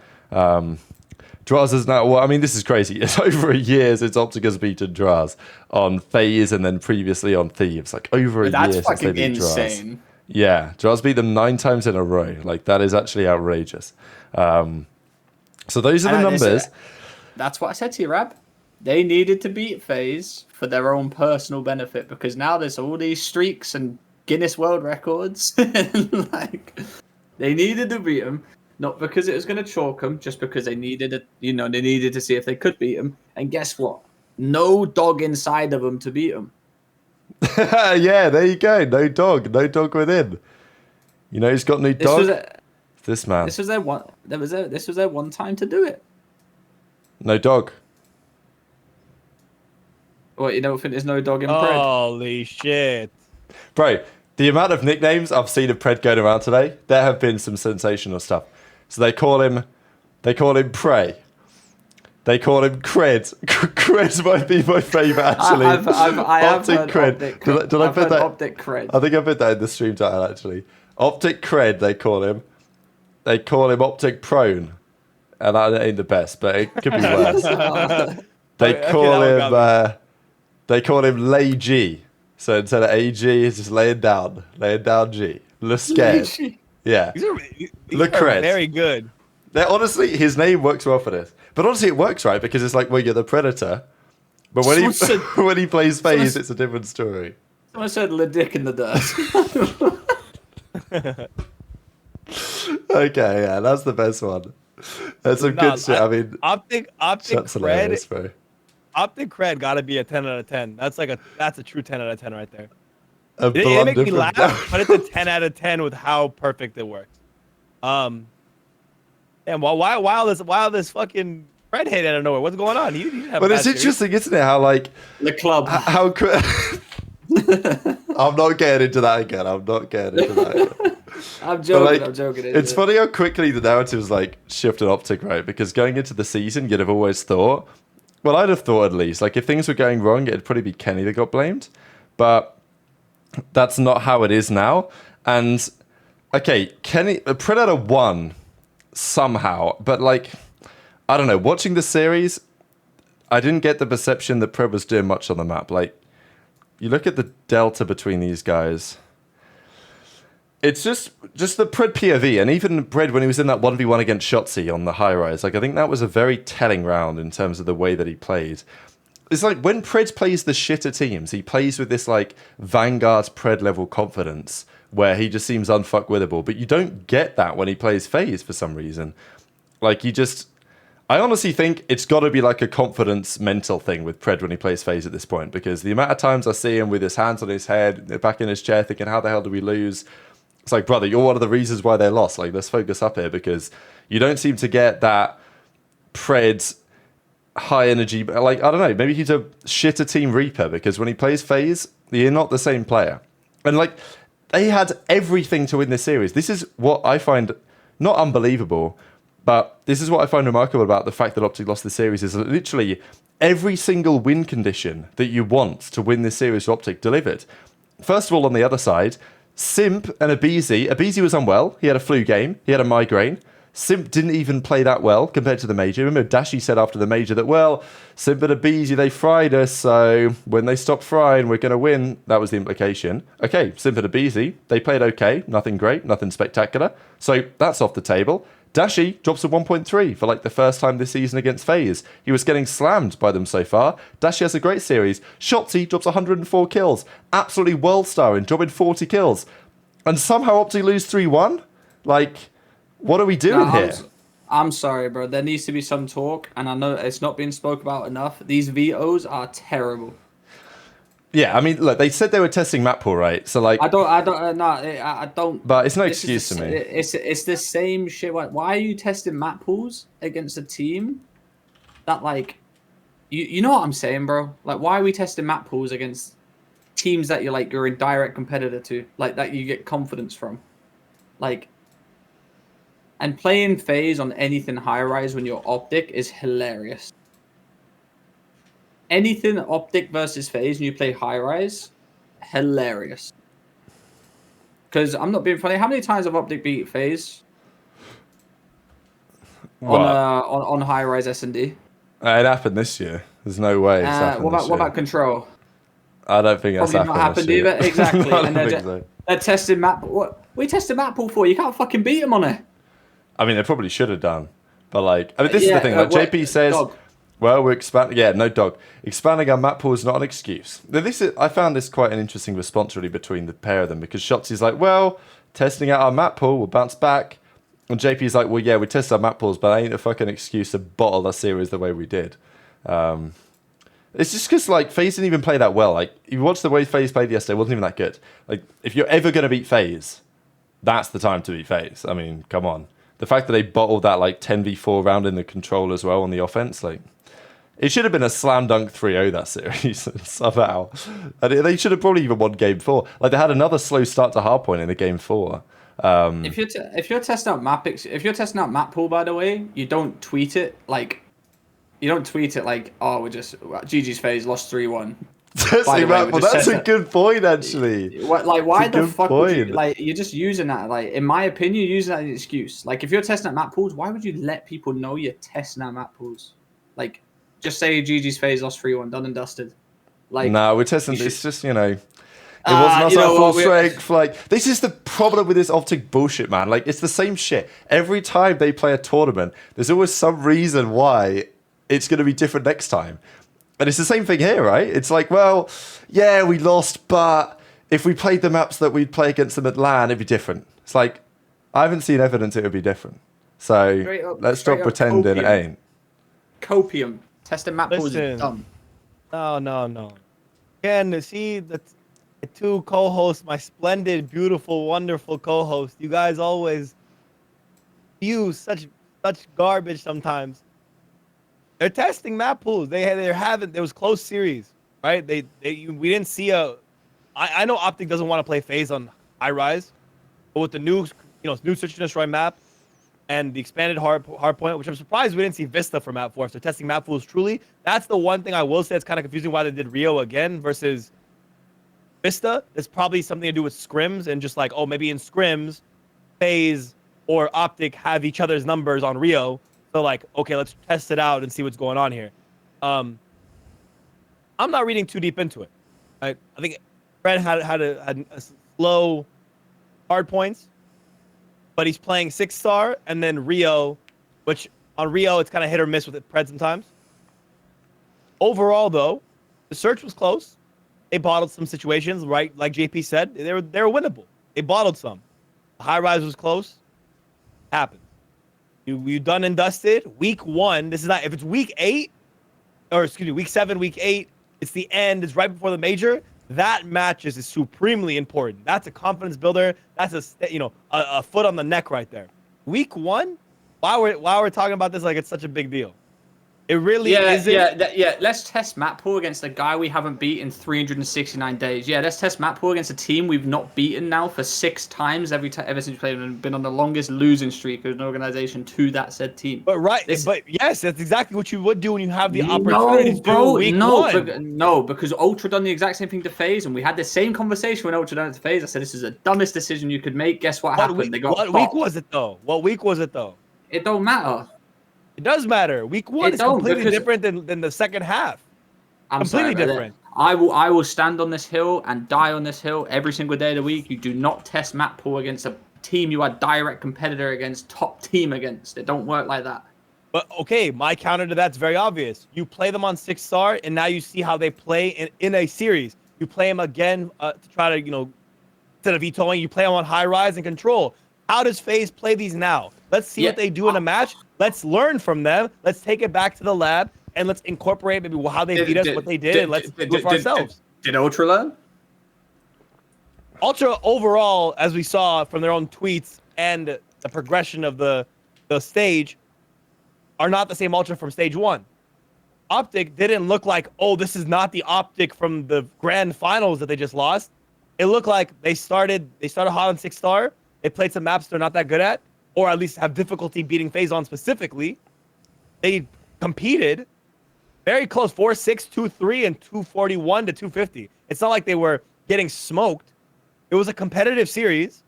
Drazah's now, this is crazy. It's over a year since OpTic has beaten Drazah on FaZe and then previously on Thieves. Over a year since they beat
insane.
Drazah. Yeah, Drazah beat them 9 times in a row. That is actually outrageous. So those are the numbers.
That's what I said to you, Rab. They needed to beat FaZe for their own personal benefit because now there's all these streaks and Guinness World Records. They needed to beat them. Not because it was going to chalk them, just because they needed it. They needed to see if they could beat them. And guess what? No dog inside of them to beat them.
Yeah, there you go. No dog within. Who's got no dog? This man.
This was their one. This was their one time to do it.
No dog.
What, you don't think there's no dog in Pred?
Holy shit.
Bro, the amount of nicknames I've seen of Pred going around today, there have been some sensational stuff. So they call him Prey. They call him CRED. CRED might be my favourite, actually.
I have
OpTic
heard
CRED.
OpTic.
Did I
I've
put
heard
that?
OpTic CRED.
I think I put that in the stream title, actually. OpTic CRED, they call him. They call him OpTic Prone. And that ain't the best, but it could be worse. They call him Lay G. So instead of AG, it's just laying down G. Look scared. Yeah.
These
Look
are
CRED.
very good.
Honestly, his name works well for this. But honestly, it works, right? Because it's like, well, you're the Predator. But when when he plays FaZe, it's a different story.
Someone said "Le Dick in the dirt."
Okay, yeah, that's the best one. That's some good shit. I mean,
OpTic
that's hilarious, bro.
OpTic CRED gotta be a 10 out of 10. That's a true 10 out of 10 right there.
A
It
blunder
make me
from
laugh,
down.
but it's a 10 out of 10 with how perfect it works. And while this fucking CRED hit out of nowhere, what's going on? He didn't have
But
a
it's
bad series.
interesting, isn't it? How like
The club.
how I'm not getting into that again. I'm joking.
I'm joking.
It's funny how quickly the narrative's like shifted OpTic, right? Because going into the season, you'd have always thought, well, I'd have thought at least, like if things were going wrong, it'd probably be Kenny that got blamed. But that's not how it is now. And okay, Predator won somehow, but like, I don't know, watching the series, I didn't get the perception that Pred was doing much on the map. Like, you look at the delta between these guys, it's just the Pred POV, and even Pred when he was in that 1v1 against Shotzi on the high rise, like I think that was a very telling round in terms of the way that he played. It's like when Pred plays the shitter teams, he plays with this like Vanguard Pred level confidence where he just seems unfuckwittable, but you don't get that when he plays FaZe for some reason. Like I honestly think it's got to be like a confidence mental thing with Pred when he plays FaZe at this point, because the amount of times I see him with his hands on his head, back in his chair thinking, how the hell do we lose? It's like, brother, you're one of the reasons why they lost. Like, let's focus up here, because you don't seem to get that Pred high energy. Like, I don't know, maybe he's a shitter team Reaper, because when he plays FaZe, you're not the same player. And like, they had everything to win this series. This is what I find not unbelievable, but this is what I find remarkable about the fact that OpTic lost the series, is that literally every single win condition that you want to win this series for OpTic delivered. First of all, on the other side, Simp and Abizi was unwell. He had a flu game. He had a migraine. Simp didn't even play that well compared to the major. Remember, Dashi said after the major that, well, Simp and Abizi, they fried us, so when they stop frying, we're going to win. That was the implication. Okay, Simp and Abizi, they played okay. Nothing great, nothing spectacular. So that's off the table. Dashi drops a 1.3 for like the first time this season against FaZe. He was getting slammed by them so far. Dashi has a great series. Shotzi drops 104 kills. Absolutely world starring, dropping 40 kills. And somehow OpTic lose 3-1? Like, what are we doing here?
I'm sorry, bro. There needs to be some talk, and I know it's not being spoke about enough. These VOs are terrible.
Yeah, I mean, look, they said they were testing map pool, right? So like,
I don't.
But it's no excuse to me.
It's the same shit. Why are you testing map pools against a team that like, you know what I'm saying, bro? Like, why are we testing map pools against teams that you're in direct competitor to, like that you get confidence from, like, and playing FaZe on anything high rise when you're OpTic is hilarious. Anything OpTic versus FaZe and you play high rise, hilarious. Because I'm not being funny. How many times have OpTic beat FaZe on high rise S&D?
It happened this year. There's no way it's happened
what about Control?
I don't think that's
Probably not happened either. Exactly. And they're testing map. What we tested map pool for? You can't fucking beat them on it.
I mean, they probably should have done. But like, I mean, this is the thing. Like JP says,
dog.
well, we're expanding. Yeah, no dog. Expanding our map pool is not an excuse. Now, I found this quite an interesting response really between the pair of them, because Shotzi's like, well, testing out our map pool, we'll bounce back. And JP's like, well, yeah, we tested our map pools, but ain't a fucking excuse to bottle our series the way we did. It's just because like FaZe didn't even play that well. Like, if you watch the way FaZe played yesterday, it wasn't even that good. Like, if you're ever going to beat FaZe, that's the time to beat FaZe. I mean, come on. The fact that they bottled that like 10v4 round in the control as well on the offense, like, it should have been a slam dunk 3-0 that series somehow. And they should have probably even won game 4. Like, they had another slow start to hardpoint in the game 4.
If you're testing out map pool, by the way, you don't tweet it like, oh, we're just GG's FaZe lost 3-1.
That's a good point, actually.
Why the fuck would you, like, you're just using that, like, in my opinion, you're using that as an excuse. Like, if you're testing out map pools, why would you let people know you're testing out map pools? Like, just say GG's FaZe lost 3-1, done and dusted. Like,
no, we're testing. It's just, you know, it wasn't our full strength. Like, this is the problem with this OpTic bullshit, man. Like, it's the same shit every time they play a tournament. There's always some reason why it's going to be different next time. And it's the same thing here, right? It's like, well, yeah, we lost, but if we played the maps that we'd play against them at LAN, it'd be different. It's like, I haven't seen evidence it would be different. So let's stop pretending it ain't.
Copium. Testing map pools is dumb.
No. Again, see the two co-hosts, my splendid, beautiful, wonderful co-hosts. You guys always use such garbage sometimes. They're testing map pools. There was close series, right? We didn't see I know OpTic doesn't want to play FaZe on high rise, but with the new search and destroy map and the expanded hard point, which I'm surprised we didn't see Vista for map 4. So testing map pools truly. That's the one thing I will say it's kind of confusing why they did Rio again versus Vista. It's probably something to do with scrims and just like, oh, maybe in scrims, FaZe or OpTic have each other's numbers on Rio. So like, okay, let's test it out and see what's going on here. I'm not reading too deep into it. I think CRED had a slow hard points, but he's playing 6-star and then Rio, which on Rio it's kind of hit or miss with it CRED sometimes. Overall, though, the search was close. They bottled some situations, right? Like JP said, they were winnable. They bottled some. The high rise was close. Happened. You done and dusted. Week 1. This is not, if it's week 8, or excuse me, week 7, week 8. It's the end. It's right before the major. That match is supremely important. That's a confidence builder. That's a foot on the neck right there. Week 1. Why we're talking about this like it's such a big deal? It really isn't.
Yeah. Let's test map pool against a guy we haven't beat in 369 days. Yeah, let's test map pool against a team we've not beaten now for 6 times ever since we played and been on the longest losing streak of an organization to that said team.
But yes, that's exactly what you would do when you have the opportunity to do week 1.
No, because Ultra done the exact same thing to FaZe, and we had the same conversation when Ultra done it to FaZe. I said this is the dumbest decision you could make. Guess what happened?
What week was it though?
It don't matter.
It does matter. Week 1 is completely different than the second half. Completely different.
I will stand on this hill and die on this hill every single day of the week. You do not test map pool against a team you are direct competitor against, top team against. It don't work like that.
But okay, my counter to that's very obvious. You play them on 6-star, and now you see how they play in a series. You play them again to try to, instead of vetoing, you play them on high rise and control. How does FaZe play these now? Let's see what they do in a match. Let's learn from them. Let's take it back to the lab and let's incorporate maybe how they beat us, what they did, and let's do it for ourselves.
Did Ultra learn?
Ultra overall, as we saw from their own tweets and the progression of the stage, are not the same Ultra from stage 1. OpTic didn't look like, oh, this is not the OpTic from the grand finals that they just lost. It looked like they started hot on 6-star. They played some maps they're not that good at, or at least have difficulty beating FaZe on specifically. They competed very close, 4-6, 2-3, and 241 to 250. It's not like they were getting smoked. It was a competitive series.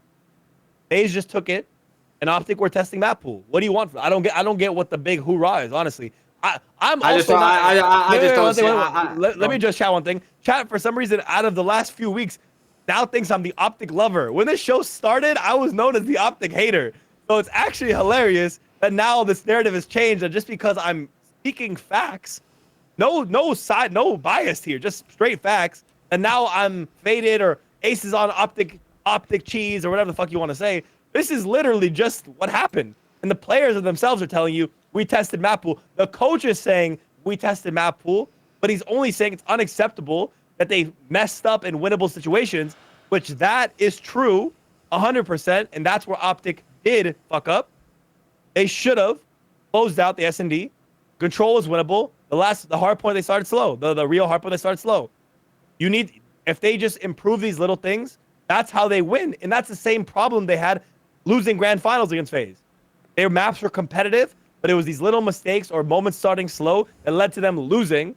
FaZe just took it, and OpTic were testing map pool. What do you want? I don't get what the big hoorah is, honestly. Let me just chat one thing. Chat, for some reason, out of the last few weeks, now thinks I'm the OpTic lover. When this show started, I was known as the OpTic hater. So it's actually hilarious that now this narrative has changed, and just because I'm speaking facts, no bias here, just straight facts, and now I'm faded or aces on OpTic cheese or whatever the fuck you want to say. This is literally just what happened. And the players themselves are telling you, we tested map pool. The coach is saying, we tested map pool, but he's only saying it's unacceptable that they messed up in winnable situations, which that is true 100%, and that's where OpTic did fuck up. They should have closed out the S&D. Control is winnable. The hard point, they started slow. The real hard point, they started slow. If they just improve these little things, that's how they win. And that's the same problem they had losing grand finals against FaZe. Their maps were competitive, but it was these little mistakes or moments starting slow that led to them losing.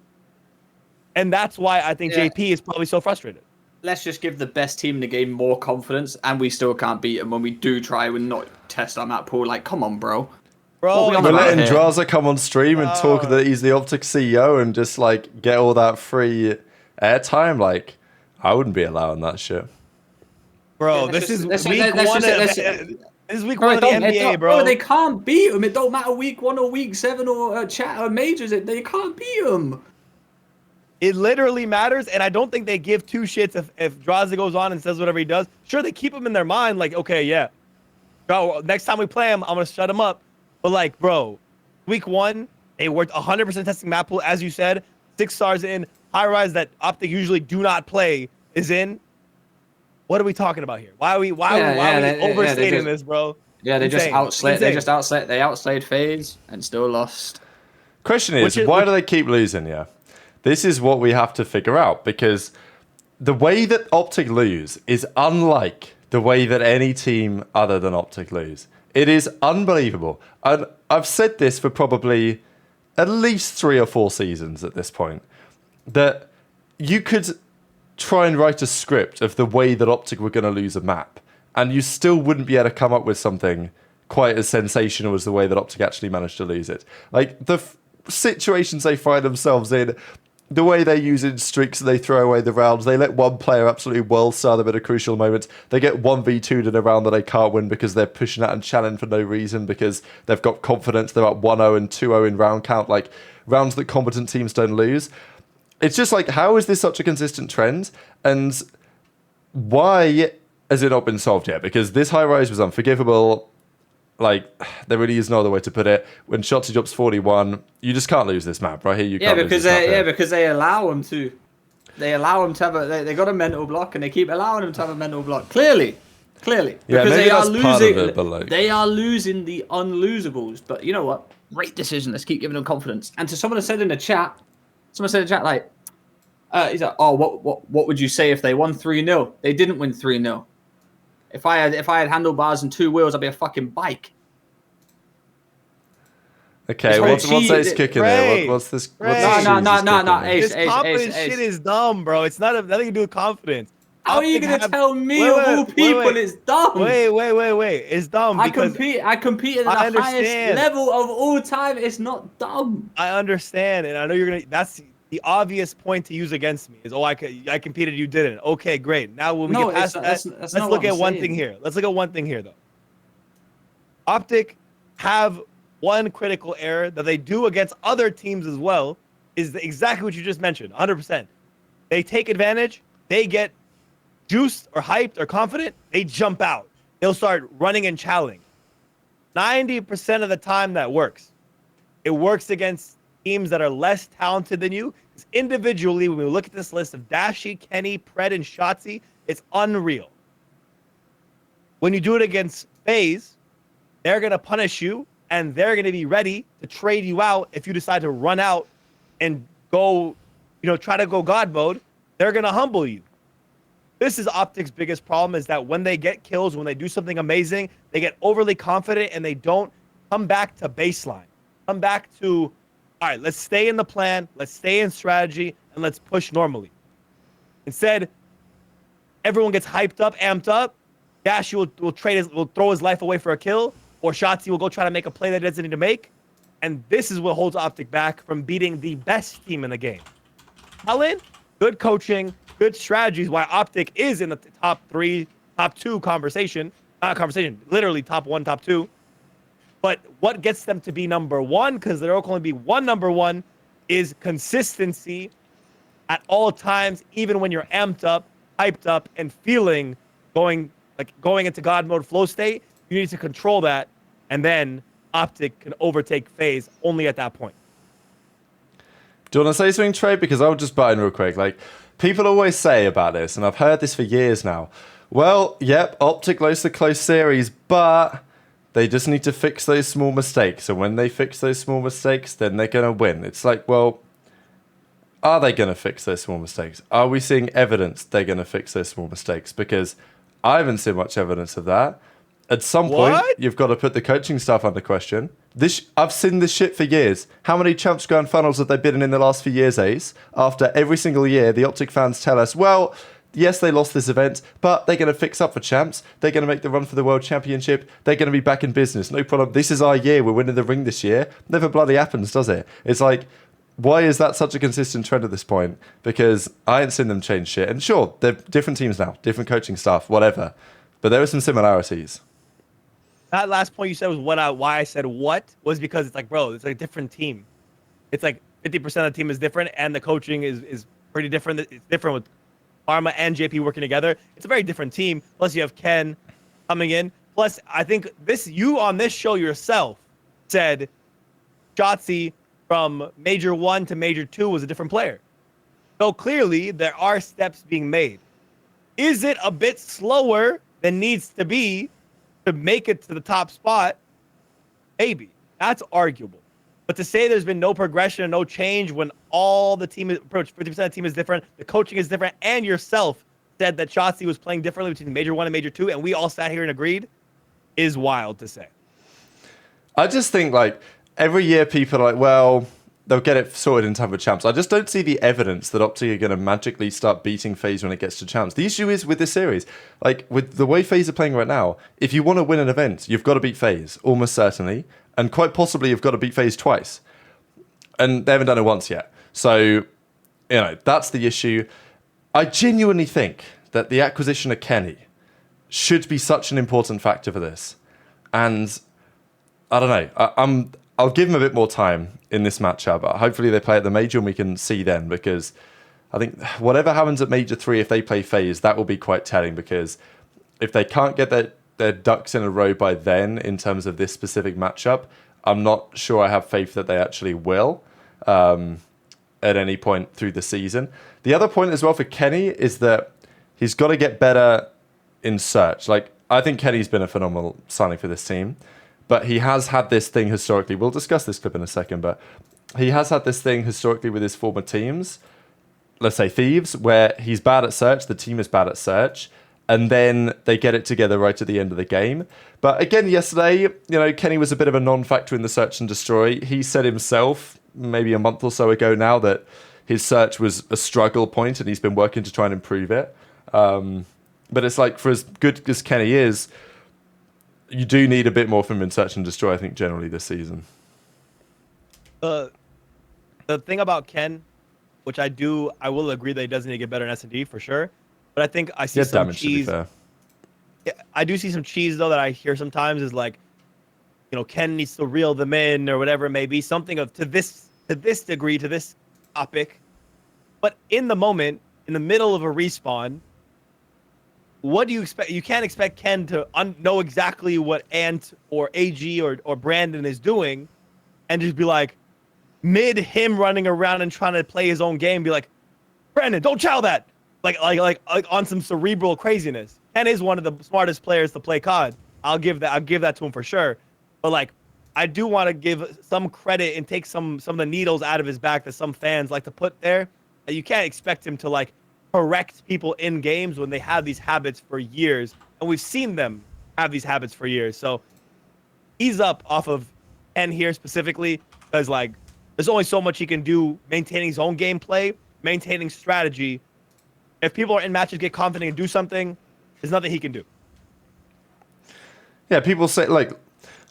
And that's why I think JP is probably so frustrated.
Let's just give the best team in the game more confidence, and we still can't beat them when we do try and not test our map pool. Like, come on, bro.
Bro,
we're letting Drazah come on stream and talk that he's the OpTic CEO and just like get all that free airtime. Like, I wouldn't be allowing that shit.
Bro, this is week one. This is week one of the NBA, bro.
They can't beat them. It don't matter week 1 or week 7 or chat or majors. They can't beat them.
It literally matters, and I don't think they give two shits if Drazah goes on and says whatever he does. Sure, they keep him in their mind, like, okay, yeah. Bro, next time we play him, I'm going to shut him up. But, like, bro, week 1, they worked 100% testing map pool, as you said. 6 stars in. High rise that OpTic usually do not play is in. What are we talking about here? Why are we overstating this, bro?
Yeah, they just outslayed. They outslayed FaZe and still lost.
Question is, why do they keep losing? Yeah. This is what we have to figure out, because the way that OpTic lose is unlike the way that any team other than OpTic lose. It is unbelievable. And I've said this for probably at least 3 or 4 seasons at this point, that you could try and write a script of the way that OpTic were going to lose a map, and you still wouldn't be able to come up with something quite as sensational as the way that OpTic actually managed to lose it. Like, the situations they find themselves in, the way they use in streaks, they throw away the rounds. They let one player absolutely world star them at a crucial moment. They get 1v2'd in a round that they can't win because they're pushing out and challenge for no reason, because they've got confidence. They're at 1-0 and 2-0 in round count, like rounds that competent teams don't lose. It's just like, how is this such a consistent trend? And why has it not been solved yet? Because this high rise was unforgivable. Like, there really is no other way to put it. When Shotzi drops 41, you just can't lose this map, right here. You can't
because they allow them to. They allow them to have they got a mental block, and they keep allowing them to have a mental block. Clearly,
yeah,
because
maybe that's part of it, but like,
they are losing the unlosables. But you know what? Great decision. Let's keep giving them confidence. And to someone that said in the chat, like, he's like, oh, what would you say if they won 3-0? They didn't win 3-0. If I had handlebars and 2 wheels, I'd be a fucking bike.
Okay, what's Ace kicking there? What's this?
No.
This confidence shit is dumb, bro. It's not nothing to do with confidence.
How are you gonna tell me of all people it's dumb?
Wait. It's dumb because
I competed at the highest level of all time. It's not dumb.
I understand, and I know you're gonna. That's the obvious point to use against me is, I competed, you didn't. Okay, great. Now when we get past that, let's look at one thing here. Let's look at one thing here, though. OpTic have one critical error that they do against other teams as well, is exactly what you just mentioned, 100%. They take advantage, they get juiced or hyped or confident, they jump out. They'll start running and challenging. 90% of the time that works. It works against teams that are less talented than you. Because individually, when we look at this list of Dashy, Kenny, Pred, and Shotzi, it's unreal. When you do it against FaZe, they're going to punish you, and they're going to be ready to trade you out if you decide to run out and go, try to go God mode. They're going to humble you. This is OpTic's biggest problem, is that when they get kills, when they do something amazing, they get overly confident and they don't come back to baseline. Come back to, all right, let's stay in the plan, let's stay in strategy, and let's push normally. Instead, everyone gets hyped up, amped up. Dash will throw his life away for a kill, or Shotzi will go try to make a play that he doesn't need to make. And this is what holds OpTic back from beating the best team in the game. Talent, good coaching, good strategies, why OpTic is in the top 2 conversation. Not conversation, literally top 1, top 2. But what gets them to be number 1, because there will only be one number 1, is consistency at all times, even when you're amped up, hyped up, and feeling going into God mode flow state. You need to control that, and then OpTic can overtake FaZe only at that point.
Do you want to say something, Trey? Because I'll just butt in real quick. Like, people always say about this, and I've heard this for years now. Well, yep, OpTic lost the close series, but they just need to fix those small mistakes. And when they fix those small mistakes, then they're going to win. It's like, well, are they going to fix those small mistakes? Are we seeing evidence they're going to fix those small mistakes? Because I haven't seen much evidence of that. At some point, you've got to put the coaching staff under question. I've seen this shit for years. How many Champs Grand Finals have they been in the last few years, Ace? After every single year, the OpTic fans tell us, well, yes, they lost this event, but they're going to fix up for Champs. They're going to make the run for the World Championship. They're going to be back in business. No problem. This is our year. We're winning the ring this year. Never bloody happens, does it? It's like, why is that such a consistent trend at this point? Because I ain't seen them change shit. And sure, they're different teams now, different coaching staff, whatever. But there are some similarities.
That last point you said was why I said what was because it's like, bro, it's like a different team. It's like 50% of the team is different, and the coaching is pretty different. It's different with Pharma and JP working together. It's a very different team. Plus, you have Ken coming in. Plus, I think you on this show yourself said Shotzi from Major 1 to Major 2 was a different player. So clearly, there are steps being made. Is it a bit slower than needs to be to make it to the top spot? Maybe. That's arguable. But to say there's been no progression and no change when all the team approach 50% of the team is different, the coaching is different, and yourself said that Shotzi was playing differently between Major 1 and Major 2, and we all sat here and agreed, is wild to say.
I just think, like, every year people are like, well, they'll get it sorted in time for Champs. I just don't see the evidence that OpTic are going to magically start beating FaZe when it gets to Champs. The issue is with this series, like, with the way FaZe are playing right now, if you want to win an event, you've got to beat FaZe, almost certainly. And quite possibly you've got to beat FaZe twice. And they haven't done it once yet. So, that's the issue. I genuinely think that the acquisition of Kenny should be such an important factor for this. And I don't know. I'll give him a bit more time in this matchup. Hopefully they play at the Major and we can see then, because I think whatever happens at Major 3, if they play FaZe, that will be quite telling, because if they can't get their ducks in a row by then in terms of this specific matchup, I'm not sure I have faith that they actually will at any point through the season. The other point as well for Kenny is that he's got to get better in search. Like, I think Kenny's been a phenomenal signing for this team, but he has had this thing historically. We'll discuss this clip in a second, but he has had this thing historically with his former teams, let's say Thieves, where he's bad at search, the team is bad at search, and then they get it together right at the end of the game. But again, yesterday, Kenny was a bit of a non-factor in the search and destroy. He said himself, maybe a month or so ago now, that his search was a struggle point and he's been working to try and improve it. But it's like, for as good as Kenny is, you do need a bit more from him in search and destroy, I think, generally this season.
The thing about Ken, which I will agree that he does need to get better in S&D for sure. But I think I see some
damage,
cheese.
to be fair.
Yeah, I do see some cheese though that I hear sometimes is like, Ken needs to reel them in or whatever it may be, something of to this degree, to this topic. But in the moment, in the middle of a respawn, what do you expect? You can't expect Ken to know exactly what Ant or AG or Brandon is doing, and just be like, mid him running around and trying to play his own game, be like, Brandon, don't chow that. Like on some cerebral craziness. Ken is one of the smartest players to play COD. I'll give that to him for sure. But like, I do want to give some credit and take some of the needles out of his back that some fans like to put there. You can't expect him to like correct people in games when they have these habits for years, and we've seen them have these habits for years. So ease up off of Ken here specifically, because like there's only so much he can do maintaining his own gameplay, maintaining strategy. If people are in matches, get confident and do something, there's nothing he can do.
Yeah, people say, like,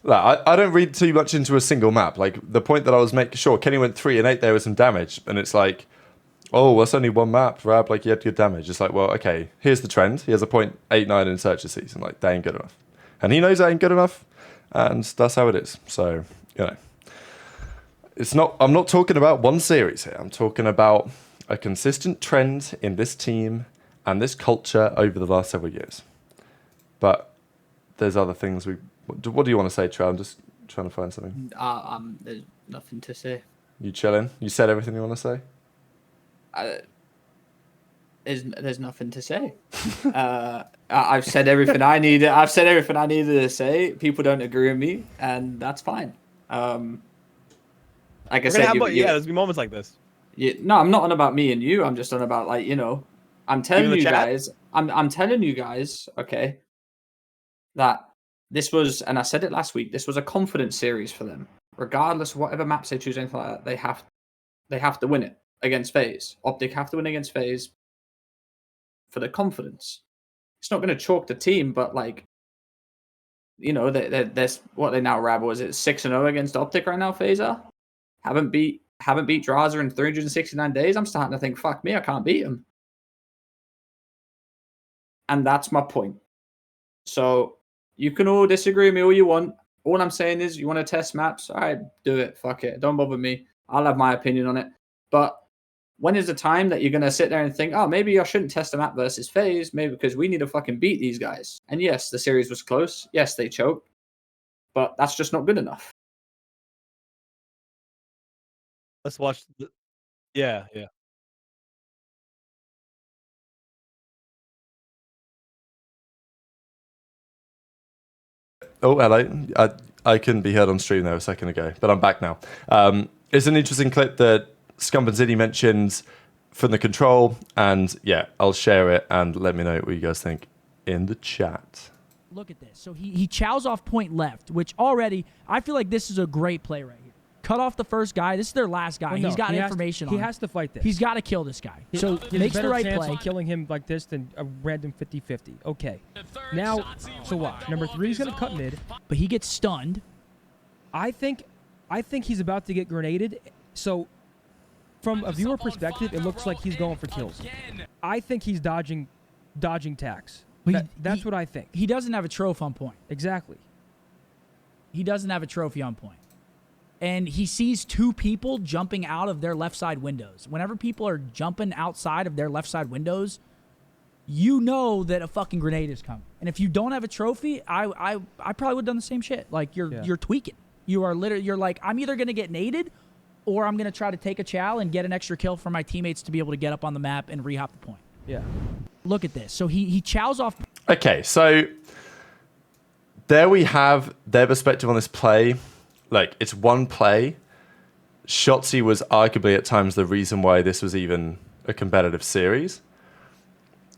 I don't read too much into a single map. Like, the point that I was making, sure, Kenny went 3 and 8 there with some damage, and it's like, oh, that's only one map, Rab, like, you had good damage. It's like, well, okay, here's the trend. He has a 0.89 in search this season. Like, that ain't good enough. And he knows that ain't good enough, and that's how it is. So, I'm not talking about one series here. I'm talking about a consistent trend in this team and this culture over the last several years. But there's other things what do you want to say, Troy? I'm just trying to find something.
There's nothing to say.
You chilling? You said everything you want to say?
There's nothing to say. I've said everything I needed. I've said everything I needed to say. People don't agree with me, and that's fine. Like I said,
there's be moments like this.
No, I'm not on about me and you. I'm just on about I'm telling you guys. I'm telling you guys. Okay. That this was, and I said it last week, this was a confidence series for them. Regardless of whatever maps they choose, anything like that, they have to win it against FaZe. OpTic have to win against FaZe for the confidence. It's not going to chalk the team, but like, you know, they're what they now rabble. Is it 6-0 against OpTic right now? FaZe are? Haven't beat Drazah in 369 days. I'm starting to think, fuck me, I can't beat them. And that's my point. So you can all disagree with me all you want. All I'm saying is, you want to test maps? All right, do it. Fuck it. Don't bother me. I'll have my opinion on it. But when is the time that you're going to sit there and think, oh, maybe I shouldn't test a map versus FaZe, maybe because we need to fucking beat these guys? And yes, the series was close. Yes, they choked. But that's just not good enough.
Let's watch. Yeah.
Oh, hello. I couldn't be heard on stream there a second ago, but I'm back now. It's an interesting clip that Scumbanzini mentioned from the control, and yeah, I'll share it and let me know what you guys think in the chat.
Look at this. So he chows off point left, which already, I feel like this is a great play right here. Cut off the first guy. This is their last guy.
Well, no,
he's got information on him.
He has to fight this.
He's got to kill this guy. So
he
makes
has a
the
better
right
chance
play.
of killing him like this than a random 50-50. Okay. Now, so what? Number 3 is going to cut mid.
But he gets stunned.
I think he's about to get grenaded. So from a viewer perspective, it looks like he's going for kills. I think he's dodging tax. That's what I think.
He doesn't have a trophy on point.
Exactly.
He doesn't have a trophy on point. And he sees 2 people jumping out of their left side windows. Whenever people are jumping outside of their left side windows, you know that a fucking grenade is coming. And if you don't have a trophy, I probably would have done the same shit. Like, you're tweaking. You are literally, you're like, I'm either going to get naded or I'm going to try to take a chow and get an extra kill for my teammates to be able to get up on the map and re-hop the point.
Yeah.
Look at this. So he chows off.
Okay, so there we have their perspective on this play. Like, it's one play. Shotzzy was arguably at times the reason why this was even a competitive series.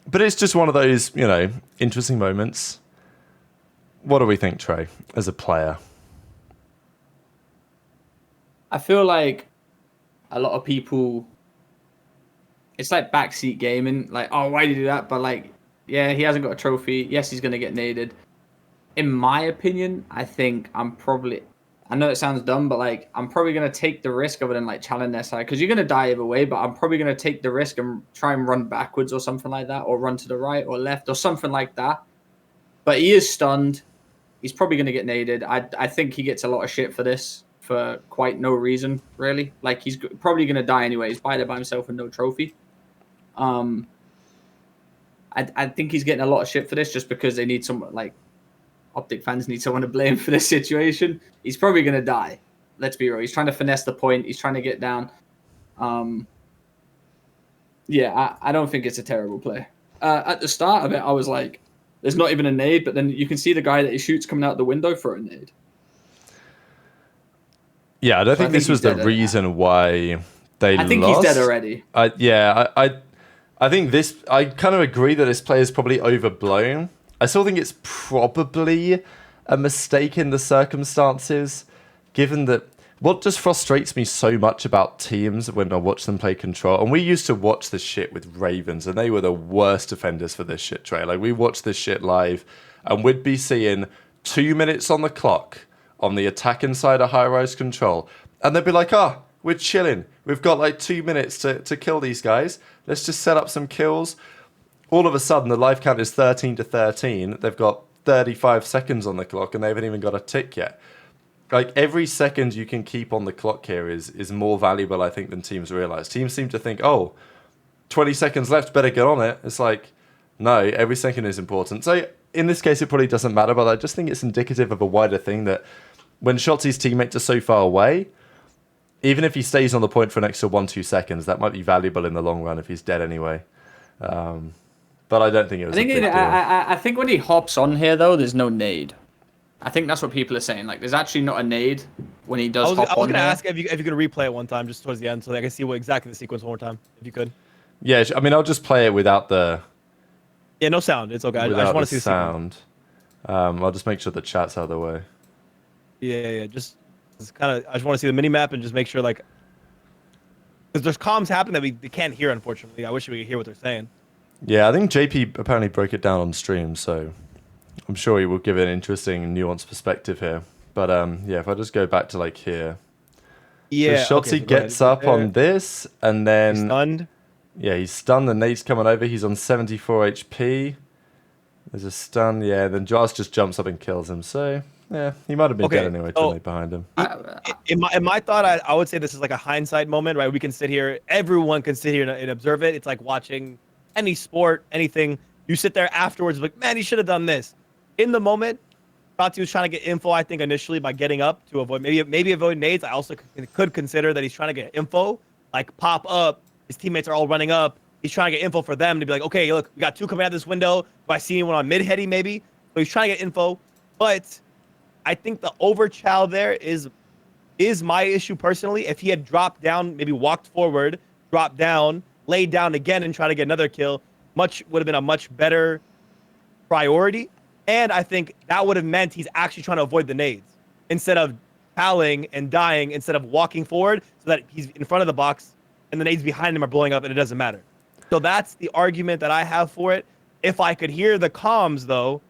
But it's just one of those, you know, interesting moments. What do we think, Trey, as a player?
I feel like a lot of people, it's like backseat gaming. Like, oh, why did you do that? But like, yeah, he hasn't got a trophy. Yes, he's going to get naded. In my opinion, I think I know it sounds dumb, but like, I'm probably going to take the risk of it and like challenge their side, because you're going to die either way, but I'm probably going to take the risk and try and run backwards or something like that, or run to the right or left or something like that. But he is stunned. He's probably going to get naded. I think he gets a lot of shit for this for quite no reason, really. Like, he's probably going to die anyway. He's by there by himself with no trophy. I think he's getting a lot of shit for this just because they need someone, like, OpTic fans need someone to blame for this situation. He's probably going to die. Let's be real. He's trying to finesse the point. He's trying to get down. Yeah, I don't think it's a terrible play. At the start of it, I was like, there's not even a nade, but then you can see the guy that he shoots coming out the window for a nade.
Yeah, I don't think this was the reason why they lost.
I think he's dead already.
I think this, I kind of agree that this play is probably overblown. I still think it's probably a mistake in the circumstances, given that what just frustrates me so much about teams when I watch them play Control, and we used to watch this shit with Ravens, and they were the worst offenders for this shit, Trey. Like, we watched this shit live, and we'd be seeing 2 minutes on the clock on the attacking side of high-rise Control, and they'd be like, we're chilling. We've got like 2 minutes to kill these guys. Let's just set up some kills. All of a sudden, the life count is 13-13. They've got 35 seconds on the clock, and they haven't even got a tick yet. Like, every second you can keep on the clock here is more valuable, I think, than teams realize. Teams seem to think, 20 seconds left, better get on it. It's like, no, every second is important. So in this case, it probably doesn't matter, but I just think it's indicative of a wider thing that when Shotzzy's teammates are so far away, even if he stays on the point for an extra 1-2 seconds, that might be valuable in the long run if he's dead anyway. But I don't think it was a big deal.
I think when he hops on here, though, there's no nade. I think that's what people are saying. Like, there's actually not a nade when he does hop on.
I was going to ask if you could replay it one time just towards the end so that I can see exactly the sequence one more time, if you could.
Yeah, I mean, I'll just play it without the...
Yeah, no sound. It's okay. I just want to see the
sound. I'll just make sure the chat's out of the way.
Yeah. Just kind of. I just want to see the mini map and just make sure like, because there's comms happening that we can't hear. Unfortunately, I wish we could hear what they're saying.
Yeah, I think JP apparently broke it down on stream, so I'm sure he will give an interesting, nuanced perspective here. But yeah, if I just go back to like here.
Yeah.
So Shotzi
okay, so go
gets
ahead.
up on this, and then
He's stunned.
yeah, he's stunned. The nade's coming over. He's on 74 HP. There's a stun. Yeah, then Josh just jumps up and kills him. So yeah, he might have been dead anyway. To nade behind him.
In my thought, I would say this is like a hindsight moment, right? We can sit here, everyone can sit here and observe it. It's like watching any sport, anything. You sit there afterwards, like, man, he should have done this. In the moment, Shotzi was trying to get info, I think, initially by getting up to avoid, maybe avoid nades. I also could consider that he's trying to get info, like pop up. His teammates are all running up. He's trying to get info for them to be like, okay, look, we got 2 coming out this window. Do I see anyone on mid heady maybe? So he's trying to get info. But I think the overchow there is my issue personally. If he had dropped down, maybe walked forward, dropped down, laid down again and tried to get another kill, would have been a much better priority. And I think that would have meant he's actually trying to avoid the nades instead of palling and dying, instead of walking forward so that he's in front of the box and the nades behind him are blowing up and it doesn't matter. So that's the argument that I have for it. If I could hear the comms, though,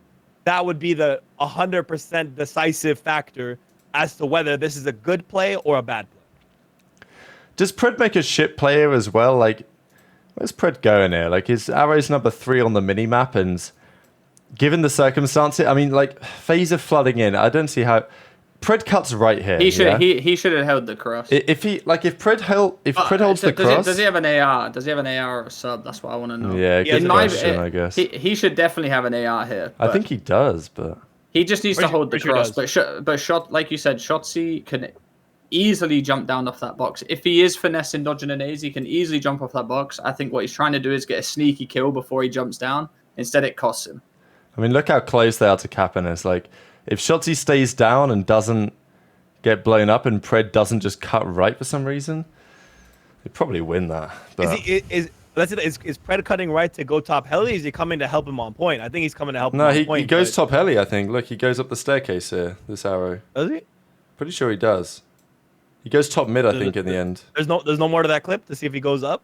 that would be the 100% decisive factor as to whether this is a good play or a bad play.
Does Pred make a shit player as well? Like, where's Pred going here? Like, his arrow's number 3 on the mini-map, and given the circumstances, I mean, like, FaZe are flooding in. I don't see how... Pred cuts right here.
He should
yeah?
he should have held the cross.
If Pred holds the cross...
Does he have an AR? Does he have an AR or a sub? That's what I want to know.
Yeah, good question, I guess.
He should definitely have an AR here.
I think he does, but...
He just needs to hold the cross.
Does.
But shot, like you said, Shotzi can easily jump down off that box. If he is finessing, dodging an AZ, he can easily jump off that box. I think what he's trying to do is get a sneaky kill before he jumps down. Instead, it costs him.
I mean, look how close they are to capping us. Like, if Shotzi stays down and doesn't get blown up and Pred doesn't just cut right for some reason, they probably win that. But...
Is Pred cutting right to go top heli? Is he coming to help him on point? I think he's coming to help him
on
point.
No, he goes top heli, I think. Look, he goes up the staircase here, this arrow.
Does he?
Pretty sure he does. He goes top mid, I think, in the end.
There's no more to that clip to see if he goes up?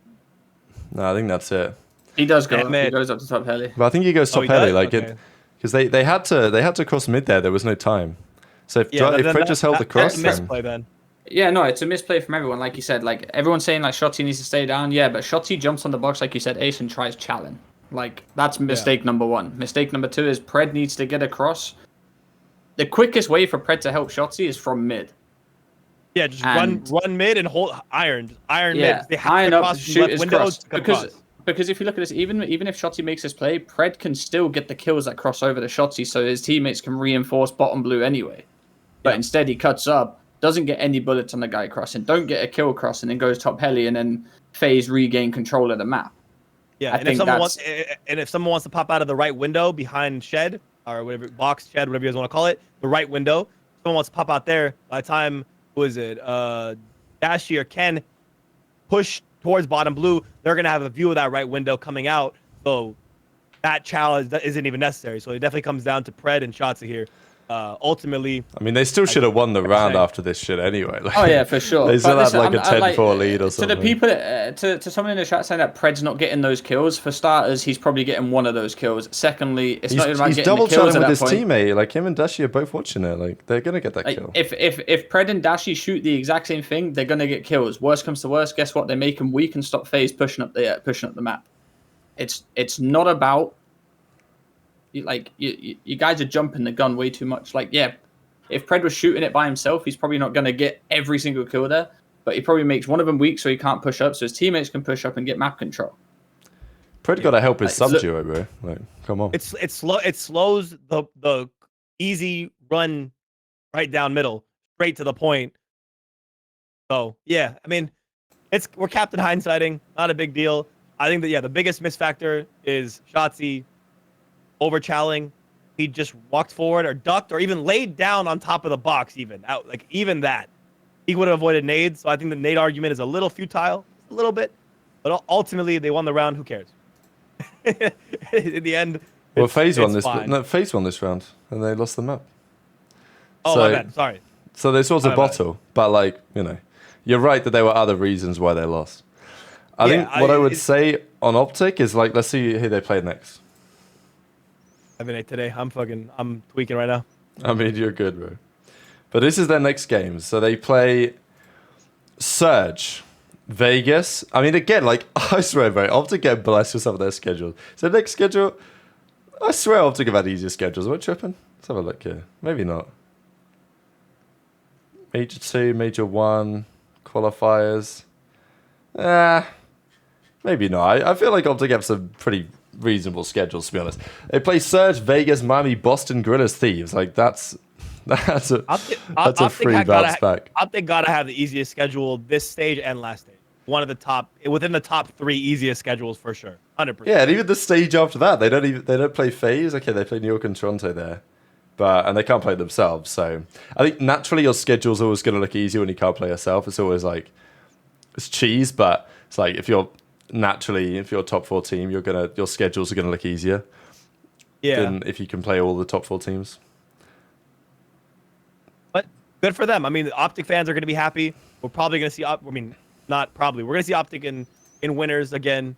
No, I think that's it.
He does go up. He goes up to top heli.
But I think he goes top heli, like
okay.
it, because they had to cross mid there. There was no time. So if Pred just held the cross,
that's a misplay then.
Yeah, no, it's a misplay from everyone. Like you said, like everyone's saying like Shotzi needs to stay down. Yeah, but Shotzi jumps on the box like you said, Ace, and tries challenge. Like that's mistake number 1. Mistake number 2 is Pred needs to get across. The quickest way for Pred to help Shotzi is from mid.
Yeah, just run mid and hold iron
yeah,
mid. They have
iron
to
up,
cross
shoot his cross.
windows
Because if you look at this, even if Shotzi makes this play, Pred can still get the kills that cross over to Shotzi, so his teammates can reinforce bottom blue anyway. But instead, he cuts up, doesn't get any bullets on the guy crossing, don't get a kill crossing, and goes top heli, and then FaZe regain control of the map.
Yeah, and if someone wants to pop out of the right window behind shed or whatever, box shed, whatever you guys want to call it, the right window, someone wants to pop out there. By the time Dashi or Ken push towards bottom blue, they're gonna have a view of that right window coming out. So that challenge isn't even necessary. So it definitely comes down to Pred and Shotzi here. Ultimately,
I mean, they still should have won the round after this shit anyway. Like,
oh yeah, for sure.
They still had like a 10-4 lead or something.
To the people, to someone in the chat saying that Pred's not getting those kills, for starters, he's probably getting one of those kills. Secondly, it's not even about
he's
getting the kills
double chatting
at
with
that
his
point.
teammate. Like him and Dashi are both watching it. Like they're gonna get that kill.
If Pred and Dashi shoot the exact same thing, they're gonna get kills. Worst comes to worst, guess what? They make them weak and stop FaZe pushing up the map. It's not about you guys are jumping the gun way too much. Like yeah. If Pred was shooting it by himself, he's probably not going to get every single kill there. But he probably makes one of them weak so he can't push up, so his teammates can push up and get map control.
Pred got to help his sub duo, bro. Like, come on.
It slows the easy run right down middle, straight to the point. So, yeah, I mean, we're Captain Hindsighting, not a big deal. I think that, the biggest misfactor is Shotzi over-challing. He just walked forward or ducked or even laid down on top of the box even that. He would have avoided nades. So I think the nade argument is a little futile, a little bit. But ultimately, they won the round. Who cares? In the end,
Well, FaZe won
it's
this.
fine.
No, FaZe won this round, and they lost the map.
Oh, my bad. Sorry.
So they sort
My
of
bad.
bottle, but like you're right that there were other reasons why they lost. I
Yeah,
think what I would say on OpTic is like, let's see who they play next.
I mean, today I'm tweaking right now.
I mean, you're good, bro. But this is their next game. So they play Surge, Vegas. I mean, again, like, I swear, bro, OpTic get blessed with some of their schedules. So next schedule, I swear OpTic have had easier schedules. Am I tripping? Let's have a look here. Maybe not. Major 2, Major 1, qualifiers. Maybe not. I feel like OpTic have some pretty reasonable schedules, to be honest. They play Surge, Vegas, Miami, Boston, Guerrillas, Thieves. Like, that's a free bounce back.
OpTic gotta have the easiest schedule this stage and last stage. One of the top, within the top 3 easiest schedules for sure. 100%.
Yeah, and even the stage after that, they don't play FaZe. Okay, they play New York and Toronto there. And they can't play themselves. So I think naturally your schedule's always going to look easier when you can't play yourself. It's always like, it's cheese, but it's like if you're top 4 team, your schedules are gonna look easier.
Yeah.
Than if you can play all the top 4 teams.
But good for them. I mean, the OpTic fans are gonna be happy. We're probably gonna see not probably. We're gonna see OpTic in winners again.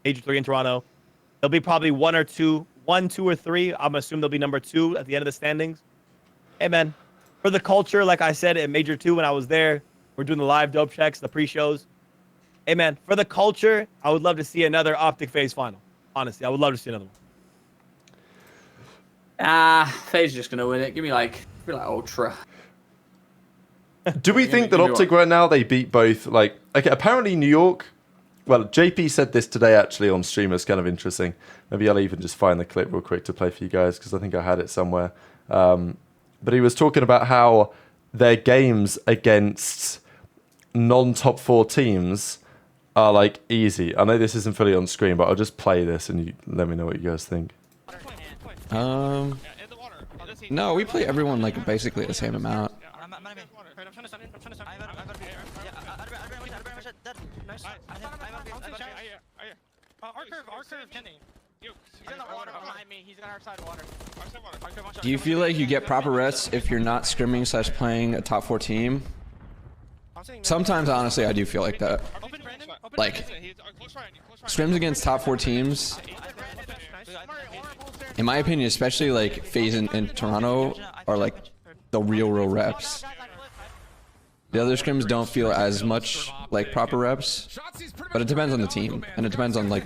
Major 3 in Toronto. There'll be probably 1, 2, or 3. I'm assuming they'll be number 2 at the end of the standings. Hey man, for the culture, like I said at Major 2 when I was there, we're doing the live dope checks, the pre-shows. Hey man, for the culture, I would love to see another OpTic FaZe final. Honestly, I would love to see another one.
FaZe just gonna win it. Give me like Ultra.
Do we think that OpTic right now, they beat both, like, okay, apparently New York, well, JP said this today actually on stream. It's kind of interesting. Maybe I'll even just find the clip real quick to play for you guys because I think I had it somewhere. But he was talking about how their games against non-top 4 teams are like easy. I know this isn't fully on screen, but I'll just play this and you let me know what you guys think.
No, we play everyone like basically the same amount. Do you feel like you get proper rests if you're not scrimming / playing a top 4 team? Sometimes, honestly, I do feel like that. Like, scrims against top 4 teams, in my opinion, especially like FaZe and Toronto, are like the real reps. The other scrims don't feel as much like proper reps, but it depends on the team, and it depends on, like,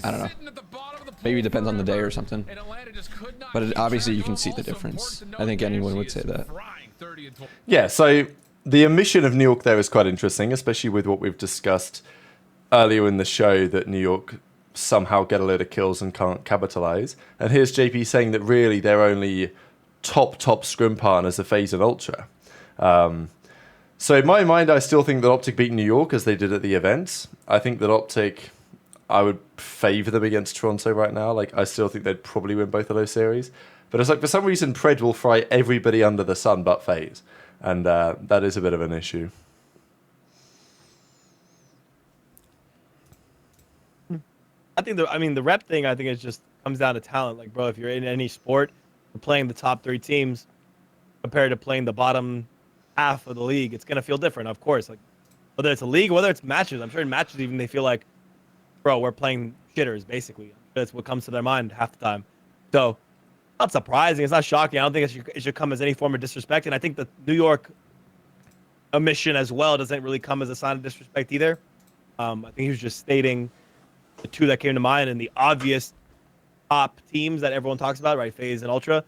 I don't know, maybe it depends on the day or something. But obviously you can see the difference. I think anyone would say that.
Yeah, so the omission of New York there is quite interesting, especially with what we've discussed earlier in the show, that New York somehow get a load of kills and can't capitalize. And here's JP saying that really their only top scrim partners are FaZe and Ultra. So in my mind, I still think that OpTic beat New York as they did at the event. I think that OpTic, I would favor them against Toronto right now. Like, I still think they'd probably win both of those series. But it's like, for some reason, CRED will fry everybody under the sun but FaZe. And that is a bit of an issue.
I think the rep thing, I think it just comes down to talent. Like, bro, if you're in any sport, you're playing the top 3 teams compared to playing the bottom half of the league, it's gonna feel different, of course. Like, whether it's a league, whether it's matches, I'm sure in matches even they feel like, bro, we're playing shitters, basically. That's what comes to their mind half the time. So, not surprising. It's not shocking. I don't think it should come as any form of disrespect. And I think the New York omission as well doesn't really come as a sign of disrespect either. I think he was just stating the 2 that came to mind and the obvious top teams that everyone talks about, right? FaZe and Ultra.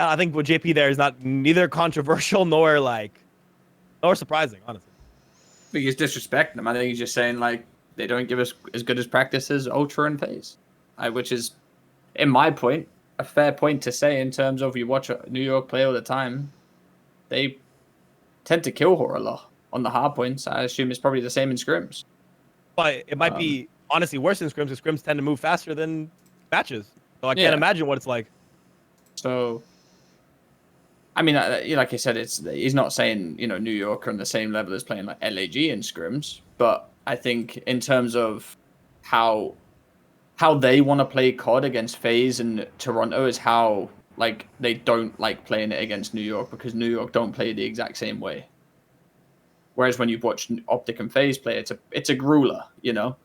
I think what JP there is neither controversial nor surprising, honestly.
I think he's disrespecting them. I think he's just saying, like, they don't give us as good as practice as Ultra and FaZe. Which is, in my point, a fair point to say in terms of you watch New York play all the time. They tend to kill Horror a lot on the hard points. I assume it's probably the same in scrims.
But it might be, honestly, worse in scrims because scrims tend to move faster than matches. So I can't imagine what it's like.
So, I mean, like I said, he's not saying, New York are on the same level as playing like LAG in scrims, but I think in terms of how how they want to play COD against FaZe and Toronto is how like they don't like playing it against New York, because New York don't play the exact same way. Whereas when you've watched OpTic and FaZe play, it's a grueler, you know.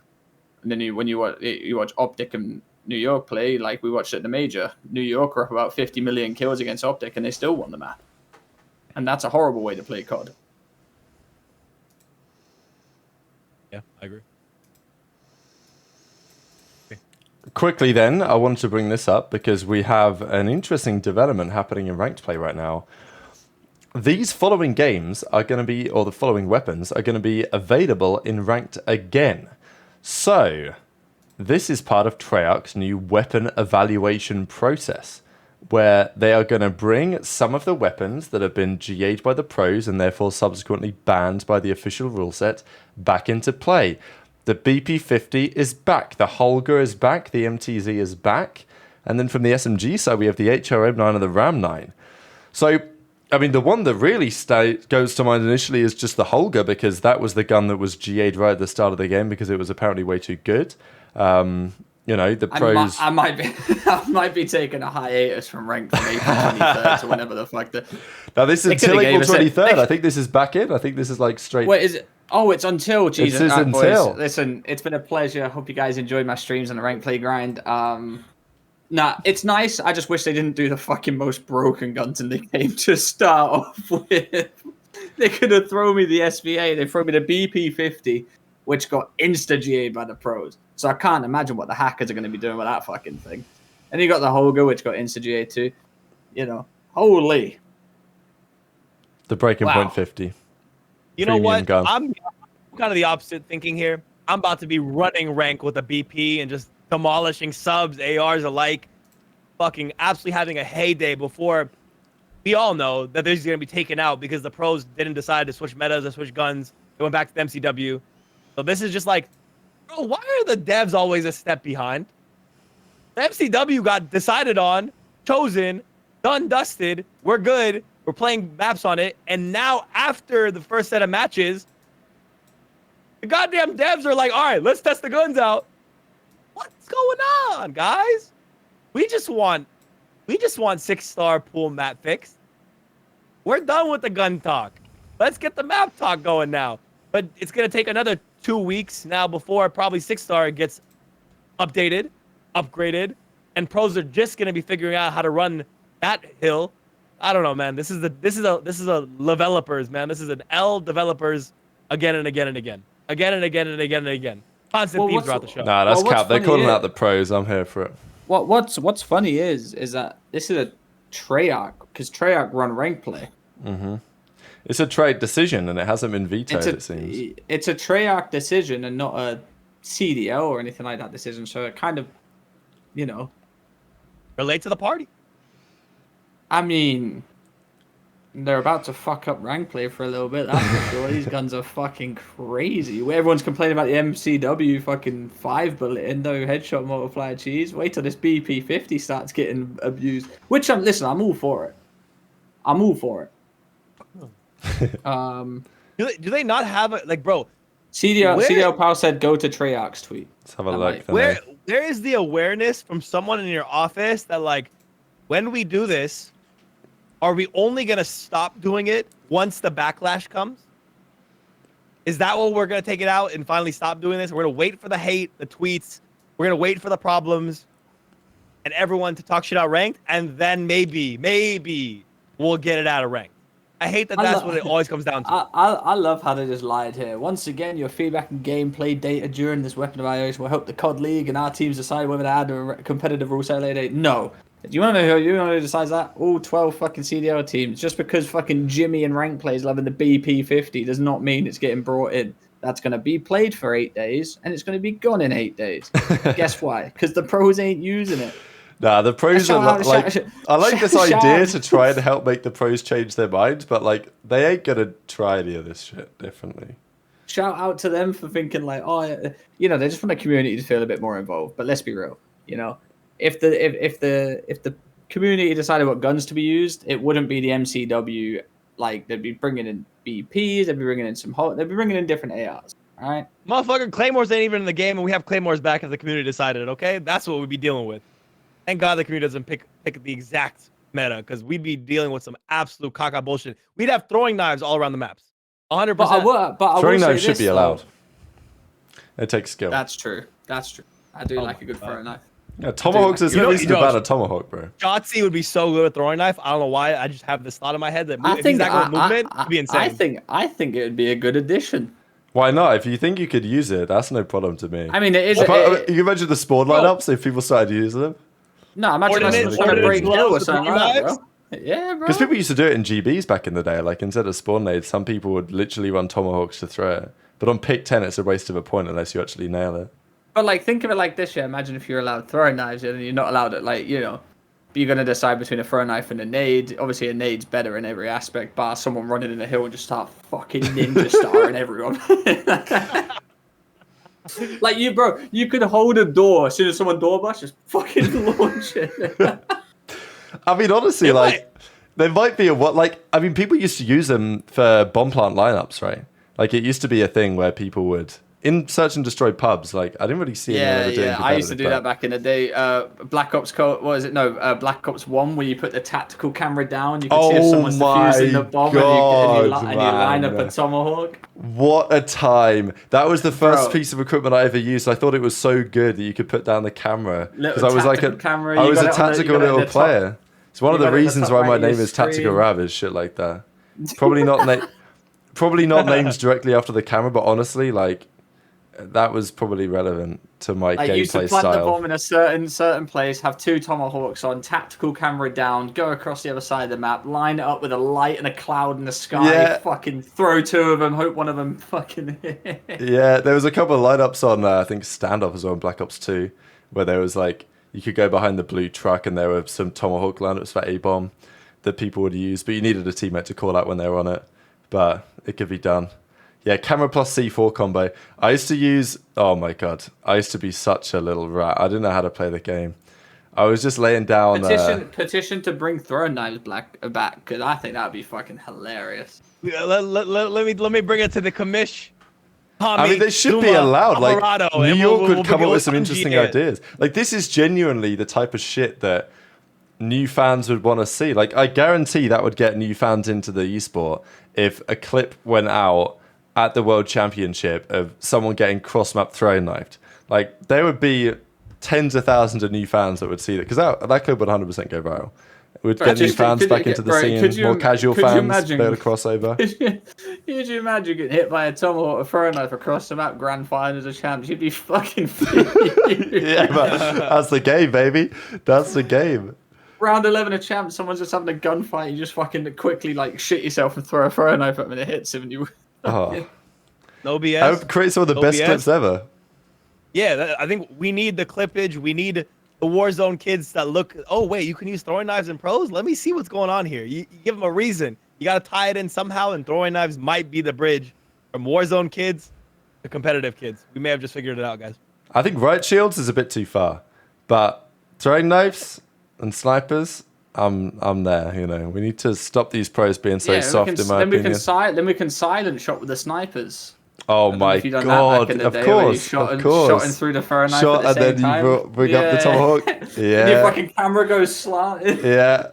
And then when you watch OpTic and New York play, like we watched at the major, New York were up about 50 million kills against OpTic, and they still won the map. And that's a horrible way to play COD.
Yeah, I agree.
Quickly then, I wanted to bring this up because we have an interesting development happening in ranked play right now. These following games are going to be, or the following weapons are going to be available in ranked again. So, this is part of Treyarch's new weapon evaluation process, where they are going to bring some of the weapons that have been GA'd by the pros and therefore subsequently banned by the official rule set back into play. The BP50 is back, the Holger is back, the MTZ is back, and then from the SMG side we have the HRM9 and the RAM9. So, I mean, the one that really goes to mind initially is just the Holger, because that was the gun that was GA'd right at the start of the game because it was apparently way too good. You know, the pros...
I might be taking a hiatus from ranked from April 23rd to whenever the fuck the...
Now, this is until April 23rd. I think this is back in. I think this is like straight...
Wait, is it? Oh, it's until. Jesus.
It is until.
Boys, listen, it's been a pleasure. Hope you guys enjoyed my streams on the ranked play grind. Nah, it's nice. I just wish they didn't do the fucking most broken guns in the game to start off with. They could have thrown me the SVA. They threw me the BP50, which got insta-GA'd by the pros. So I can't imagine what the hackers are going to be doing with that fucking thing. And you got the Holger, which got insta-GA'd too. You know, holy.
The breaking point 50.
You know what? Gun. I'm kind of the opposite thinking here. I'm about to be running rank with a BP and just demolishing subs, ARs alike, fucking absolutely having a heyday before we all know that they're going to be taken out because the pros didn't decide to switch metas or switch guns. They went back to the MCW. So this is just like, bro, why are the devs always a step behind? The MCW got decided on, chosen, done, dusted. We're good. We're playing maps on it. And now after the first set of matches, the goddamn devs are like, all right, let's test the guns out. What's going on, guys? We just want 6-star pool map fixed. We're done with the gun talk. Let's get the map talk going now. But it's going to take another 2 weeks now before probably 6-star gets updated, upgraded, and pros are just going to be figuring out how to run that hill. I don't know, man. This is a developers, man. This is an L developers again and again and again. Again and again and again and again. Constant themes throughout the show.
Nah, that's cap. They're calling out the pros. I'm here for it.
What's funny is that this is a Treyarch, because Treyarch run rank play.
Mm-hmm. It's a trade decision, and it hasn't been vetoed, it seems.
It's a Treyarch decision and not a CDL or anything like that decision. So it kind of, you know,
relate to the party.
I mean, they're about to fuck up rank play for a little bit. That's for sure. These guns are fucking crazy. Everyone's complaining about the MCW fucking 5-bullet Indo headshot multiplier cheese. Wait till this BP50 starts getting abused. Which I'm all for it. I'm all for it.
Do they not have it? Like, bro,
CDL Pal said go to Treyarch's tweet.
Let's have a look.
Where is the awareness from someone in your office that, like, when we do this, are we only going to stop doing it once the backlash comes? Is that what we're going to take it out and finally stop doing this? We're going to wait for the hate, the tweets. We're going to wait for the problems and everyone to talk shit out ranked. And then maybe we'll get it out of ranked. I hate that that's what it always comes down to.
I love how they just lied here. Once again, your feedback and gameplay data during this weapon evaluation will help the COD League and our teams decide whether to add a competitive rule set later. No. Do you want to know who decides that? All 12 fucking CDL teams. Just because fucking Jimmy and rank plays loving the BP50 does not mean it's getting brought in. That's going to be played for 8 days, and it's going to be gone in 8 days. Guess why? Because the pros ain't using it.
Nah, the pros are like... I like this idea to try and help make the pros change their minds, but, like, they ain't going to try any of this shit differently.
Shout out to them for thinking, like, oh, you know, they just want the community to feel a bit more involved. But let's be real, you know. If the community decided what guns to be used, it wouldn't be the MCW. Like, they'd be bringing in BPs, they'd be bringing in they'd be bringing in different ARs. All right.
Motherfucker, Claymores ain't even in the game, and we have Claymores back if the community decided, okay? That's what we'd be dealing with. Thank God the community doesn't pick the exact meta, because we'd be dealing with some absolute caca bullshit. We'd have throwing knives all around the maps. 100%.
But I
Throwing
will say
knives should
this,
be
though.
allowed. It takes skill.
That's true. That's true. I do like a good throwing knife.
Yeah, tomahawks is at least about a tomahawk, bro.
Shotzi would be so good at throwing knife. I don't know why. I just have this thought in my head that
I
if
think
he's not good at movement, it'd be insane.
I think it would be a good addition.
Why not? If you think you could use it, that's no problem to me.
I mean, it is.
You can imagine the spawn lineups if people started using them.
No, imagine us trying to break hill or something like that, bro. Yeah, bro.
Because people used to do it in GBs back in the day. Like instead of spawn nades, some people would literally run tomahawks to throw it. But on pick 10, it's a waste of a point unless you actually nail it.
But like, think of it like this, yeah. Imagine if you're allowed throwing knives and you're not allowed it. Like, you know, you're gonna decide between a throwing knife and a nade. Obviously, a nade's better in every aspect. Bar someone running in a hill and just start fucking ninja starring everyone. Like you, bro, you could hold a door as soon as someone door busts, just fucking launch it.
I mean, honestly, there might be I mean, people used to use them for bomb plant lineups, right? Like it used to be a thing where people would in search and destroy pubs. Like I didn't really see anyone ever doing
I used to do that back in the day. Black Ops Black Ops 1, where you put the tactical camera down, you can see if someone's defusing the bomb, and you line up a tomahawk.
What a time! That was the first piece of equipment I ever used. I thought it was so good that you could put down the camera because I was like a tactical little player. It's one of the reasons why my name is Tactical Rav is shit like that. Probably not names directly after the camera, but honestly, like that was probably relevant to my gameplay style. You used to plant the
bomb in a certain place, have 2 tomahawks on, tactical camera down, go across the other side of the map, line it up with a light and a cloud in the sky, fucking throw 2 of them, hope one of them fucking hit.
Yeah, there was a couple of lineups on I think Standoff as well in Black Ops 2, where there was like you could go behind the blue truck and there were some tomahawk lineups for A-bomb that people would use, but you needed a teammate to call out when they were on it. But it could be done. Yeah, camera plus C4 combo. I used to use... Oh my god. I used to be such a little rat. I didn't know how to play the game. I was just laying down...
Petition to bring throwing knives back, because I think that would be fucking hilarious.
Yeah, let me bring it to the commish.
I mean, they should be allowed. Like, New York could come up with some interesting ideas. Like, this is genuinely the type of shit that new fans would want to see. Like, I guarantee that would get new fans into the esport if a clip went out at the World Championship of someone getting cross-map throwing knifed. Like, there would be tens of thousands of new fans that would see that, because that clip would 100% go viral. It would get new fans back into the scene, more casual fans, better crossover.
Could you imagine getting hit by a tomahawk or throwing knife across the map, grand finals of champs? You'd be fucking
Yeah, but that's the game, baby. That's the game.
Round 11 of champs, someone's just having a gunfight, you just fucking quickly like shit yourself and throw a throwing knife at him and it hits him and you...
No BS.
I would create some of the best clips ever.
Yeah, I think we need the clippage. We need the Warzone kids that look, oh, wait, you can use throwing knives in pros? Let me see what's going on here. You give them a reason. You got to tie it in somehow, and throwing knives might be the bridge from Warzone kids to competitive kids. We may have just figured it out, guys.
I think riot shields is a bit too far, but throwing knives and snipers, I'm there. You know, we need to stop these pros being so soft. In my opinion,
then we can silent shot with the snipers.
Oh my god! Of course,
shot through the throwing knife
and then you bring up the tomahawk. Yeah,
and your fucking camera goes slanted.
Yeah.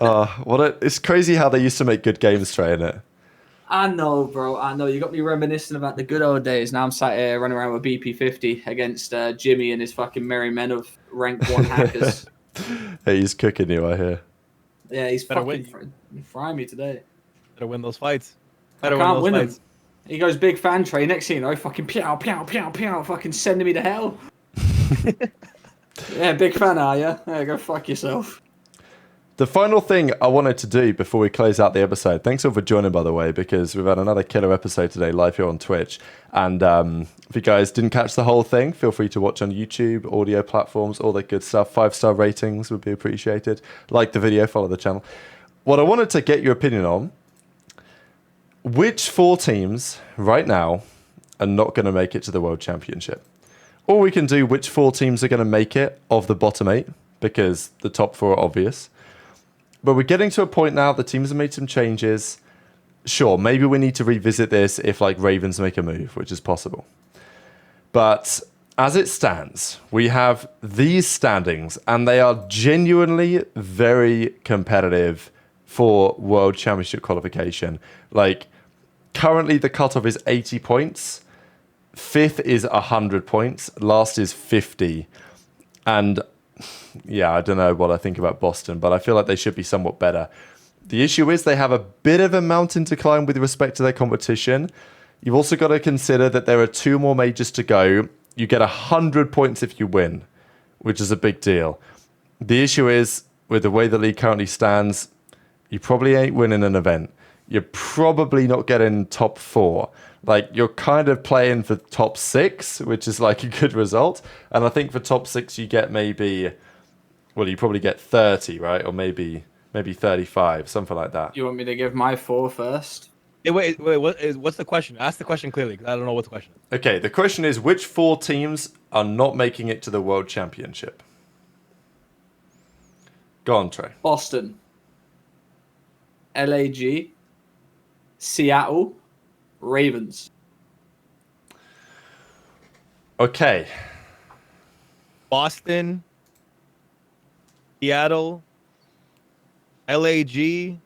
Oh, it's crazy how they used to make good games trying it.
I know, bro. I know. You got me reminiscing about the good old days. Now I'm sat here running around with BP50 against Jimmy and his fucking merry men of rank 1 hackers.
Hey, he's cooking you, I hear.
Yeah, he's fucking frying me today.
Better win those fights.
I can't win them. He goes big fan tray. Next thing you know, fucking pow, pow, pow, pow, fucking sending me to hell. Yeah, big fan, are you? Yeah, go fuck yourself.
The final thing I wanted to do before we close out the episode, thanks all for joining, by the way, because we've had another killer episode today live here on Twitch. And if you guys didn't catch the whole thing, feel free to watch on YouTube, audio platforms, all that good stuff. 5-star ratings would be appreciated. Like the video, follow the channel. What I wanted to get your opinion on, which 4 teams right now are not going to make it to the World Championship? Or we can do which 4 teams are going to make it of the bottom 8, because the top 4 are obvious. But we're getting to a point now, the teams have made some changes. sure, maybe we need to revisit this if like Ravens make a move, which is possible. But as it stands, we have these standings, and they are genuinely very competitive for World Championship qualification. Like, currently the cutoff is 80 points. Fifth is 100 points. Last is 50. And yeah, I don't know what I think about Boston, but I feel like they should be somewhat better. The issue is they have a bit of a mountain to climb with respect to their competition. You've also got to consider that there are 2 more majors to go. You get 100 points if you win, which is a big deal. The issue is, with the way the league currently stands, you probably ain't winning an event. You're probably not getting top 4. Like, you're kind of playing for top 6, which is like a good result. And I think for top 6, you get maybe, well, you probably get 30, right? Or maybe 35, something like that.
You want me to give my 4 first?
Hey, wait, what's the question? Ask the question clearly, because I don't know what the question is.
Okay, the question is, which 4 teams are not making it to the World Championship? Go on, Trey.
Boston, LAG, Seattle, Ravens.
Okay.
Boston, Seattle, LAG.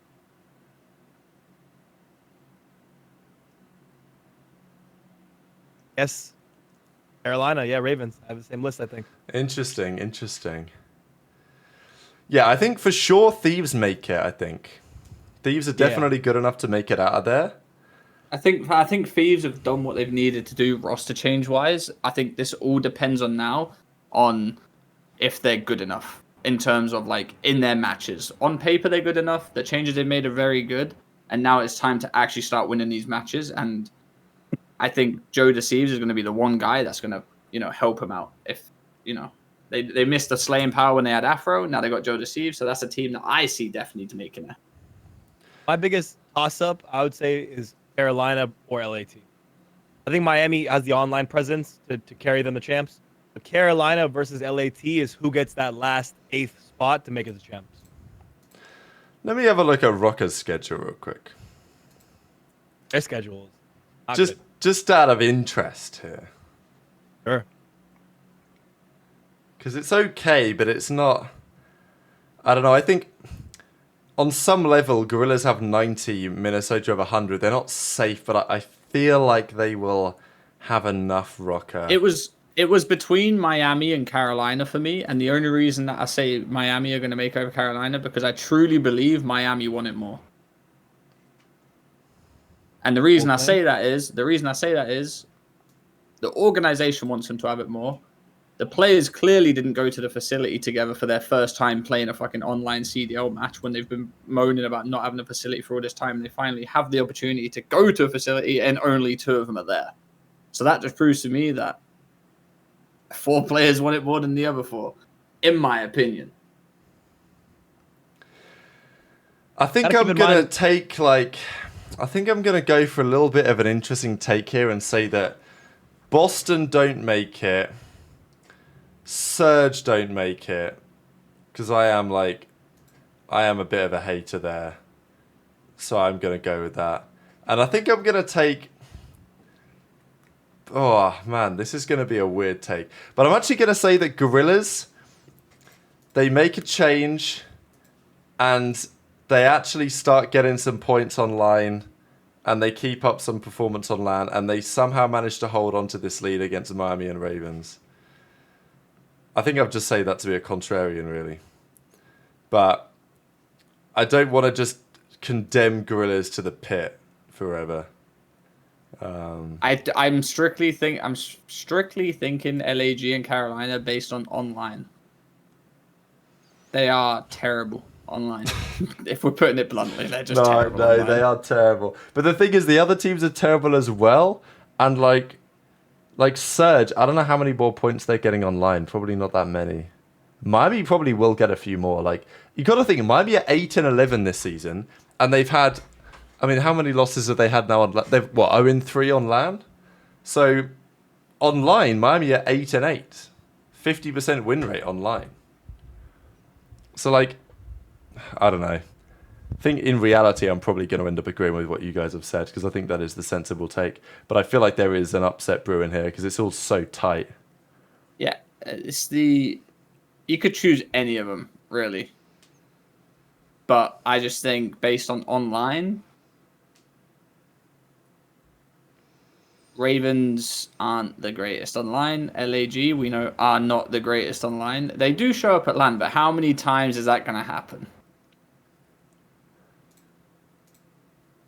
Yes. Carolina, yeah, Ravens. I have the same list, I think.
Interesting. Yeah, I think for sure Thieves make it, I think. Thieves are definitely good enough to make it out of there.
I think Thieves have done what they've needed to do roster change wise. I think this all depends on if they're good enough in terms of like in their matches. On paper they're good enough. The changes they've made are very good, and now it's time to actually start winning these matches. And I think Joe Deceives is going to be the one guy that's going to, help him out. If, they missed the slaying power when they had Afro. Now they got Joe Deceives. So that's a team that I see definitely to make it.
My biggest toss-up, I would say, is Carolina or LAT. I think Miami has the online presence to carry them the champs. But Carolina versus LAT is who gets that last 8th spot to make it the champs.
Let me have a look at Rokkr's schedule real quick.
Their schedule is not good.
Just out of interest here.
Sure.
Because it's okay, but it's not... I don't know, I think... On some level, Guerrillas have 90, Minnesota have 100. They're not safe, but I feel like they will have enough Rokkr.
It was between Miami and Carolina for me, and the only reason that I say Miami are going to make over Carolina because I truly believe Miami want it more. And the reason I say that is the organization wants them to have it more. The players clearly didn't go to the facility together for their first time playing a fucking online CDL match when they've been moaning about not having a facility for all this time. They finally have the opportunity to go to a facility and only 2 of them are there. So that just proves to me that 4 players want it more than the other 4, in my opinion.
I think I'm going to go for a little bit of an interesting take here and say that Boston don't make it. Surge don't make it, because I am a bit of a hater there, so I'm gonna go with that. And I think I'm gonna take, oh man, this is gonna be a weird take, but I'm actually gonna say that Guerrillas, they make a change and they actually start getting some points online and they keep up some performance on LAN and they somehow manage to hold on to this lead against Miami and Ravens. I think I've just said that to be a contrarian, really. But I don't want to just condemn Guerrillas to the pit forever.
I'm strictly thinking LAG and Carolina based on online. They are terrible online. If we're putting it bluntly, they're just terrible. No,
they are terrible. But the thing is, the other teams are terrible as well. And like Surge, I don't know how many more points they're getting online. Probably not that many. Miami probably will get a few more. Like, you got to think, Miami are 8-11 this season, and they've had, I mean, how many losses have they had now? They've 0-3 on LAN. So online, Miami are 8-8, 50% win rate online. So like, I don't know. I think in reality, I'm probably going to end up agreeing with what you guys have said because I think that is the sensible take. But I feel like there is an upset brewing here because it's all so tight.
Yeah, you could choose any of them really, but I just think based on online, Ravens aren't the greatest online. LAG, we know, are not the greatest online. They do show up at LAN, but how many times is that going to happen?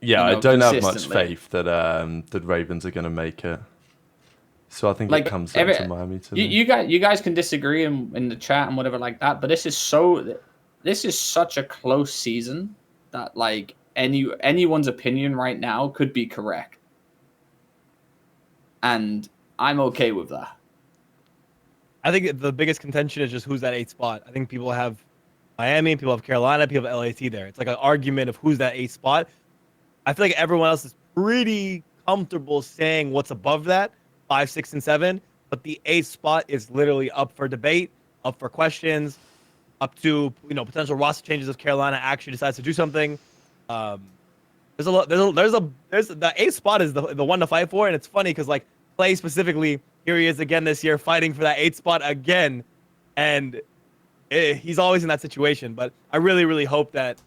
Yeah, I don't have much
Consistently.
faith that the Ravens are going to make it. So I think
Like,
it comes down to Miami to me.
You guys can disagree in the chat and whatever like that, but this is such a close season that like anyone's opinion right now could be correct, and I'm okay with that.
I think the biggest contention is just who's that 8th spot. I think people have Miami, people have Carolina, people have LAT there. It's like an argument of who's that 8th spot. I feel like everyone else is pretty comfortable saying what's above that, 5, 6, and 7. But the 8th spot is literally up for debate, up for questions, up to potential roster changes if Carolina actually decides to do something. There's the 8th spot is the one to fight for, and it's funny because like Clay specifically, here he is again this year fighting for that 8th spot again, and he's always in that situation. But I really, really hope that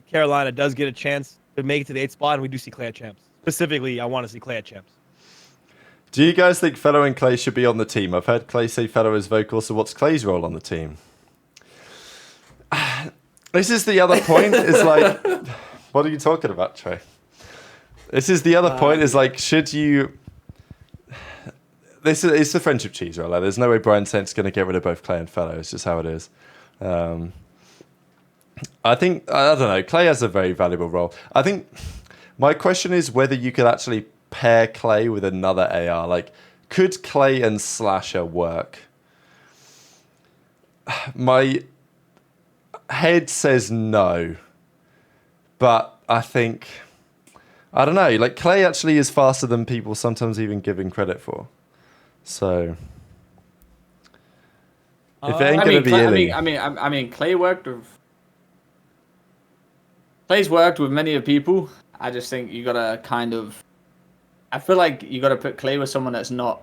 Carolina does get a chance to make it to the 8th spot, and we do see Clay at Champs. Specifically, I want to see Clay at Champs.
Do you guys think Fellow and Clay should be on the team? I've heard Clay say Fellow is vocal, so what's Clay's role on the team? This is the other point, is like, what are you talking about, Trey? This is the other point, is like, should you... It's the friendship cheese, right? Like, there's no way Brian Saint's going to get rid of both Clay and Fellow. It's just how it is. I don't know. Clay has a very valuable role. I think my question is whether you could actually pair Clay with another AR. Like, could Clay and Slasher work? My head says no, but I don't know. Like, Clay actually is faster than people sometimes even give him credit for. So if it ain't gonna be Illy,
I mean, Clay's worked with many of people. I just think you gotta I feel like you gotta put Clay with someone that's not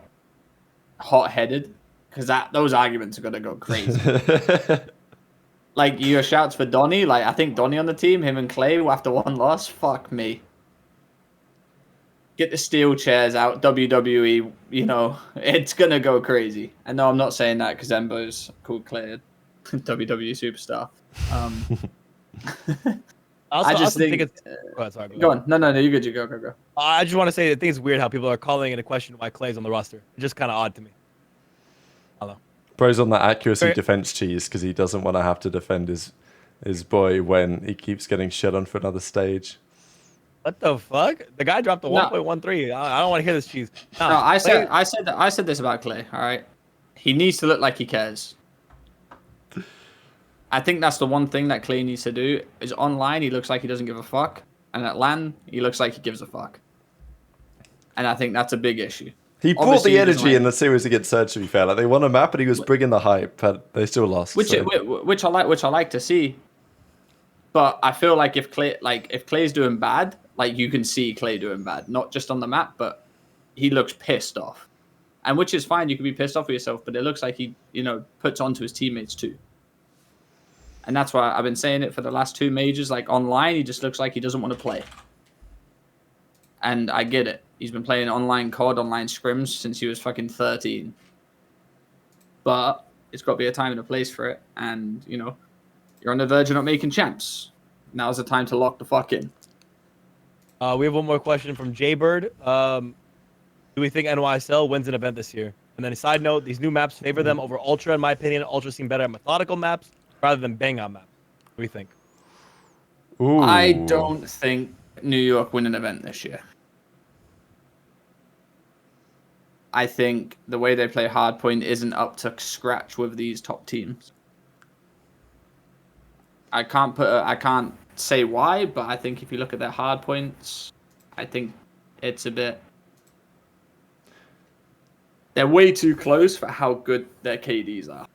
hot-headed, because those arguments are gonna go crazy. Like your shouts for Donnie, like I think Donnie on the team, him and Clay after one loss, fuck me. Get the steel chairs out, WWE, it's gonna go crazy. And no, I'm not saying that because Embo's called Clay a WWE superstar.
I
just think
it's... Go ahead, sorry.
Go on. No, you're good. You go.
I just want to say I think it's weird how people are calling into question why Clay's on the roster. It's just kind of odd to me. I don't know.
Bro's on that accuracy defense cheese because he doesn't want to have to defend his boy when he keeps getting shit on for another stage.
What the fuck? The guy dropped a 1.13. I don't want to hear this cheese.
No, I said this about Clay. All right, he needs to look like he cares. I think that's the one thing that Clay needs to do. Is online he looks like he doesn't give a fuck, and at LAN he looks like he gives a fuck. And I think that's a big issue.
He brought the energy in the series against Surge. To be fair, like they won a map and he was bringing the hype, but they still lost.
Which I like to see. But I feel like if Clay's doing bad, like you can see Clay doing bad, not just on the map, but he looks pissed off, and which is fine. You can be pissed off with yourself, but it looks like he, puts onto his teammates too. And that's why I've been saying it for the last 2 majors. Like online, he just looks like he doesn't want to play. And I get it. He's been playing online COD, online scrims since he was fucking 13. But it's got to be a time and a place for it. And, you're on the verge of not making champs. Now's the time to lock the fuck in.
We have one more question from Jaybird. Do we think NYSL wins an event this year? And then a side note, these new maps favor them over Ultra, in my opinion. Ultra seem better at methodical maps rather than bang-on maps. What do you think?
Ooh.
I don't think New York win an event this year. I think the way they play Hardpoint isn't up to scratch with these top teams. I can't say why, but I think if you look at their Hardpoints, I think it's a bit... They're way too close for how good their KDs are.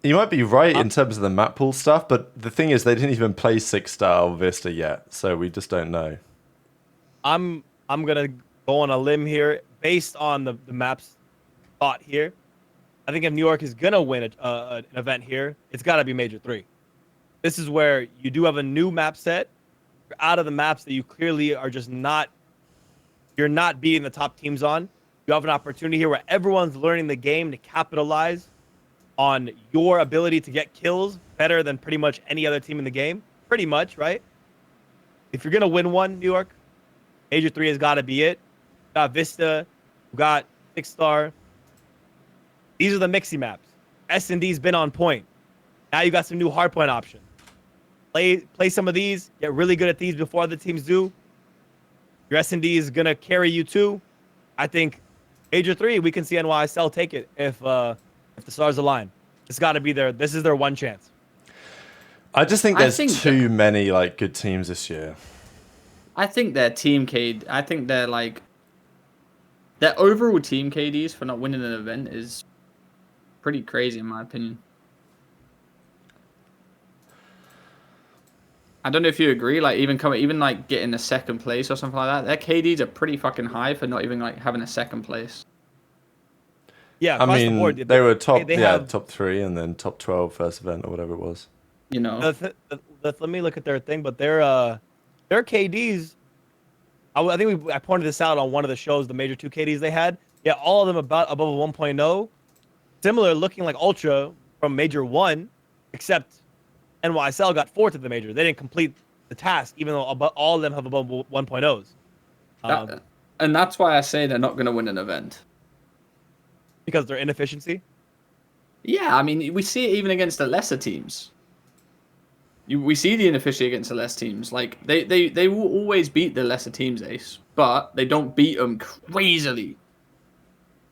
You might be right in terms of the map pool stuff, but the thing is, they didn't even play 6-star or Vista yet, so we just don't know.
I'm gonna go on a limb here based on the map's thought here. I think if New York is gonna win an event here, it's got to be Major 3. This is where you do have a new map set. You're out of the maps that you clearly are just not. You're not beating the top teams on. You have an opportunity here where everyone's learning the game to capitalize on your ability to get kills better than pretty much any other team in the game. Pretty much, right? If you're gonna win one, New York, Major 3 has got to be it. We got Vista, we got 6-star. These are the mixy maps. S&D's been on point. Now you got some new hardpoint options. Play some of these. Get really good at these before other teams do. Your S&D is gonna carry you too. I think Major 3, we can see NYSL take it if the stars align. It's got to be there. This is their one chance.
I just think there's too many like good teams this year.
I think their team KD. I think they're like their overall team KDs for not winning an event is pretty crazy in my opinion. I don't know if you agree. Like even like getting a second place or something like that. Their KDs are pretty fucking high for not even like having a second place.
Yeah,
I mean,
the board,
they were top,
have,
top 3 and then top 12 first event or whatever it was.
You know,
let me look at their thing, but their KDs. I think I pointed this out on one of the shows, the Major 2 KDs they had. Yeah, all of them about above a 1.0, similar looking like Ultra from Major 1, except NYSL got 4th at the Major. They didn't complete the task, even though all of them have above 1.0s.
And that's why I say they're not going to win an event.
Because their inefficiency?
Yeah, I mean, we see it even against the lesser teams. We see the inefficiency against the lesser teams. Like, they will always beat the lesser teams, Ace, but they don't beat them crazily.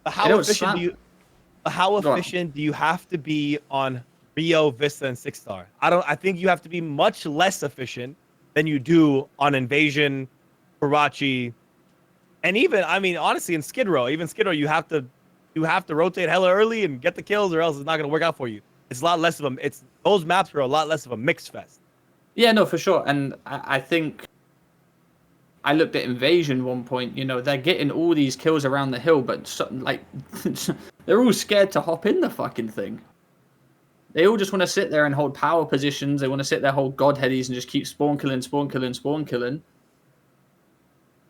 How efficient do you have to be on Rio, Vista, and 6-star? I think you have to be much less efficient than you do on Invasion, Karachi, and even, I mean, honestly, in Skid Row, you have to rotate hella early and get the kills, or else it's not going to work out for you. It's a lot less of them. Those maps are a lot less of a mixed fest. Yeah, no, for sure. And I think I looked at Invasion one point. You know, they're getting all these kills around the hill, but like they're all scared to hop in the fucking thing. They all just want to sit there and hold power positions. They want to sit there, hold godheadies, and just keep spawn killing.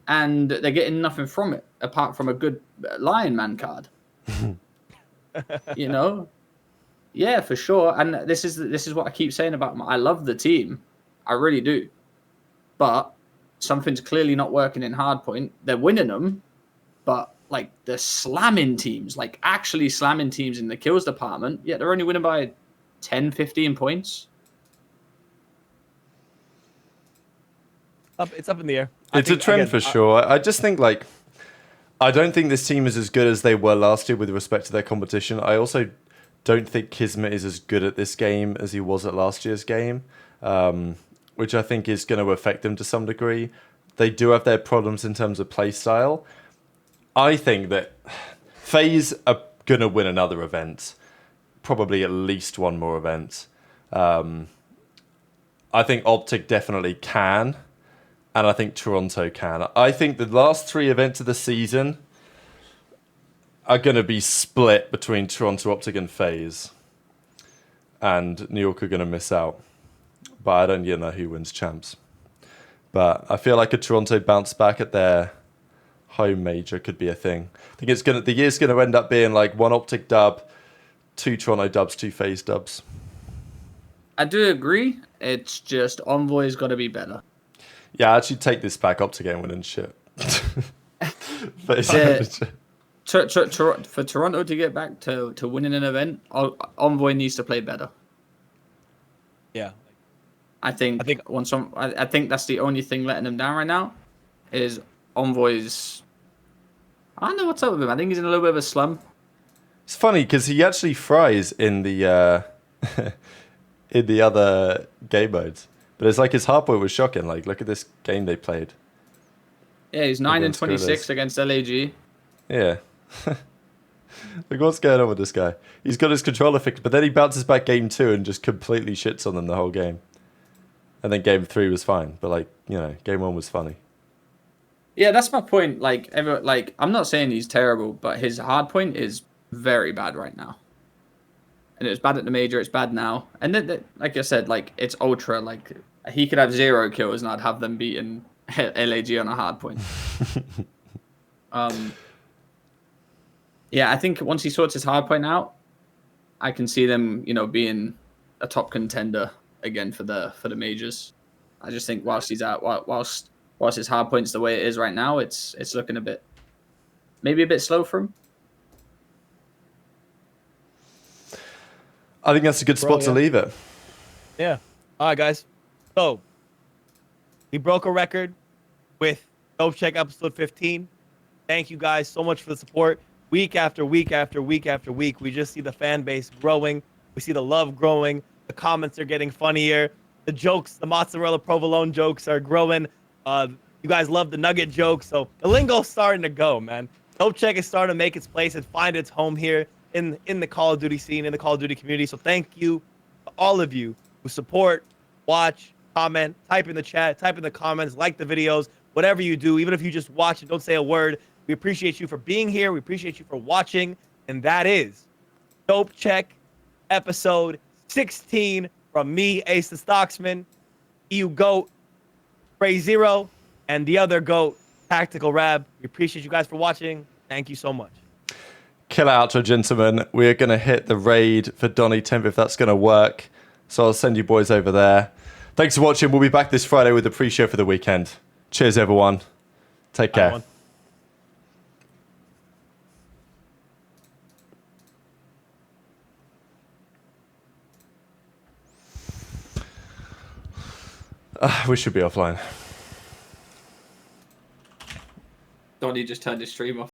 And they're getting nothing from it apart from a good Lion Man card. You know. Yeah, for sure. And this is what I keep saying about them. I love the team. I really do. But something's clearly not working in Hardpoint. They're winning them, but like they're slamming teams, like actually slamming teams in the kills department. Yeah, they're only winning by 10, 15 points. It's up in the air.
It's a trend for sure. I just think like I don't think this team is as good as they were last year with respect to their competition. I also don't think Kismet is as good at this game as he was at last year's game, which I think is going to affect them to some degree. They do have their problems in terms of play style. I think that FaZe are going to win another event, probably at least one more event. I think OpTic definitely can, and I think Toronto can. I think the last 3 events of the season are going to be split between Toronto, OpTic, and FaZe. And New York are going to miss out. But I don't yet know who wins champs. But I feel like a Toronto bounce back at their home major could be a thing. I think the year's going to end up being like 1 OpTic dub, 2 Toronto dubs, 2 FaZe dubs.
I do agree. It's just Envoy's got to be better.
Yeah, I actually take this back. OpTic ain't winning shit.
For Toronto to get back to winning an event, Envoy needs to play better.
Yeah,
I think that's the only thing letting him down right now. Is Envoy's? I don't know what's up with him. I think he's in a little bit of a slump.
It's funny because he actually fries in the in the other game modes, but it's like his hardpoint was shocking. Like, look at this game they played.
Yeah, he's 9 and 26 against LAG.
Yeah. Like, what's going on with this guy? He's got his controller fixed, but then he bounces back game 2 and just completely shits on them the whole game. And then game 3 was fine, but like, you know, game 1 was funny.
Yeah, that's my point. Like, I'm not saying he's terrible, but his hard point is very bad right now. And it was bad at the major, it's bad now. And then, like I said, like, it's ultra. Like, he could have 0 kills and I'd have them beating LAG on a hard point. Yeah, I think once he sorts his hard point out, I can see them, you know, being a top contender again for the majors. I just think whilst he's out, whilst his hard point's the way it is right now, it's looking maybe a bit slow for him.
I think that's a good spot to leave it.
Yeah. All right, guys. So, he broke a record with OpTic episode 15. Thank you guys so much for the support. Week after week after week after week, we just see the fan base growing. We see the love growing. The comments are getting funnier. The jokes, the mozzarella provolone jokes are growing. You guys love the nugget jokes. So the lingo's starting to go, man. OpTic is starting to make its place and find its home here in the Call of Duty scene, in the Call of Duty community. So thank you to all of you who support, watch, comment, type in the chat, type in the comments, like the videos, whatever you do. Even if you just watch and don't say a word, we appreciate you for being here. We appreciate you for watching. And that is OpTic episode 16 from me, Ace the Stocksman, EU GOAT, Ray Zero, and the other GOAT, Tactical Rab. We appreciate you guys for watching. Thank you so much.
Killer outro, gentlemen. We're going to hit the raid for Donny Temp if that's going to work. So I'll send you boys over there. Thanks for watching. We'll be back this Friday with the pre-show for the weekend. Cheers, everyone. Take care.
Bye,
we should be offline.
Donnie just turned his stream off.